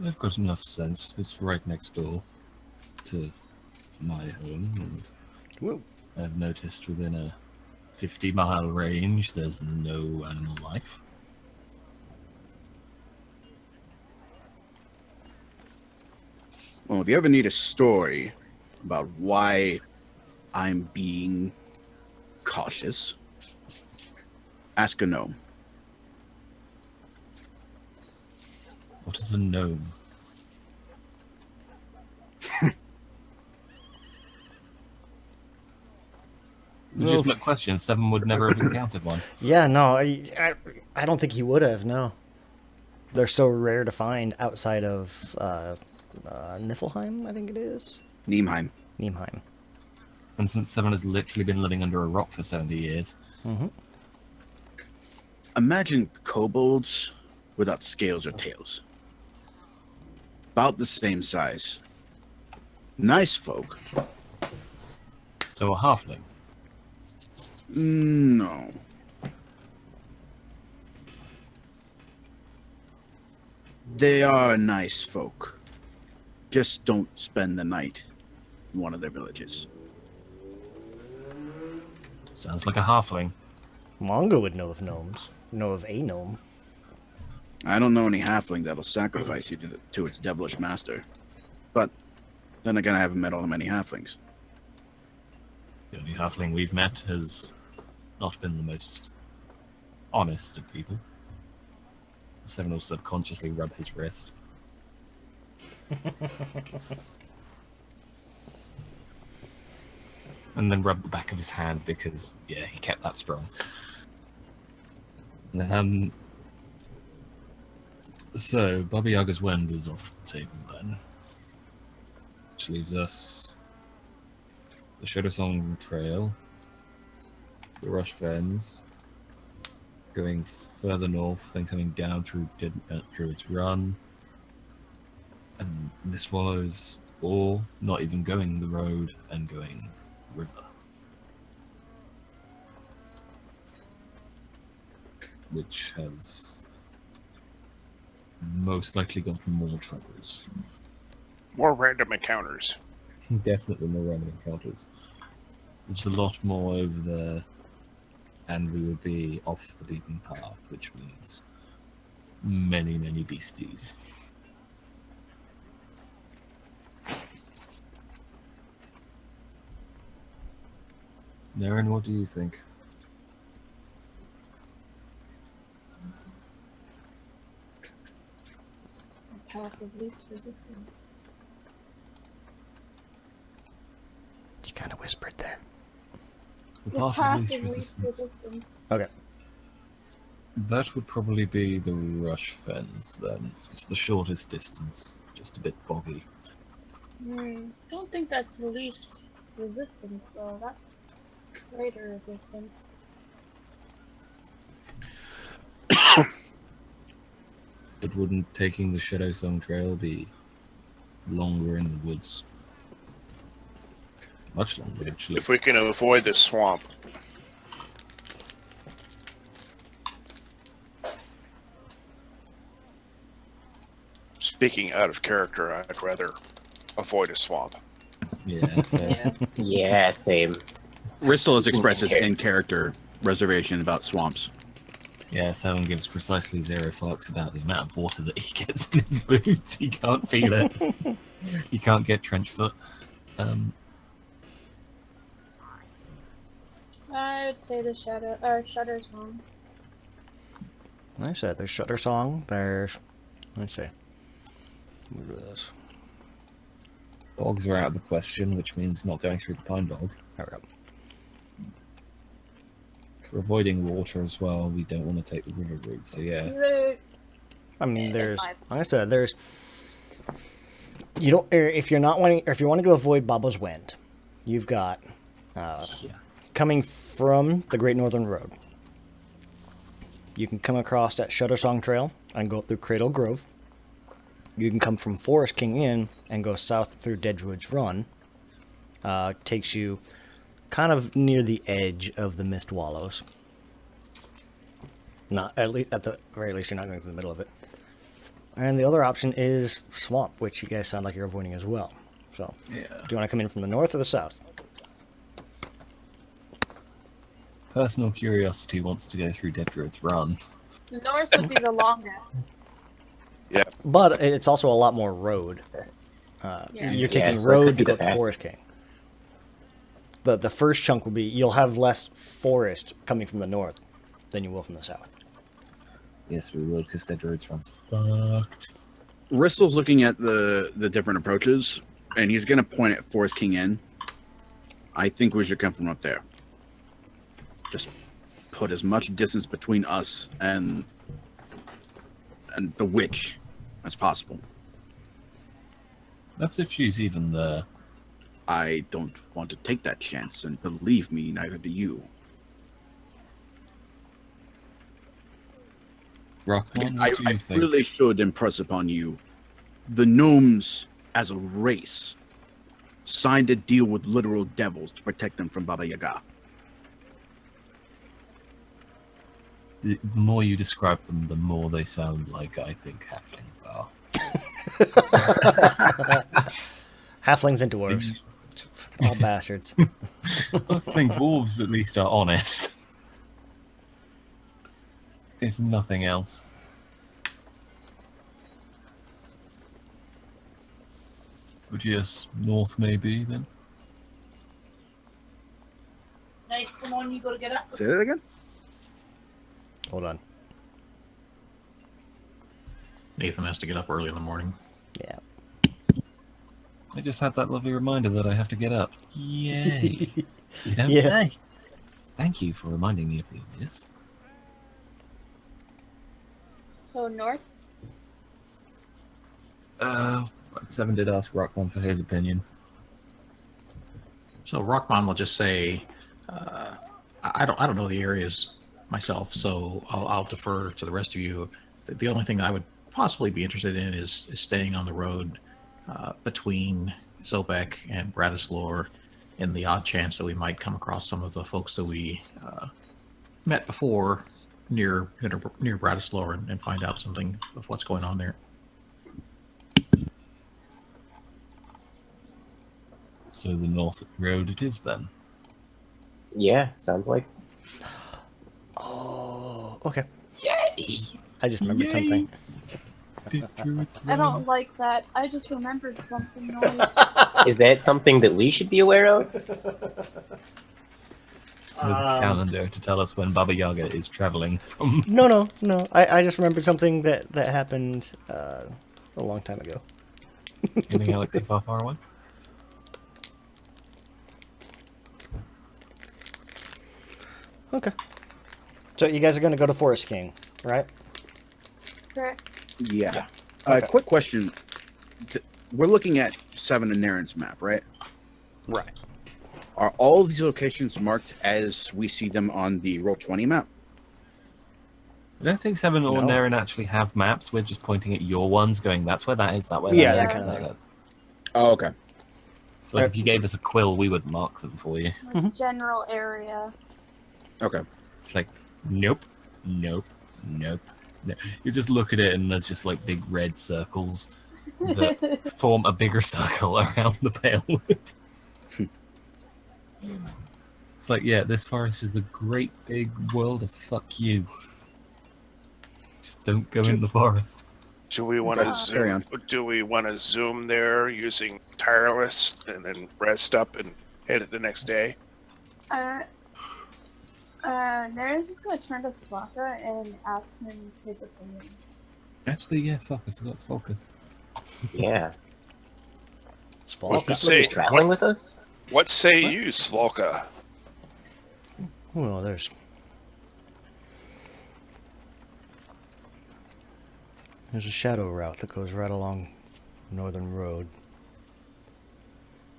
I've got enough sense. It's right next door to my home, and Whoa. I've noticed within a 50-mile range there's no animal life. Well, if you ever need a story about why I'm being cautious, ask a gnome. What is a gnome? Legitimate question. Seven would never have encountered one. Yeah, no, I don't think he would have, no. They're so rare to find outside of Niflheim, I think it is. Niemheim. Niemheim. And since Seven has literally been living under a rock for 70 years, Mm-hmm. Imagine kobolds without scales or tails. About the same size. Nice folk. so a halfling. No. They are nice folk. Just don't spend the night in one of their villages. Sounds like a halfling. Mongo would know of gnomes. Know of a gnome. I don't know any halfling that'll sacrifice you to its devilish master. But then again, I haven't met all the many halflings. The only halfling we've met has not been the most honest of people. Seven will subconsciously rub his wrist. And then rub the back of his hand because, yeah, he kept that strong. Um, so, Baba Yaga's Wend is off the table then. Which leaves us the Shadow Song Trail, the Rush Fens, going further north, then coming down through Druid's Run, and Miss Swallows, or not even going the road and going river. Which has most likely got more troubles. More random encounters. Definitely more random encounters. There's a lot more over there, and we would be off the beaten path, which means many, many beasties. Naren, what do you think? Path of least resistance. You kind of whispered there. The The path path of least resistance. Okay. That would probably be the Rush Fens then. It's the shortest distance, just a bit boggy. Don't think that's the least resistance though. That's greater resistance. But wouldn't taking the Shadow Song Trail be longer in the woods? Much longer, actually. If we can avoid the swamp. Speaking out of character, I'd rather avoid a swamp. Yeah, fair. Yeah, same. Ristel has expressed his in-character reservation about swamps. Yeah, Seven gives precisely 0 fucks about the amount of water that he gets in his boots. He can't feel it. He can't get trench foot. I would say the Shutter Song. I said there's Shutter Song. There's. Let's see. What is this? Bogs are out of the question, which means not going through the pine bog. There we go. For avoiding water as well, we don't want to take the river route, so yeah. Either I mean, Yeah, there's. five. Like I said, there's. You don't. If you're not wanting, or if you're wanting to avoid Baba's Wind, you've got Yeah. coming from the Great Northern Road. You can come across that Shutter Song Trail and go up through Cradle Grove. You can come from Forest King Inn and go south through Deadwood's Run. Takes you kind of near the edge of the Mist Wallows. Not at least at the very least, you're not going through the middle of it. And the other option is Swamp, which you guys sound like you're avoiding as well. So, Yeah. do you want to come in from the north or the south? Personal curiosity wants to go through Deadwood's Run. the north would be the longest. But it's also a lot more road. Yeah. You're Yeah, taking so it road could to be go the to Forest fastest. King. The first chunk will be you'll have less forest coming from the north than you will from the south. Yes, we will, because Deadwood's Run's fucked. Ristel's looking at the different approaches, and he's going to point at Forest King Inn. I think we should come from up there. Just put as much distance between us and the witch as possible. That's if she's even there. I don't want to take that chance, and believe me, neither do you. Rockman, I what do you think? really should impress upon you, the gnomes as a race signed a deal with literal devils to protect them from Baba Yaga. The more you describe them, the more they sound like I think halflings are. Halflings and dwarves. All bastards. I think dwarves at least are honest. If nothing else. But yes, north maybe then. Nate, come on, you gotta get up. Say that again? Hold on. Nathan has to get up early in the morning. Yeah. I just had that lovely reminder that I have to get up. Yay! You don't Yeah. say. Thank you for reminding me of the obvious. So north? Seven did ask Rockman for his opinion. So Rockman will just say, I don't know the areas myself, so I'll defer to the rest of you. The only thing I would possibly be interested in is staying on the road between Zobek and Bratislor, in the odd chance that we might come across some of the folks that we met before near Bratislor and find out something of what's going on there. So the North Road it is then. Yeah, sounds like. Oh, okay. Yay! I just remembered something. The druids I don't run. like that. I just remembered something nice. Is that something that we should be aware of? There's a calendar to tell us when Baba Yaga is traveling from. No. I just remembered something that happened a long time ago. In a galaxy far, far away. Okay. So you guys are going to go to Forest King, right? Correct. Yeah. Okay. Quick question. We're looking at Seven and Naren's map, right? Right. Are all of these locations marked as we see them on the Roll20 map? I don't think Seven or No. Naren actually have maps. We're just pointing at your ones, going, that's where that is, that way. Yeah, that that is, kind of that. Oh, okay. So like, if you gave us a quill, we would mark them for you. Like general area. Okay. It's like, nope. No. You just look at it and there's just like big red circles that form a bigger circle around the Palewood. It's like, yeah, this forest is the great big world of fuck you. Just don't go in the forest. Do we want Okay, to carry zoom? Do we want to zoom there using tireless and then rest up and head it the next day? Naren's just gonna turn to Svaka and ask him his opinion. Actually, yeah, fuck, I forgot Svolka. Yeah. Svalka. Is he traveling with us? What say you, Svolka? Well, there's a shadow route that goes right along Northern Road.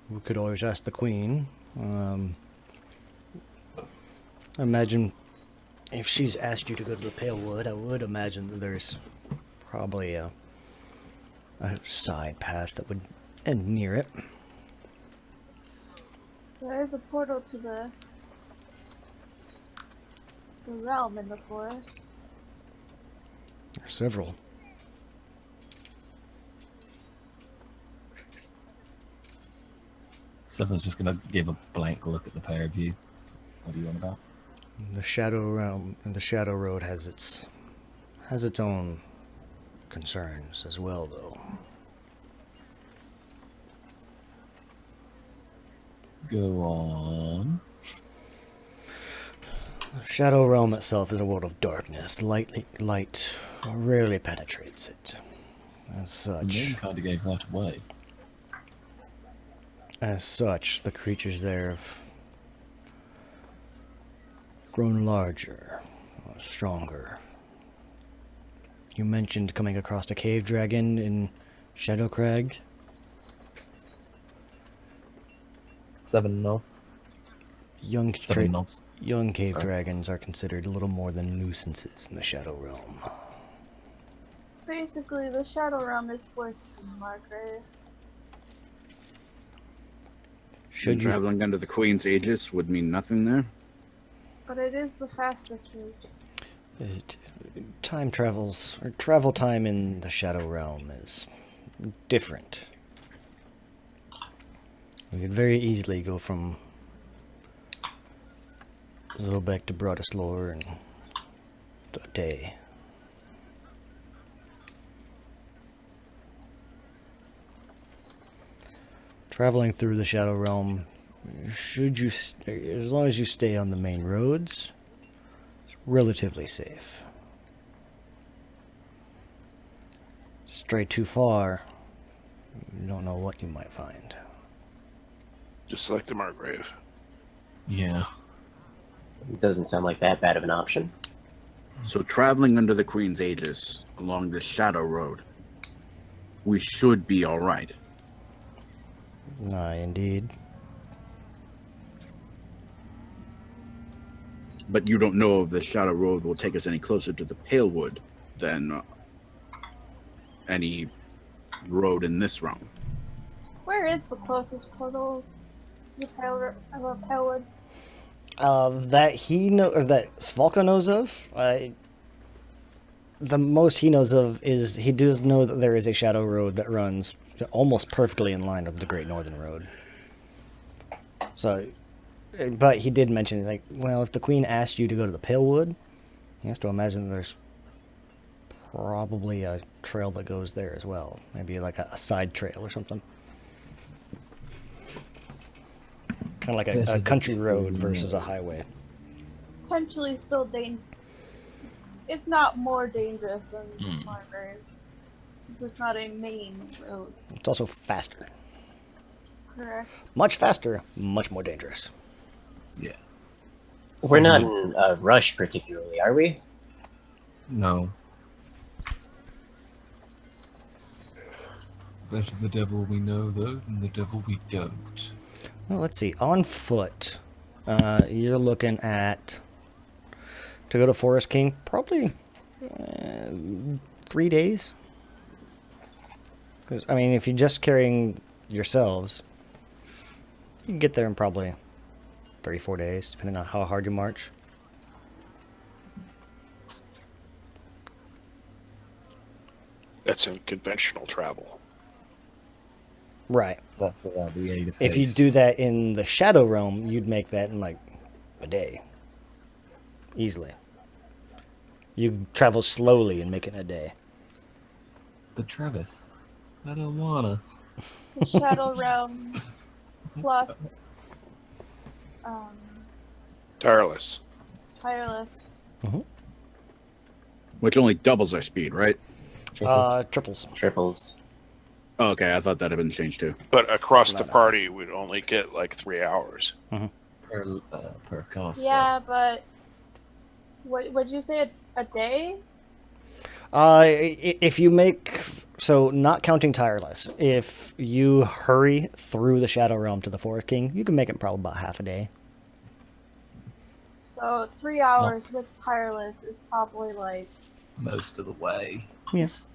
We could always ask the Queen. I imagine if she's asked you to go to the Palewood, I would imagine that there's probably a side path that would end near it. There is a portal to the realm in the forest. There are several. Seven's just gonna give a blank look at the pair of you. What are you on about? The Shadow Realm and the Shadow Road has its own concerns as well, though. Go on. The Shadow Realm itself is a world of darkness. Light rarely penetrates it. As The name such, kind of gave that away. the creatures there have grown larger, stronger. You mentioned coming across a cave dragon in Shadowcrag. 7 nods. Young 7 nods. Young cave Sorry. dragons are considered little more than nuisances in the Shadow Realm. Basically, the Shadow Realm is worse than Margrave. Should you Traveling under the Queen's Aegis would mean nothing there. But it is the fastest route. travel time in the Shadow Realm is different. We could very easily go from Zobek to Bratislor in a day. Traveling through the Shadow Realm, as long as you stay on the main roads, it's relatively safe. Stray too far, you don't know what you might find. Just like the Margrave. Yeah. Doesn't sound like that bad of an option. So traveling under the Queen's Aegis along the Shadow Road, we should be all right. Aye, indeed. But you don't know if the Shadow Road will take us any closer to the Palewood than any road in this realm. Where is the closest portal to the Palewood? That he know or that Svalka knows of. The most he knows of is he does know that there is a Shadow Road that runs almost perfectly in line with the Great Northern Road. So, but he did mention, like, well, if the Queen asked you to go to the Palewood, he has to imagine there's probably a trail that goes there as well. Maybe like a side trail or something. Kind of like a country road versus a highway. Potentially still if not more dangerous than Margrave, since it's not a main road. It's also faster. Correct. Much faster, much more dangerous. Yeah. We're not in a rush particularly, are we? No. Better the devil we know, though, than the devil we don't. Well, let's see. On foot, you're looking at, to go to Forest King, probably 3 days. 'Cause, I mean, if you're just carrying yourselves, you can get there in probably 34 days, depending on how hard you march. That's in conventional travel. Right. That's without the aid of If you haste. do that in the Shadow Realm, you'd make that in like a day. Easily. You travel slowly and make it in a day. But Travis, I don't wanna. The Shadow Realm plus Tireless. Tireless. Which only doubles our speed, right? Triples. Triples. Oh, okay, I thought that had been changed too. But across the No. party, we'd only get like 3 hours. per cast. Yeah, but would you say a day? If you make, so not counting Tireless, if you hurry through the Shadow Realm to the Forest King, you can make it probably about half a day. So 3 hours with Tireless is probably like Most of the way. Yes.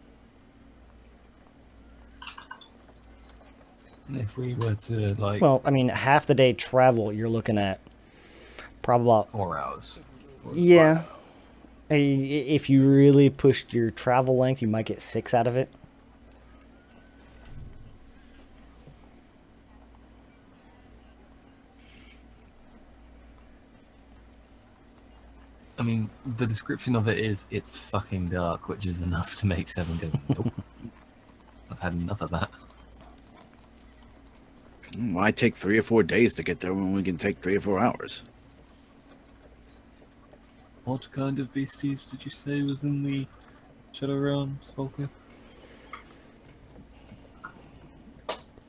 And if we were to, like, Well, I mean, half the day travel, you're looking at probably about, 4 hours. yeah. If you really pushed your travel length, you might get 6 out of it. I mean, the description of it is, it's fucking dark, which is enough to make 7 go, nope. I've had enough of that. Why take 3 or 4 days to get there when we can take 3 or 4 hours? What kind of beasties did you say was in the Shadow Realms, Volker?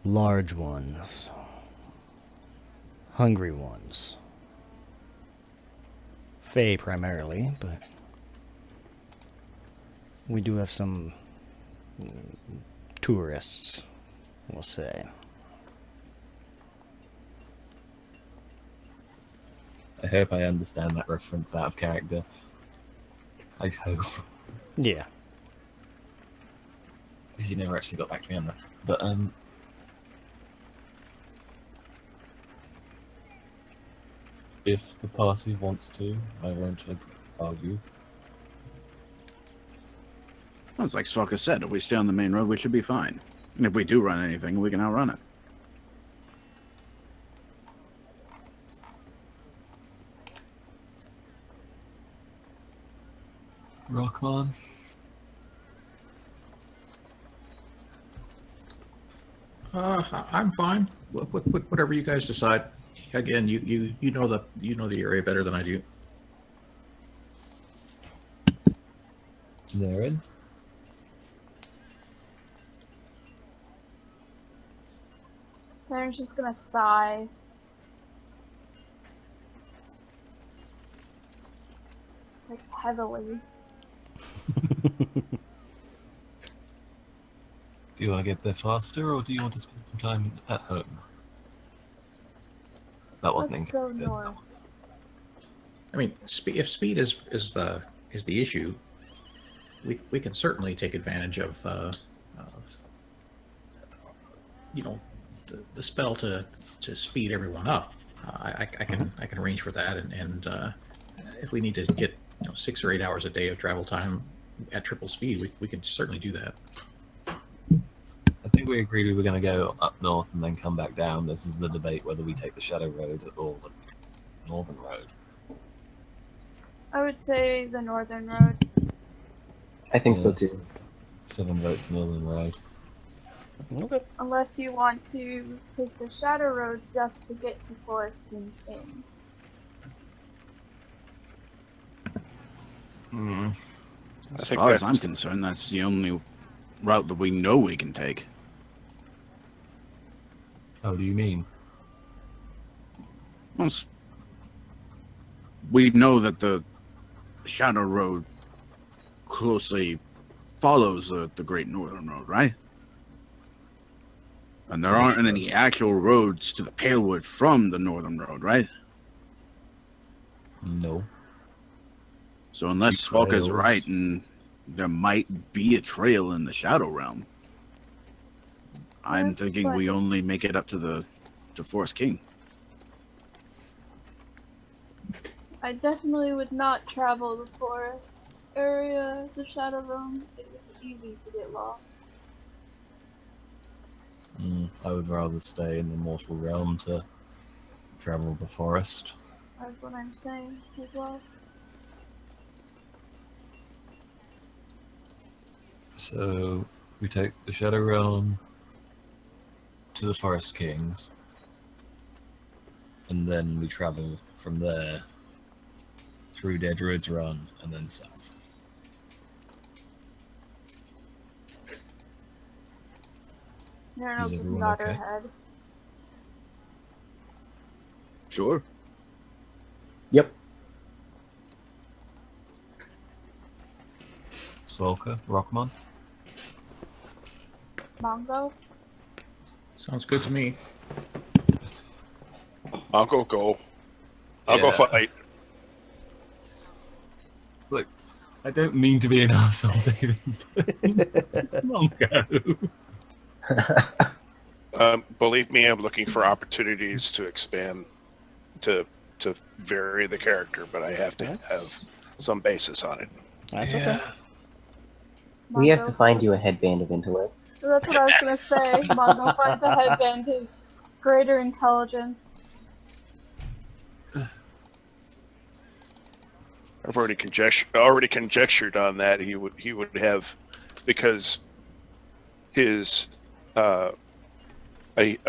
Large ones. Hungry ones. Fae primarily, but we do have some tourists, we'll say. I hope I understand that reference out of character. I hope. Yeah. Because you never actually got back to me on that. But, If the party wants to, I won't argue. Well, it's like Stalker said, if we stay on the main road, we should be fine. And if we do run anything, we can outrun it. Rockman? I'm fine. Whatever you guys decide. Again, you know the area better than I do. Naren? They're just gonna sigh. Like, heavily. Do you want to get there faster, or do you want to spend some time at home? That wasn't Let's go included. north. I mean, if speed is the issue, we can certainly take advantage of you know, the spell to speed everyone up. I can arrange for that, and if we need to get 6 or 8 hours a day of travel time at triple speed, we can certainly do that. I think we agreed we were going to go up north and then come back down. This is the debate whether we take the Shadow Road or the Northern Road. I would say the northern road. I think so Yes. too. 7 votes Northern Road. Okay. Unless you want to take the Shadow Road just to get to Forest King Inn. As think far as I'm that's- concerned, that's the only route that we know we can take. How do you mean? Once we know that the Shadow Road closely follows the Great Northern Road, right? And there So which aren't any roads? actual roads to the Palewood from the Northern Road, right? No. So unless Few Falka's trails. right and there might be a trail in the Shadow Realm, I'm Yes, thinking we but- only make it up to Forest King. I definitely would not travel the forest area, the Shadow Realm. It would be easy to get lost. I would rather stay in the mortal realm to travel the forest. That's what I'm saying as well. So we take the Shadow Realm to the Forest Kings, and then we travel from there through Dead Roads Run and then south. Narin's just everyone nod okay? her head. Sure. Yep. Svolka, Rockmon. Mongo? Sounds good to me. I'll go. I'll go Yeah. fight. Look, I don't mean to be an arsehole, David, but it's Mongo. Believe me, I'm looking for opportunities to expand, to vary the character, but I have to have some basis on it. That's okay. We have to Mongo? find you a headband of intellect. So that's what I was gonna say. Mongo finds a headband of greater intelligence. I've already conjectured on that. He would have, because his I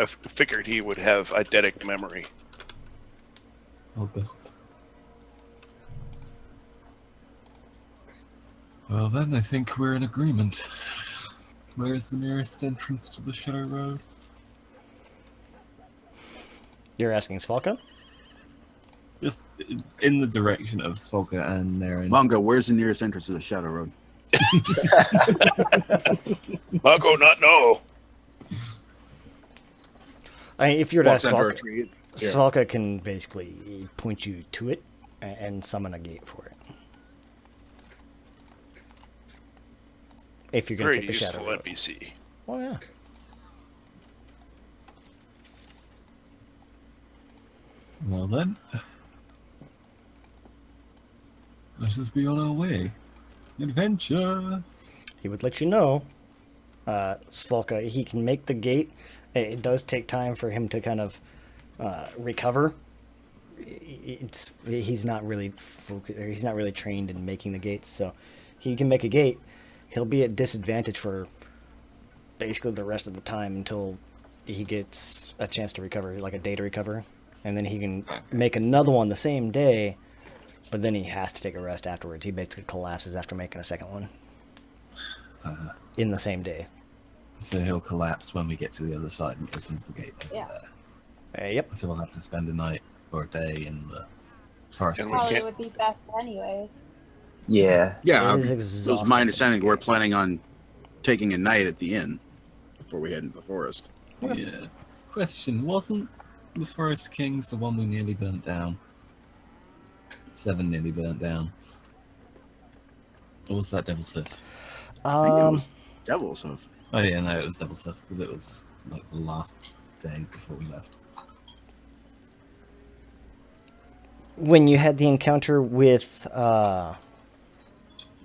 figured he would have eidetic memory. Oh, God. Well, then I think we're in agreement. Where's the nearest entrance to the Shadow Road? You're asking Svalka? Just in the direction of Svolka and Naren. Mongo, where's the nearest entrance to the Shadow Road? Mongo not know. I mean, if you were to Walks ask under a Svalka, tree. Yeah. Svalka can basically point you to it and summon a gate for it. If you're going to Very take the useful Shadow Road. NPC. Oh, yeah. Well then, let us be on our way. Adventure! He would let you know, Svalka, he can make the gate. It does take time for him to kind of recover. He's not really he's not really trained in making the gates, so he can make a gate. He'll be at disadvantage for basically the rest of the time until he gets a chance to recover, like a day to recover, and then he can make another one the same day. But then he has to take a rest afterwards. He basically collapses after making a second one in the same day. So he'll collapse when we get to the other side and opens the gate over Yeah. there. Yep. So we'll have to spend a night or a day in the forest. And we Probably can't- would be best anyways. Yeah. Yeah, It is it was exhausting. my understanding we're planning on taking a night at the inn before we head into the forest. Yeah. Question: wasn't the Forest Kings the one we nearly burnt down? 7 nearly burnt down. Or was that Devil's Hoof? I think it Um, was Devil's Hoof. Oh yeah, no, it was Devil's Hoof because it was like the last day before we left. when you had the encounter with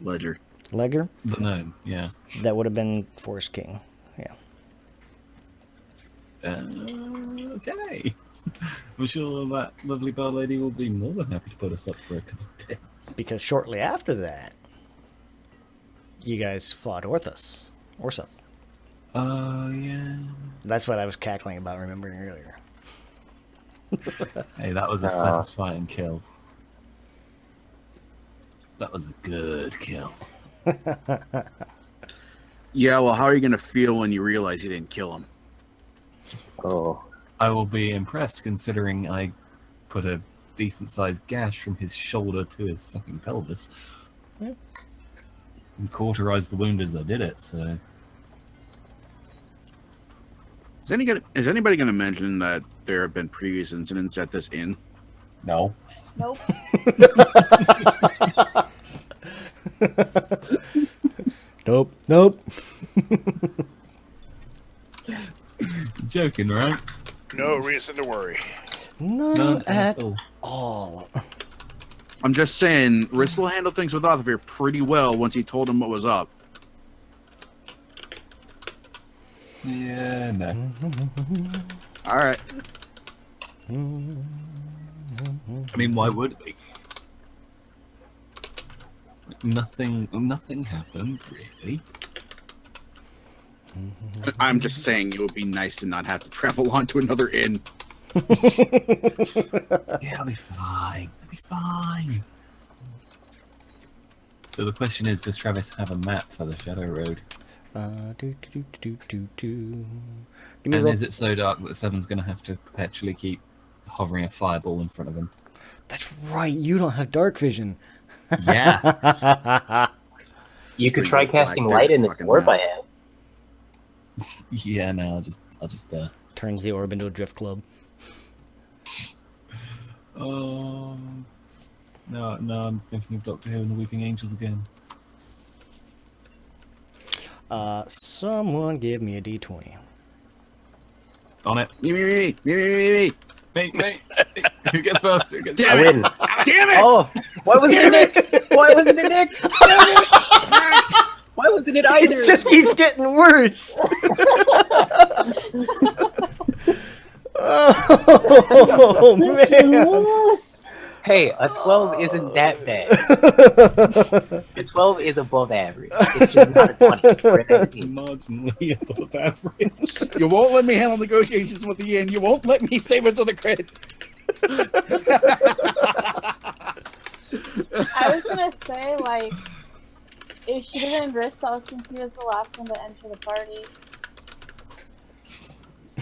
Ledger. Ledger, The gnome, yeah. that would have been Forest King. Yeah. Okay. I'm sure that lovely bar lady will be more than happy to put us up for a couple of days. Because shortly after that, you guys fought Orthus. Orseth. Oh, yeah. That's what I was cackling about remembering earlier. Hey, that was a satisfying kill. That was a good kill. Yeah, well, how are you going to feel when you realize you didn't kill him? Oh. I will be impressed considering I put a decent sized gash from his shoulder to his fucking pelvis. Yeah. And cauterized the wound as I did it, so. Is anybody going to mention that there have been previous incidents at this inn? No. Nope. Nope. Nope. You're joking, right? No reason to worry. None, None at at all. all. I'm just saying, Ristle handled things with Othavir pretty well once he told him what was up. Yeah, no. All right. I mean, why would we? Nothing happened, really. I'm just saying it would be nice to not have to travel on to another inn. Yeah, I'll be fine. I'll be fine. So the question is, does Travis have a map for the Shadow Road? Give me a And roll. is it so dark that Seven's going to have to perpetually keep hovering a fireball in front of him? That's right. You don't have dark vision. Yeah. You could Pretty try much casting black. light in this Fucking orb hell. I have. Yeah, no, I'll just Turns the orb into a drift club. no, I'm thinking of Doctor Who and the Weeping Angels again. Someone give me a d20. On it. Me. Mate. Who gets first? Who gets I win. Damn it! Oh, why wasn't it Nick? Why wasn't it Nick? Damn it. Why wasn't it either? It just keeps getting worse. Oh man. Hey, a 12 isn't that bad. A 12 is above average. It's just not as funny. We're at 19. marginally above average. You won't let me handle negotiations with the inn. You won't let me save us with a crit. I was gonna say, like, it should have been Bristol since he was the last one to enter the party.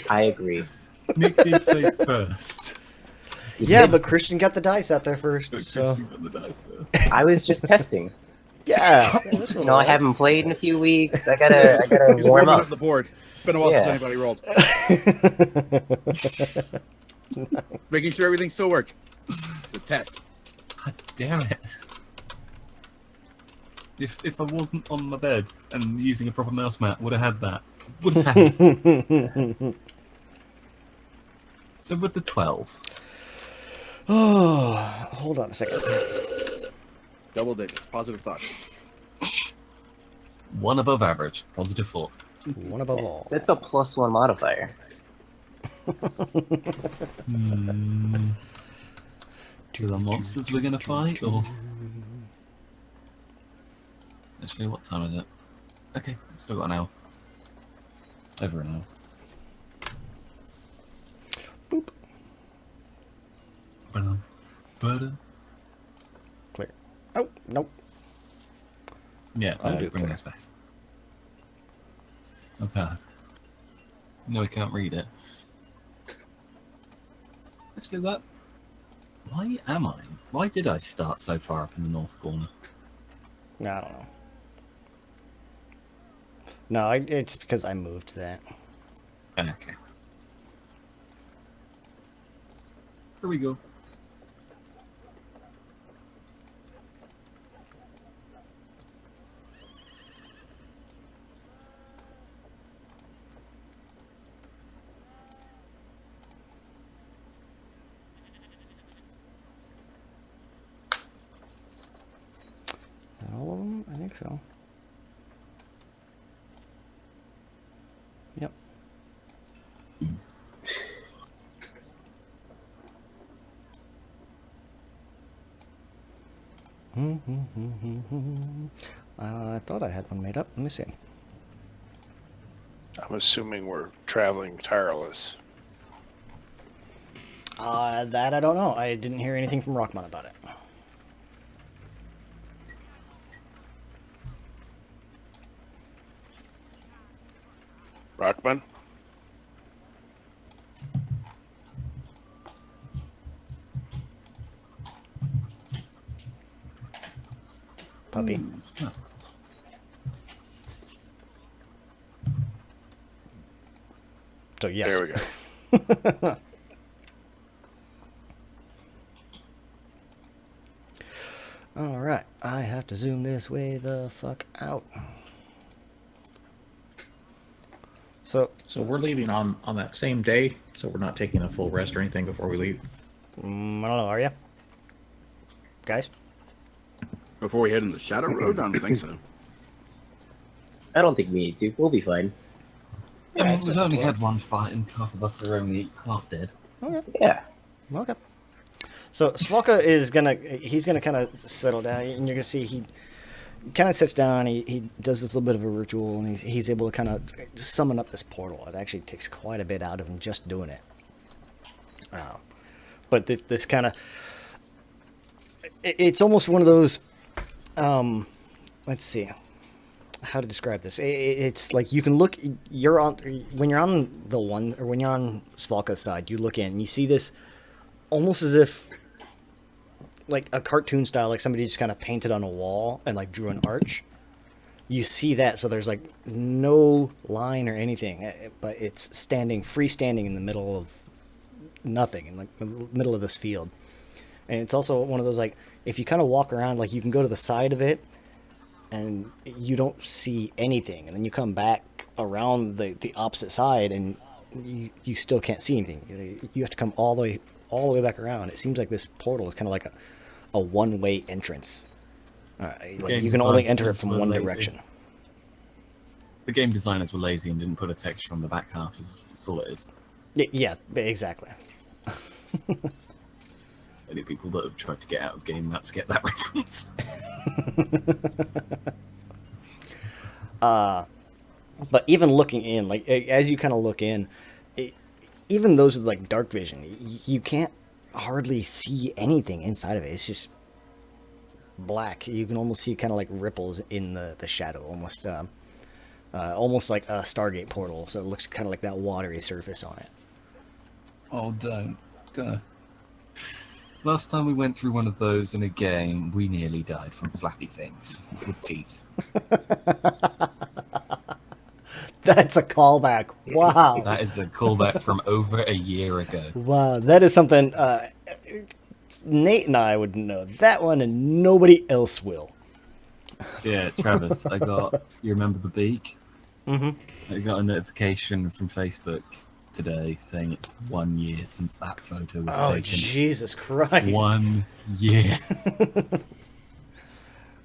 I agree. Nick did say first. Yeah, but Christian got the dice out there first. But So Christian got the dice first. I was just testing. yeah. You know, I haven't played in a few weeks. I gotta He's warm warming up. up the board. It's been a while Yeah. since anybody rolled. Making sure everything still worked. The test. God damn it. If I wasn't on my bed and using a proper mouse mat, would have had that. Would have. So with the 12. Oh, hold on a second. Double digits. Positive thoughts. 1 above average. Positive thoughts. One above all. That's a +1 modifier. To the monsters we're gonna fight, or actually, what time is it? Okay, I've still got an hour. Over an hour. Boop. Ba-dum. Clear. Oh, nope. Yeah, I'll no, do bring clear. this back. Okay. No, we can't read it. Actually, that. Why am I? Why did I start so far up in the north corner? I don't know. No, it's because I moved that. Okay. Here we go. Is that all of them? I think so. Yep. I thought I had one made up. Let me see. I'm assuming we're traveling tireless. That I don't know. I didn't hear anything from Rockman about it. Rockman? Puppy. Ooh, it's not- So yes. There we go. All right. I have to zoom this way the fuck out. So So we're leaving on that same day, so we're not taking a full rest or anything before we leave. I don't know. Are you guys? Before we head in the Shadow Road? I don't think so. I don't think we need to. We'll be fine. I mean, it's we've just only a had one fight and half of us are only half dead. Okay. Yeah. Okay. So Svalka is he's gonna kind of settle down, and you're gonna see he kind of sits down. He does this little bit of a ritual, and he's able to kind of summon up this portal. It actually takes quite a bit out of him just doing it. But this kind of it's almost one of those. Let's see how to describe this. It's like you can look. You're on when you're on the one, or when you're on Svalka's side. You look in, and you see this almost as if, like a cartoon style, like somebody just kind of painted on a wall and like drew an arch. You see that, so there's like no line or anything, but it's freestanding in the middle of nothing, in like the middle of this field. And it's also one of those, like, if you kind of walk around, like you can go to the side of it and you don't see anything, and then you come back around the opposite side and you still can't see anything. You have to come all the way back around. It seems like this portal is kind of like a one-way entrance. Like you can only enter it from one direction. The game designers were lazy and didn't put a texture on the back half. That's all it is. Yeah, exactly. Only people that have tried to get out of game maps get that reference. But even looking in, like as you kind of look in, even those with like dark vision, you can't hardly see anything inside of it. It's just black. You can almost see kind of like ripples in the shadow, almost like a Stargate portal. So it looks kind of like that watery surface on it. Oh, don't. Last time we went through one of those in a game, we nearly died from flappy things with teeth. That's a callback. Wow. That is a callback from over a year ago. Wow, that is something Nate and I would know that one, and nobody else will. Yeah, Travis, you remember the beak? Mm-hmm. I got a notification from Facebook today saying it's 1 year since that photo was Oh, taken. Jesus Christ. 1 year.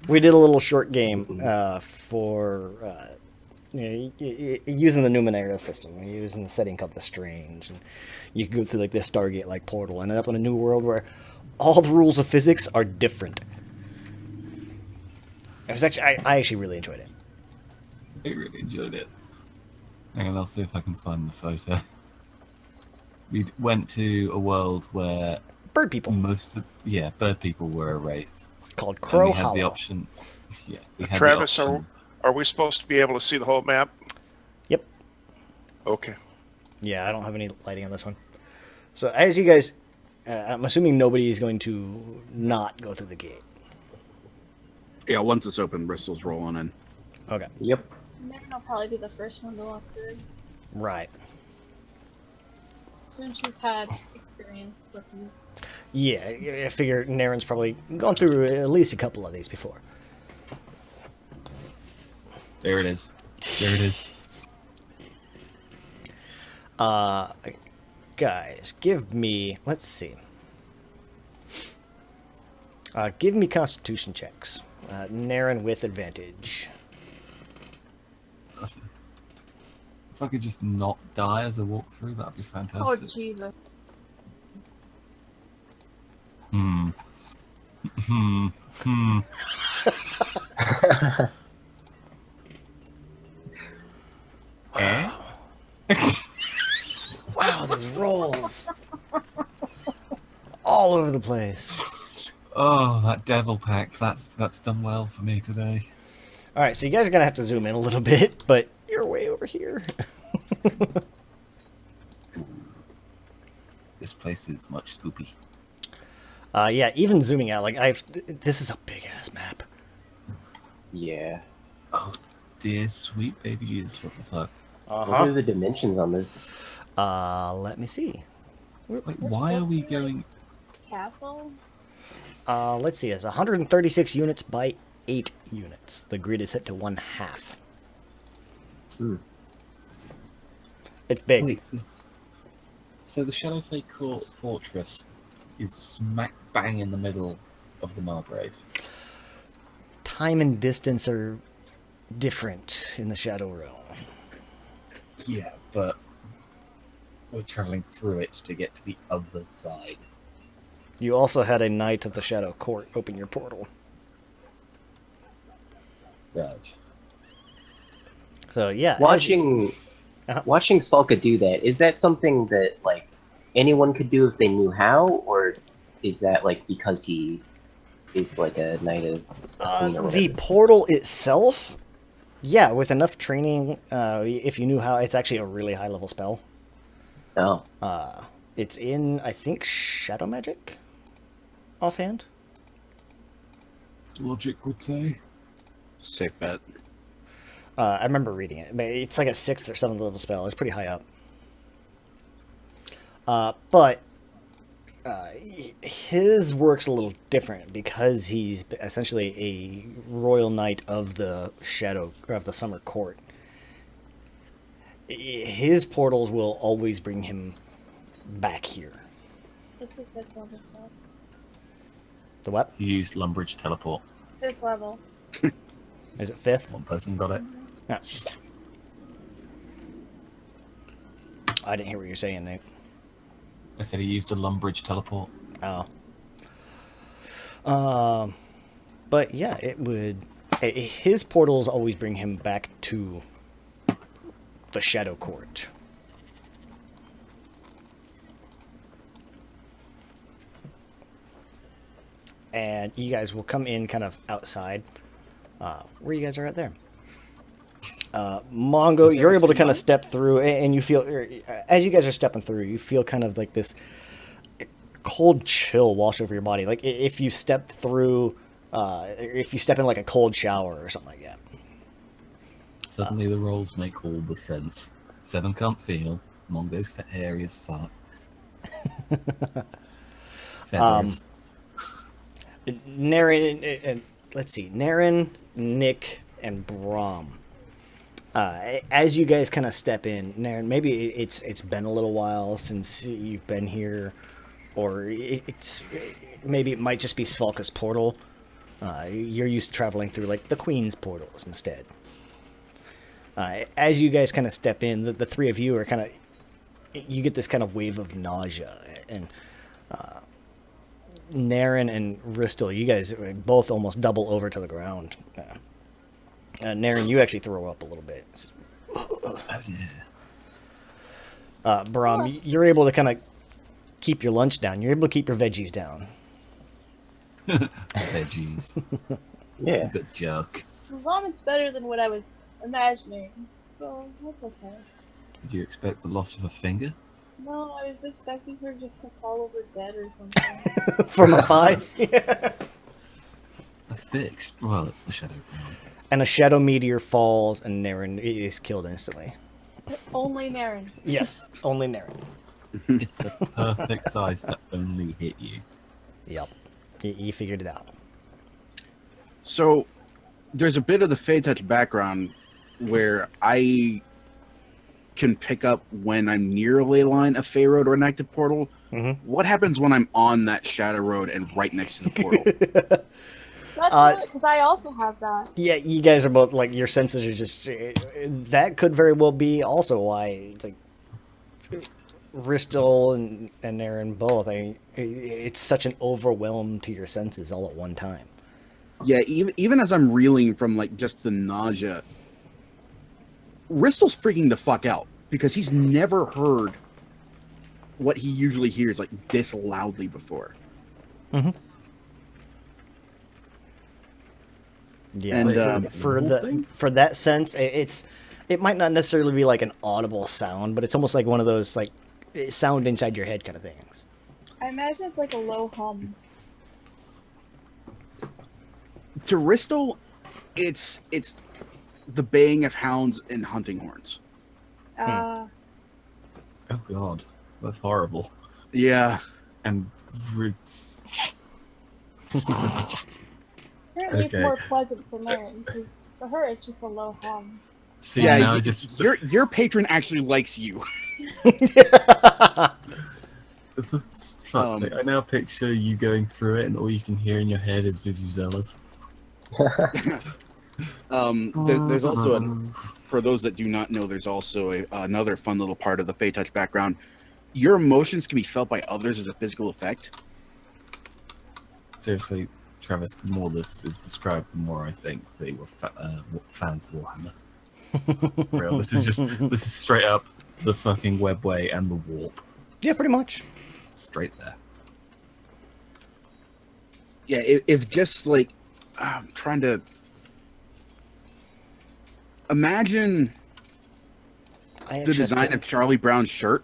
We did a little short game for using the Numenera system. We're using the setting called the Strange, and you can go through like this Stargate-like portal and end up in a new world where all the rules of physics are different. It was actually, I actually really enjoyed it. I really enjoyed it. Hang on, I'll see if I can find the photo. We went to a world where Bird people. bird people were a race. Called And Crow we had the Hollow. option. Yeah, we had Travis, the option. are we supposed to be able to see the whole map? Yep. Okay. Yeah, I don't have any lighting on this one. So as you guys, I'm assuming nobody is going to not go through the gate. Yeah, once it's open, Bristol's rolling in. Okay. Yep. Naren will probably be the first one to walk through. Right. Soon she's had experience with you. Yeah, I figure Naren's probably gone through at least a couple of these before. There it is. There it is. Guys, give me, let's see. Give me Constitution checks. Naren with advantage. If I could just not die as I walk through, that'd be Oh, fantastic. Jesus. Hmm. Hmm. Hmm. Eh? Wow, those rolls! All over the place. Oh, that devil pack. That's done well for me today. Alright, so you guys are going to have to zoom in a little bit, but you're way over here. This place is much spoopy. Yeah, even zooming out, like, this is a big-ass map. Yeah. Oh, dear sweet baby Jesus, what the fuck? What are the dimensions on this? Let me see. Wait, They're why are supposed we to be, like, going... Castle? Let's see, it's 136 units by 8 units. The grid is set to 1/2. Hmm. It's big. Wait, so the Shadowfey Court Fortress is smack bang in the middle of the Margrave. Time and distance are different in the Shadow Realm. Yeah, but we're traveling through it to get to the other side. You also had a Knight of the Shadow Court open your portal. Right. So yeah, Watching Uh-huh. watching Svalka do that, is that something that like anyone could do if they knew how, or is that like because he is like a knight of Queen or the whatever? portal itself, yeah, with enough training, if you knew how, it's actually a really high level spell. Oh, It's in, I think, Shadow Magic, offhand. Logic would say. Safe bet. I remember reading it. But it's like a 6th or 7th level spell. It's pretty high up. But his work's a little different because he's essentially a royal knight of the Shadow, or of the Summer Court. His portals will always bring him back here. It's a 5th level spell. The what? He used Lumbridge Teleport. 5th level. Is it 5th? One person got it. No. I didn't hear what you're saying, Nate. I said he used a Lumbridge Teleport. Oh. But yeah, it would. His portals always bring him back to the Shadow Court. And you guys will come in kind of outside. Where you guys are at there. Mongo, you're able to kind of step through, and you feel, as you guys are stepping through, you feel kind of like this cold chill wash over your body. Like if you step through, if you step in like a cold shower or something like that. Suddenly the rolls make all the sense. Seven can't feel. Mongo's hair is fuck. Feathers. Naren, let's see, Naren, Nick, and Brahm. As you guys kind of step in, Naren, maybe it's been a little while since you've been here, or maybe it might just be Svalka's portal. You're used to traveling through like the Queen's portals instead. As you guys kind of step in, the three of you are kind of, you get this kind of wave of nausea, and Naren and Ristel, you guys both almost double over to the ground. Naren, you actually throw up a little bit. Oh, yeah. Brahm, you're able to kind of keep your lunch down. You're able to keep your veggies down. Veggies. yeah. Good joke. Vomit's better than what I was imagining, so that's okay. Did you expect the loss of a finger? No, I was expecting her just to fall over dead or something. From a 5? Yeah. That's big. Well, it's the shadow ground. And a shadow meteor falls, and Naren is killed instantly. Only Naren. Yes, only Naren. It's a perfect size to only hit you. Yep, you figured it out. So there's a bit of the Fey Touch background where I can pick up when I'm near a ley line, a Fey Road, or an active portal. Mm-hmm. What happens when I'm on that Shadow Road and right next to the portal? That's because I also have that. Yeah, you guys are both like your senses are just. That could very well be also why like Ristel and Naren both. It's such an overwhelm to your senses all at one time. Yeah, even as I'm reeling from like just the nausea, Ristel's freaking the fuck out because he's never heard what he usually hears like this loudly before. Mm-hmm. Yeah, And for that sense, it might not necessarily be like an audible sound, but it's almost like one of those like sound inside your head kind of things. I imagine it's like a low hum. To Ristel, it's the baying of hounds and hunting horns. Oh god, that's horrible. Yeah. And roots. Apparently it's Okay. more pleasant for Naren, because for her it's just a low hum. See, Yeah, now your patron actually likes you. Fuck's sake, I now picture you going through it, and all you can hear in your head is Vuvuzelas. There's also for those that do not know, there's also another fun little part of the Fey Touch background. Your emotions can be felt by others as a physical effect. Seriously, Travis, the more this is described, the more I think they were fans of Warhammer. For real, this is straight up the fucking webway and the warp. Yeah, pretty much. Straight there. Yeah, if just like I'm trying to imagine the design of Charlie Brown's shirt,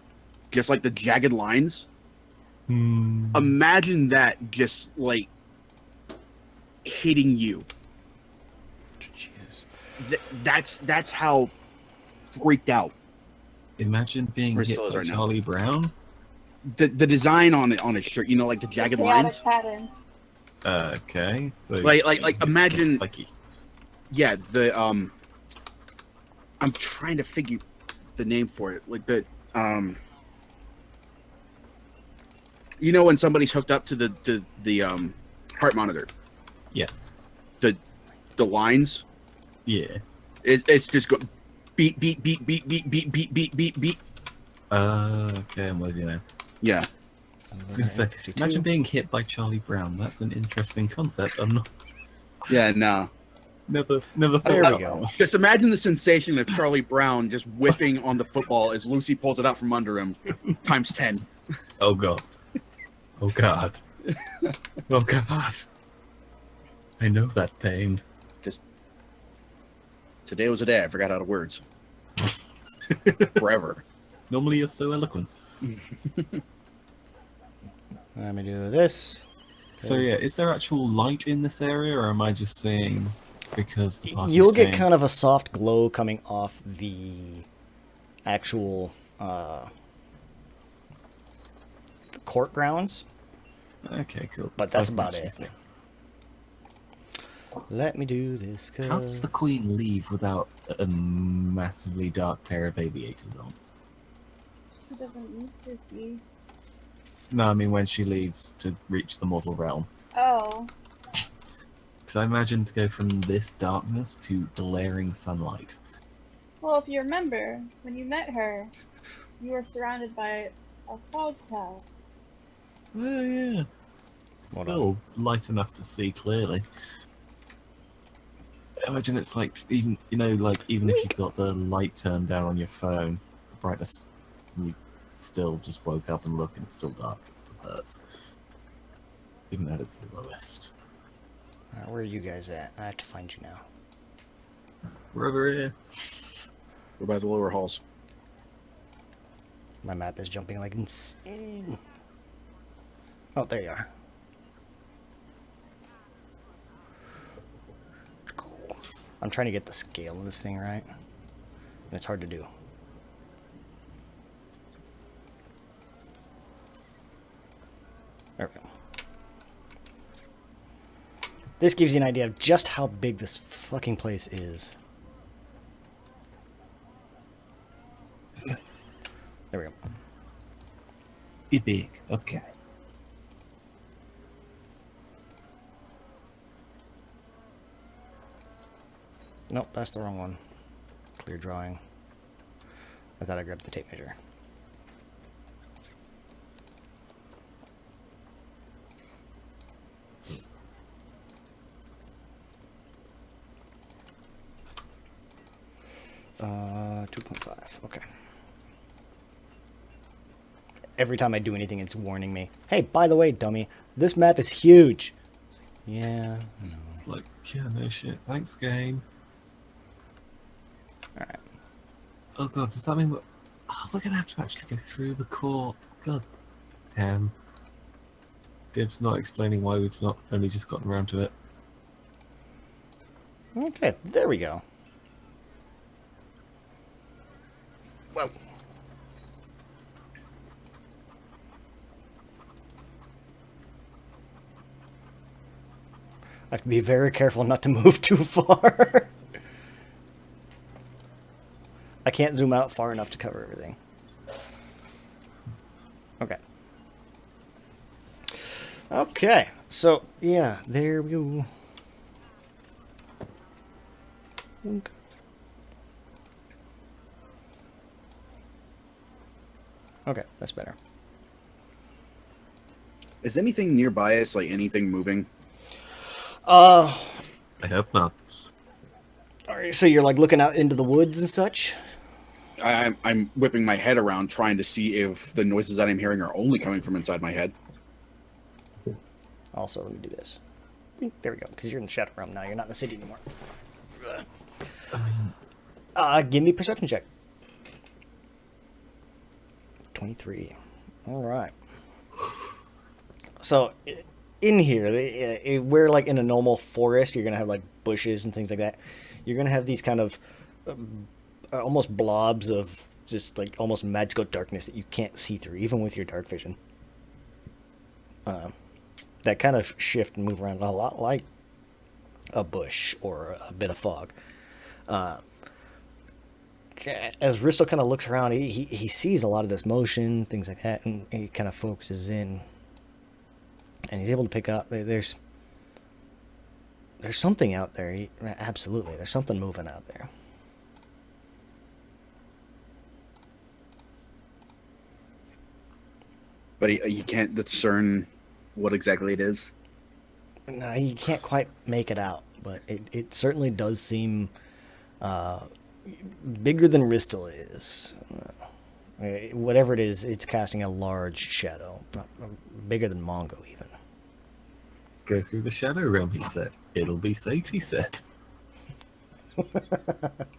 just like the jagged lines. Imagine that just like hitting you. Jesus. That's how freaked out Imagine being hit Ristel is by right now. Charlie Brown. the design on his shirt. You know, like the jagged lines. Pattern. Okay, so Like imagine. spiky. Yeah, the I'm trying to figure the name for it. Like the you know when somebody's hooked up to the heart monitor. Yeah. The lines. Yeah. It's just go beat beat beat beat beat beat beat beat beat beat. Okay, I'm with you now. Yeah. I was gonna say, imagine being hit by Charlie Brown. That's an interesting concept. I'm not Yeah. No. never thought There we about go. that one. Just imagine the sensation of Charlie Brown just whiffing on the football as Lucy pulls it out from under him, times 10. Oh god. Oh god. Oh god. I know that pain. Today was a day I forgot how to words. Forever. Normally you're so eloquent. Let me do this. So yeah, is there actual light in this area, or am I just saying because the party's You'll get saying- kind of a soft glow coming off the actual court grounds. Okay, cool. But So that's I can about actually it. see. Let me do this. How does the queen leave without a massively dark pair of aviators on? She doesn't need to see. No, I mean when she leaves to reach the mortal realm. Oh. Because I imagine to go from this darkness to glaring sunlight. Well, if you remember, when you met her, you were surrounded by a fog cloud. Oh yeah. Still light enough to see clearly. I imagine it's like even like even if you've got the light turned down on your phone, the brightness, you still just woke up and look and it's still dark. It still hurts. Even at its lowest. Where are you guys at? I have to find you now. We're over here. We're by the lower halls. My map is jumping like insane. Oh, there you are. I'm trying to get the scale of this thing right. And it's hard to do. There we go. This gives you an idea of just how big this fucking place is. There we go. Be big. Okay. Nope, that's the wrong one. Clear drawing. I thought I grabbed the tape measure. Uh, 2.5. Okay. Every time I do anything, it's warning me. Hey, by the way, dummy, this map is huge. Yeah. I know. It's like, yeah, no shit. Thanks, game. All right. Oh god, does that mean we're gonna have to actually go through the core? God damn. Gibbs not explaining why we've not only just gotten around to it. Okay, there we go. Whoa. I have to be very careful not to move too far. I can't zoom out far enough to cover everything. Okay. Okay, so, yeah, there we go. Wink. Okay, that's better. Is anything nearby us, like anything moving? I hope not. Alright, so you're like looking out into the woods and such? I'm whipping my head around trying to see if the noises that I'm hearing are only coming from inside my head. Also, let me do this. There we go, because you're in the shadow realm now. You're not in the city anymore. Give me a perception check. 23. All right. So, in here, we're like in a normal forest. You're going to have like bushes and things like that. You're going to have these kind of almost blobs of just like almost magical darkness that you can't see through, even with your dark vision. That kind of shift and move around a lot like a bush or a bit of fog. As Ristel kind of looks around, he sees a lot of this motion, things like that, and he kind of focuses in. And he's able to pick up, there's something out there. Absolutely, there's something moving out there. But he can't discern what exactly it is. No, you can't quite make it out, but it certainly does seem bigger than Ristel is. Whatever it is, it's casting a large shadow, bigger than Mongo even. Go through the shadow realm, he said. It'll be safe, he said.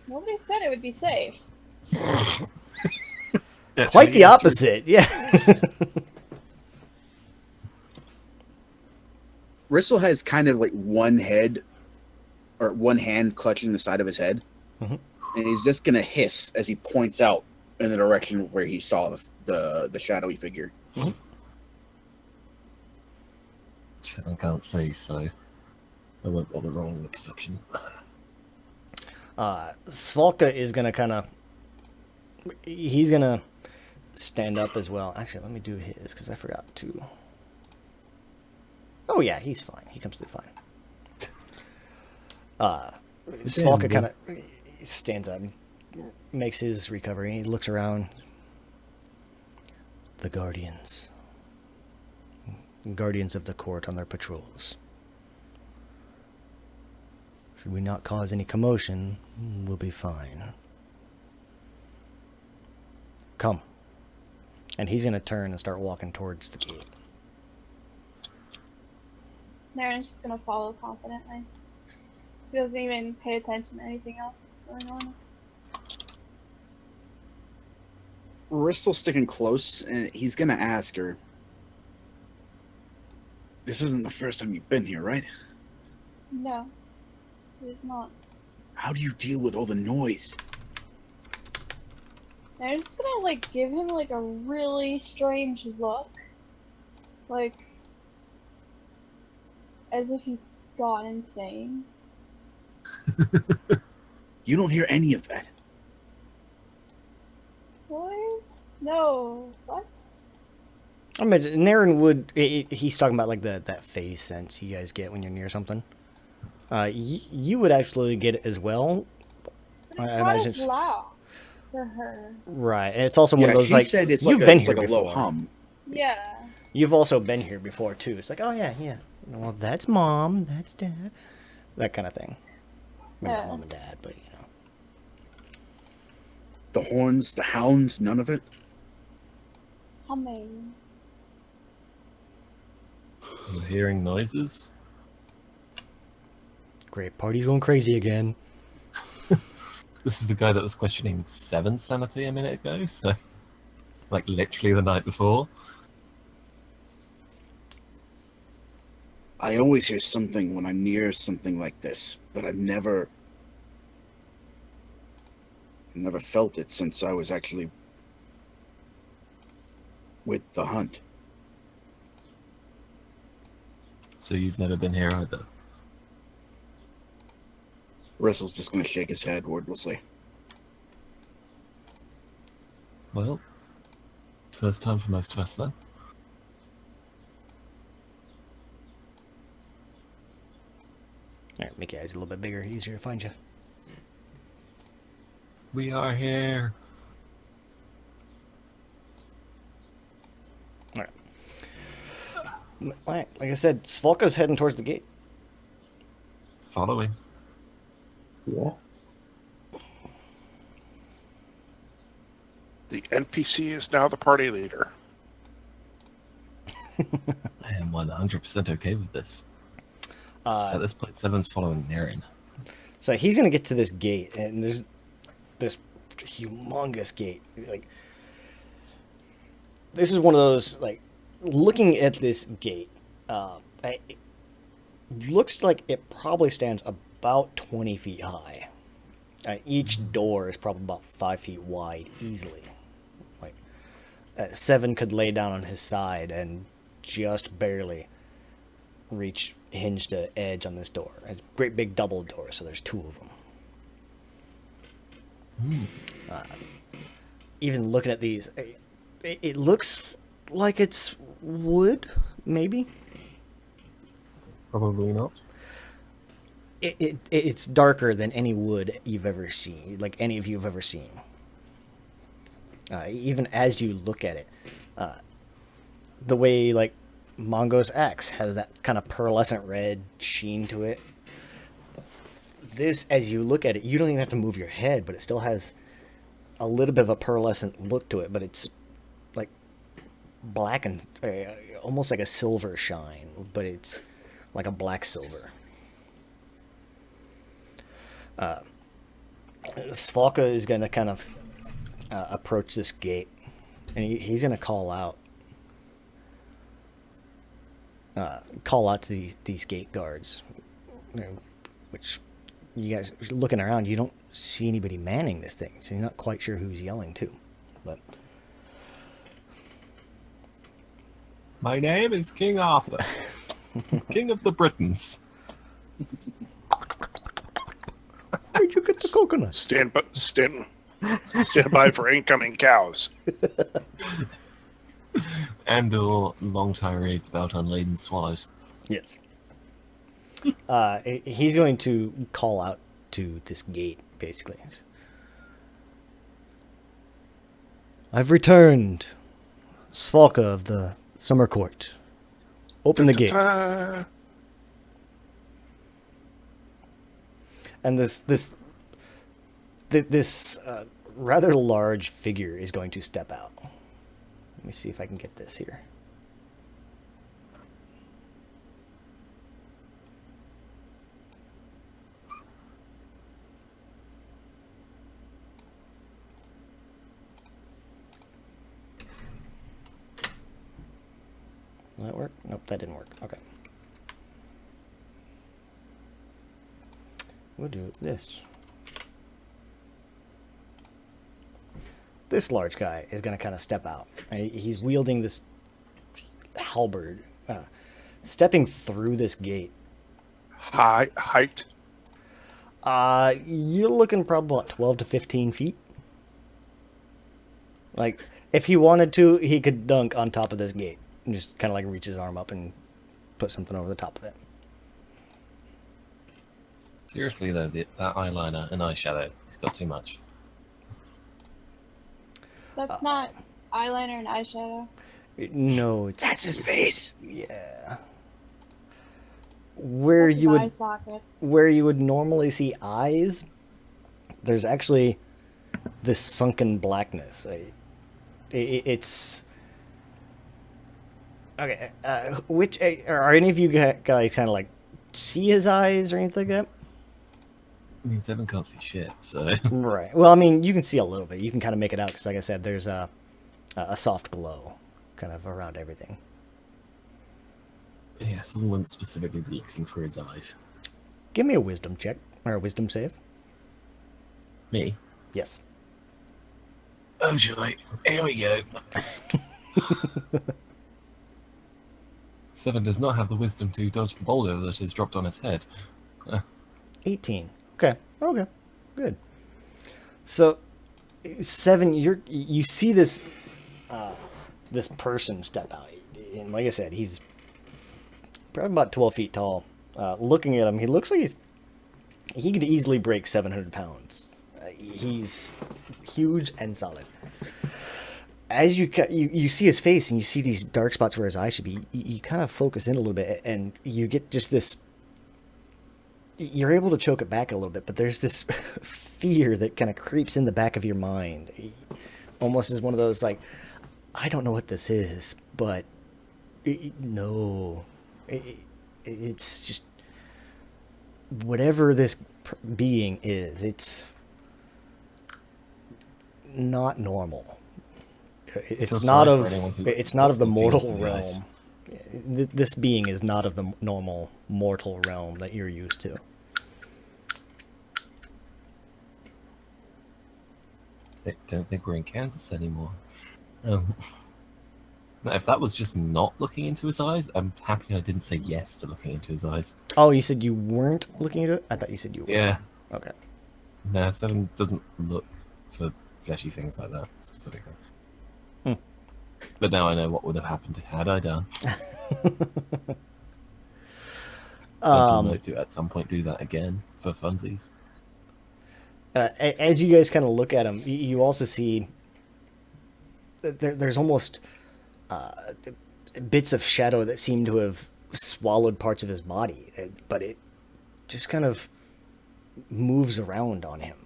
Nobody said it would be safe. Quite the opposite, yeah. Ristel has kind of like one head or one hand clutching the side of his head, and he's just gonna hiss as he points out in the direction where he saw the shadowy figure. I can't say, so I won't bother rolling the perception. Svalka is gonna kind of, he's gonna stand up as well. Actually, let me do his because I forgot to. Oh yeah, he's fine. He comes through fine. Svalka kind of stands up, makes his recovery. He looks around. The Guardians of the court on their patrols. Should we not cause any commotion, we'll be fine. Come. And he's going to turn and start walking towards the gate. Naren's just gonna follow confidently. He doesn't even pay attention to anything else going on. Ristel's sticking close, and he's gonna ask her, "This isn't the first time you've been here, right?" No, it is not. How do you deal with all the noise? And I'm just gonna like give him like a really strange look, like as if he's gone insane. You don't hear any of that. Noise? No. What? I imagine Naren would. He's talking about like that phase sense you guys get when you're near something. You would actually get it as well. But I it's not imagine. as loud for her. Right, and it's also one Yeah, of those she like said it's you've like been it's here like a before. low hum. Yeah. You've also been here before too. It's like, oh yeah, yeah. Well, that's mom, that's dad, that kind of thing. Maybe not Yeah. mom and dad, but you know. The horns, the hounds, none of it. Humming. You're hearing noises? Great, party's going crazy again. This is the guy that was questioning Seven's sanity a minute ago, so like literally the night before. I always hear something when I'm near something like this, but I've never felt it since I was actually with the hunt. So you've never been here either. Russell's just gonna shake his head wordlessly. Well, first time for most of us then. Alright, make your eyes a little bit bigger, easier to find you. We are here. Alright, like I said, Svalka's heading towards the gate. Following. Yeah. The NPC is now the party leader. I am 100% okay with this. At this point, Seven's following Naren. So he's gonna get to this gate, and there's this humongous gate. Like, this is one of those, like, looking at this gate, it looks like it probably stands about 20 feet high. Each door is probably about 5 feet wide, easily. Like, Seven could lay down on his side and just barely reach hinge to edge on this door. It's a great big double door, so there's two of them. Even looking at these, it looks like it's wood, maybe. Probably not. It's darker than any wood you've ever seen, like any of you have ever seen. Even as you look at it, the way like Mongo's axe has that kind of pearlescent red sheen to it. This, as you look at it, you don't even have to move your head, but it still has a little bit of a pearlescent look to it, but it's like black and almost like a silver shine, but it's like a black silver. Svalka is going to kind of approach this gate, and he's going to call out to these gate guards, which you guys looking around, you don't see anybody manning this thing, so you're not quite sure who's yelling to. But My name is King Arthur, King of the Britons. where'd you get the coconuts? Stand by for incoming cows. And or long tirades about unladen swallows. Yes. He's going to call out to this gate, basically. I've returned, Svalka of the Summer Court. Open the gates. And this rather large figure is going to step out. Let me see if I can get this here. Will that work? Nope, that didn't work. Okay. We'll do this. this large guy is going to kind of step out. And he's wielding this halberd, stepping through this gate. Height. You're looking probably about 12 to 15 feet. Like, if he wanted to, he could dunk on top of this gate and just kind of like reach his arm up and put something over the top of it. Seriously though, that eyeliner and eyeshadow, he's got too much. That's not eyeliner and eyeshadow. No, it's... That's his face. Yeah. Where That's you his eye would... sockets. Where you would normally see eyes, there's actually this sunken blackness. It's... Okay, which... Are any of you guys kind of like see his eyes or anything like that? I mean, Seven can't see shit, so... Right. Well, I mean, you can see a little bit. You can kind of make it out because, like I said, there's a soft glow kind of around everything. Yeah, someone specifically looking for his eyes. Give me a wisdom check, or a wisdom save. Me? Yes. Oh, joy. Here we go. Seven does not have the wisdom to dodge the boulder that is dropped on his head. 18. Okay. Okay. Good. So, Seven, you see this this person step out, and like I said, he's probably about 12 feet tall. Looking at him, he looks like he could easily break 700 pounds. He's huge and solid. As you see his face and you see these dark spots where his eyes should be, you kind of focus in a little bit, and you get just this. You're able to choke it back a little bit, but there's this fear that kind of creeps in the back of your mind. Almost as one of those, like, I don't know what this is, but no. It's just, whatever this being is, it's not normal. It's not of the mortal realm. This being is not of the normal mortal realm that you're used to. Don't think we're in Kansas anymore. If that was just not looking into his eyes, I'm happy I didn't say yes to looking into his eyes. Oh, you said you weren't looking into it? I thought you said you were. Yeah. Okay. No, Seven doesn't look for fleshy things like that, specifically. But now I know what would have happened had I done. I might do at some point do that again for funsies. As you guys kind of look at him, you also see there's almost bits of shadow that seem to have swallowed parts of his body, but it just kind of moves around on him.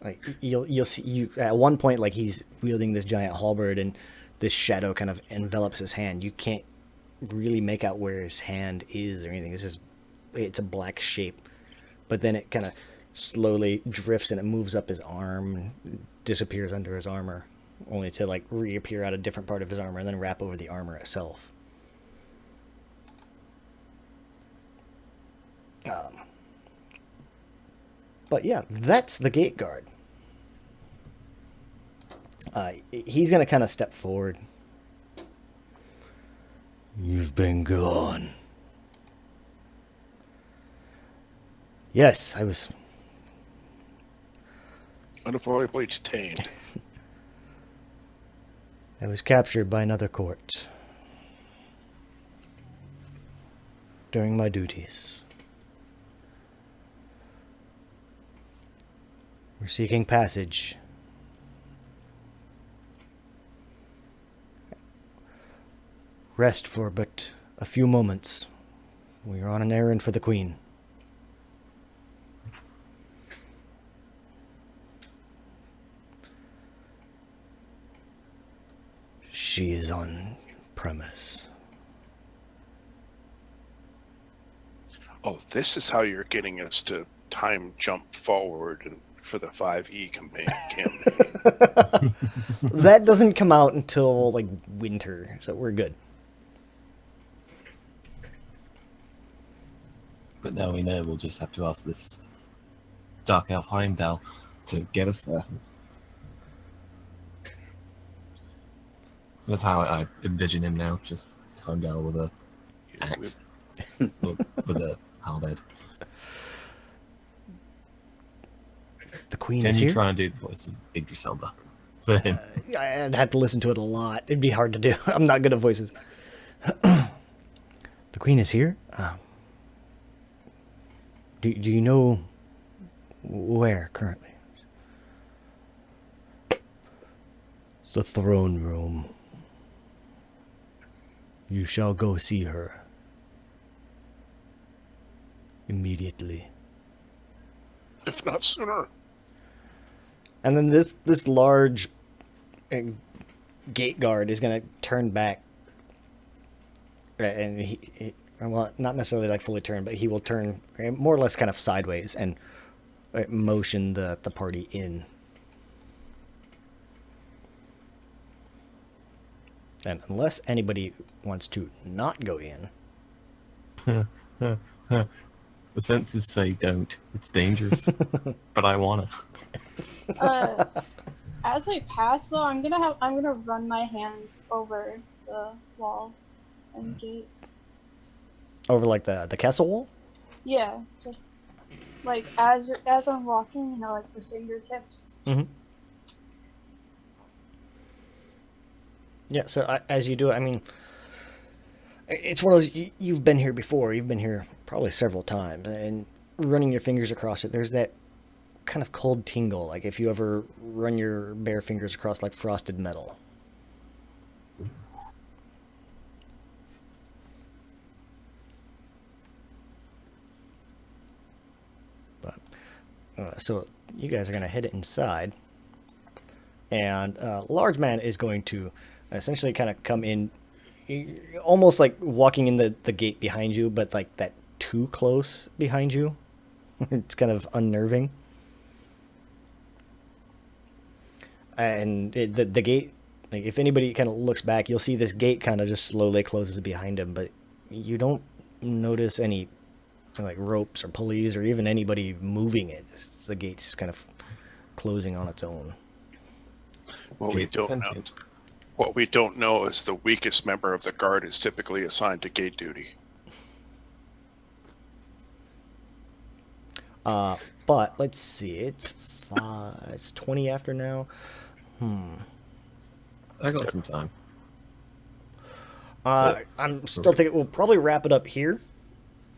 Like you'll see at one point, like he's wielding this giant halberd, and this shadow kind of envelops his hand. You can't really make out where his hand is or anything. It's a black shape, but then it kind of slowly drifts and it moves up his arm and disappears under his armor, only to like reappear at a different part of his armor and then wrap over the armor itself. But yeah, that's the gate guard. He's going to kind of step forward. You've been gone. Yes, I was Unavoidably detained. I was captured by another court during my duties. We're seeking passage. Rest for but a few moments. We are on an errand for the Queen. She is on premise. Oh, this is how you're getting us to time jump forward and for the 5E campaign. That doesn't come out until like winter, so we're good. But now we know we'll just have to ask this Dark Elf Heimdall to get us there. That's how I envision him now. Just Heimdall with a axe, or with a halberd. The queen Can is you here. try and do the voice of Idris Elba for him? I'd have to listen to it a lot. It'd be hard to do. I'm not good at voices. The queen is here. Do you know where currently? It's the throne room. You shall go see her immediately. If not sooner. And then this large gate guard is going to turn back, and he well, not necessarily like fully turn, but he will turn more or less kind of sideways and motion the party in. And unless anybody wants to not go in, The senses say don't. It's dangerous. But I wanna. As we pass, though, I'm gonna run my hands over the wall and gate. over like the castle wall. Yeah, just like as I'm walking, like the fingertips. Mm-hmm. Yeah, so as you do it, I mean, it's one of those, you've been here before, you've been here probably several times, and running your fingers across it, there's that kind of cold tingle, like if you ever run your bare fingers across like frosted metal. But, so you guys are going to head inside, and Large Man is going to essentially kind of come in, almost like walking in the gate behind you, but like that too close behind you. It's kind of unnerving. And the gate, like if anybody kind of looks back, you'll see this gate kind of just slowly closes behind him, but you don't notice any like ropes or pulleys or even anybody moving it. The gate's kind of closing on its own. What we don't know is the weakest member of the guard is typically assigned to gate duty. But let's see, it's 20 after now. I got some time. I'm still thinking we'll probably wrap it up here.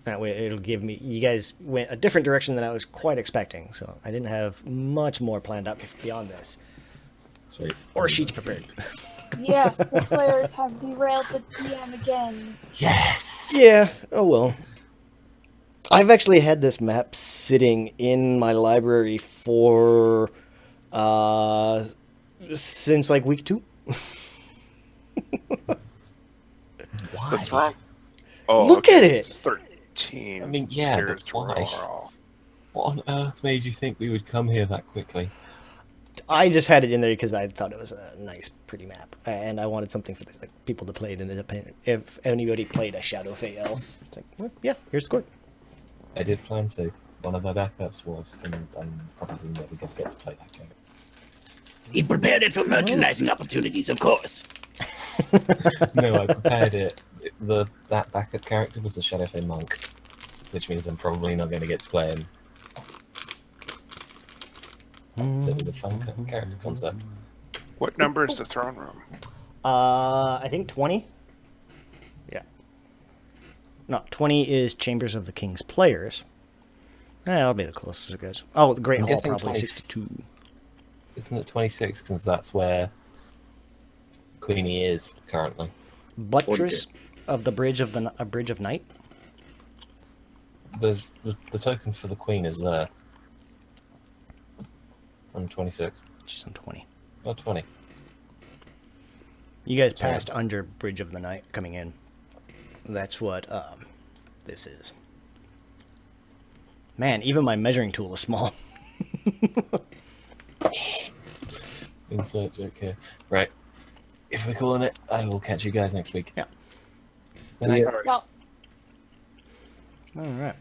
That way it'll give me, you guys went a different direction than I was quite expecting, so I didn't have much more planned out beyond this. Sweet. Or sheets prepared. Yes, the players have derailed the DM again. Yes! Yeah, oh well. I've actually had this map sitting in my library for since like week 2. Why? What's wrong? Oh, Look okay. at it! It's 13. I mean, yeah, Stairs but to why? roll. What on earth made you think we would come here that quickly? I just had it in there because I thought it was a nice, pretty map, and I wanted something for the, like, people to play it independent. If anybody played a Shadow Fae Elf, it's like, well, yeah, here's the court. I did plan to. One of my backups was, and I'm probably never going to get to play that game. He prepared it for merchandising opportunities, of course. No, I prepared it. That backup character was a Shadow Fae monk, which means I'm probably not going to get to play him. So it was a fun character concept. What number is the throne room? I think 20. Yeah. No, 20 is Chambers of the King's Players. That'll be the closest it goes. Oh, the Great I'm Hall, guessing probably 20. 62. Isn't it 26? Because that's where Queenie is currently. Buttress of the Bridge of Night. There's the token for the Queen is there. I'm 26. She's on 20. Oh, 20. You guys passed under Bridge of the Night coming in. That's what this is. Man, even my measuring tool is small. Insert joke here. Right. If we're calling it, I will catch you guys next week. Yeah. Good night. Y'all, All right.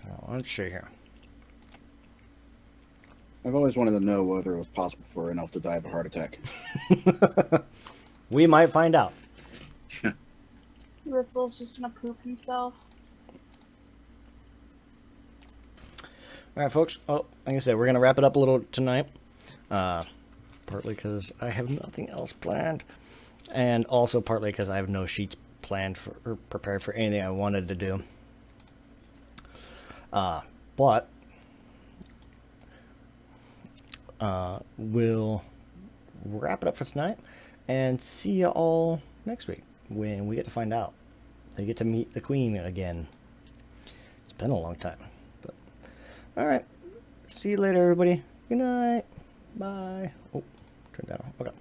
Well, let's see here. I've always wanted to know whether it was possible for an elf to die of a heart attack. We might find out. Russell's just gonna poop himself. All right, folks. Oh, like I said, we're gonna wrap it up a little tonight. Partly because I have nothing else planned, and also partly because I have no sheets planned for or prepared for anything I wanted to do. But we'll wrap it up for tonight, and see you all next week when we get to find out. They get to meet the Queen again. It's been a long time, but all right. See you later, everybody. Good night. Bye. Oh, turn down. Okay.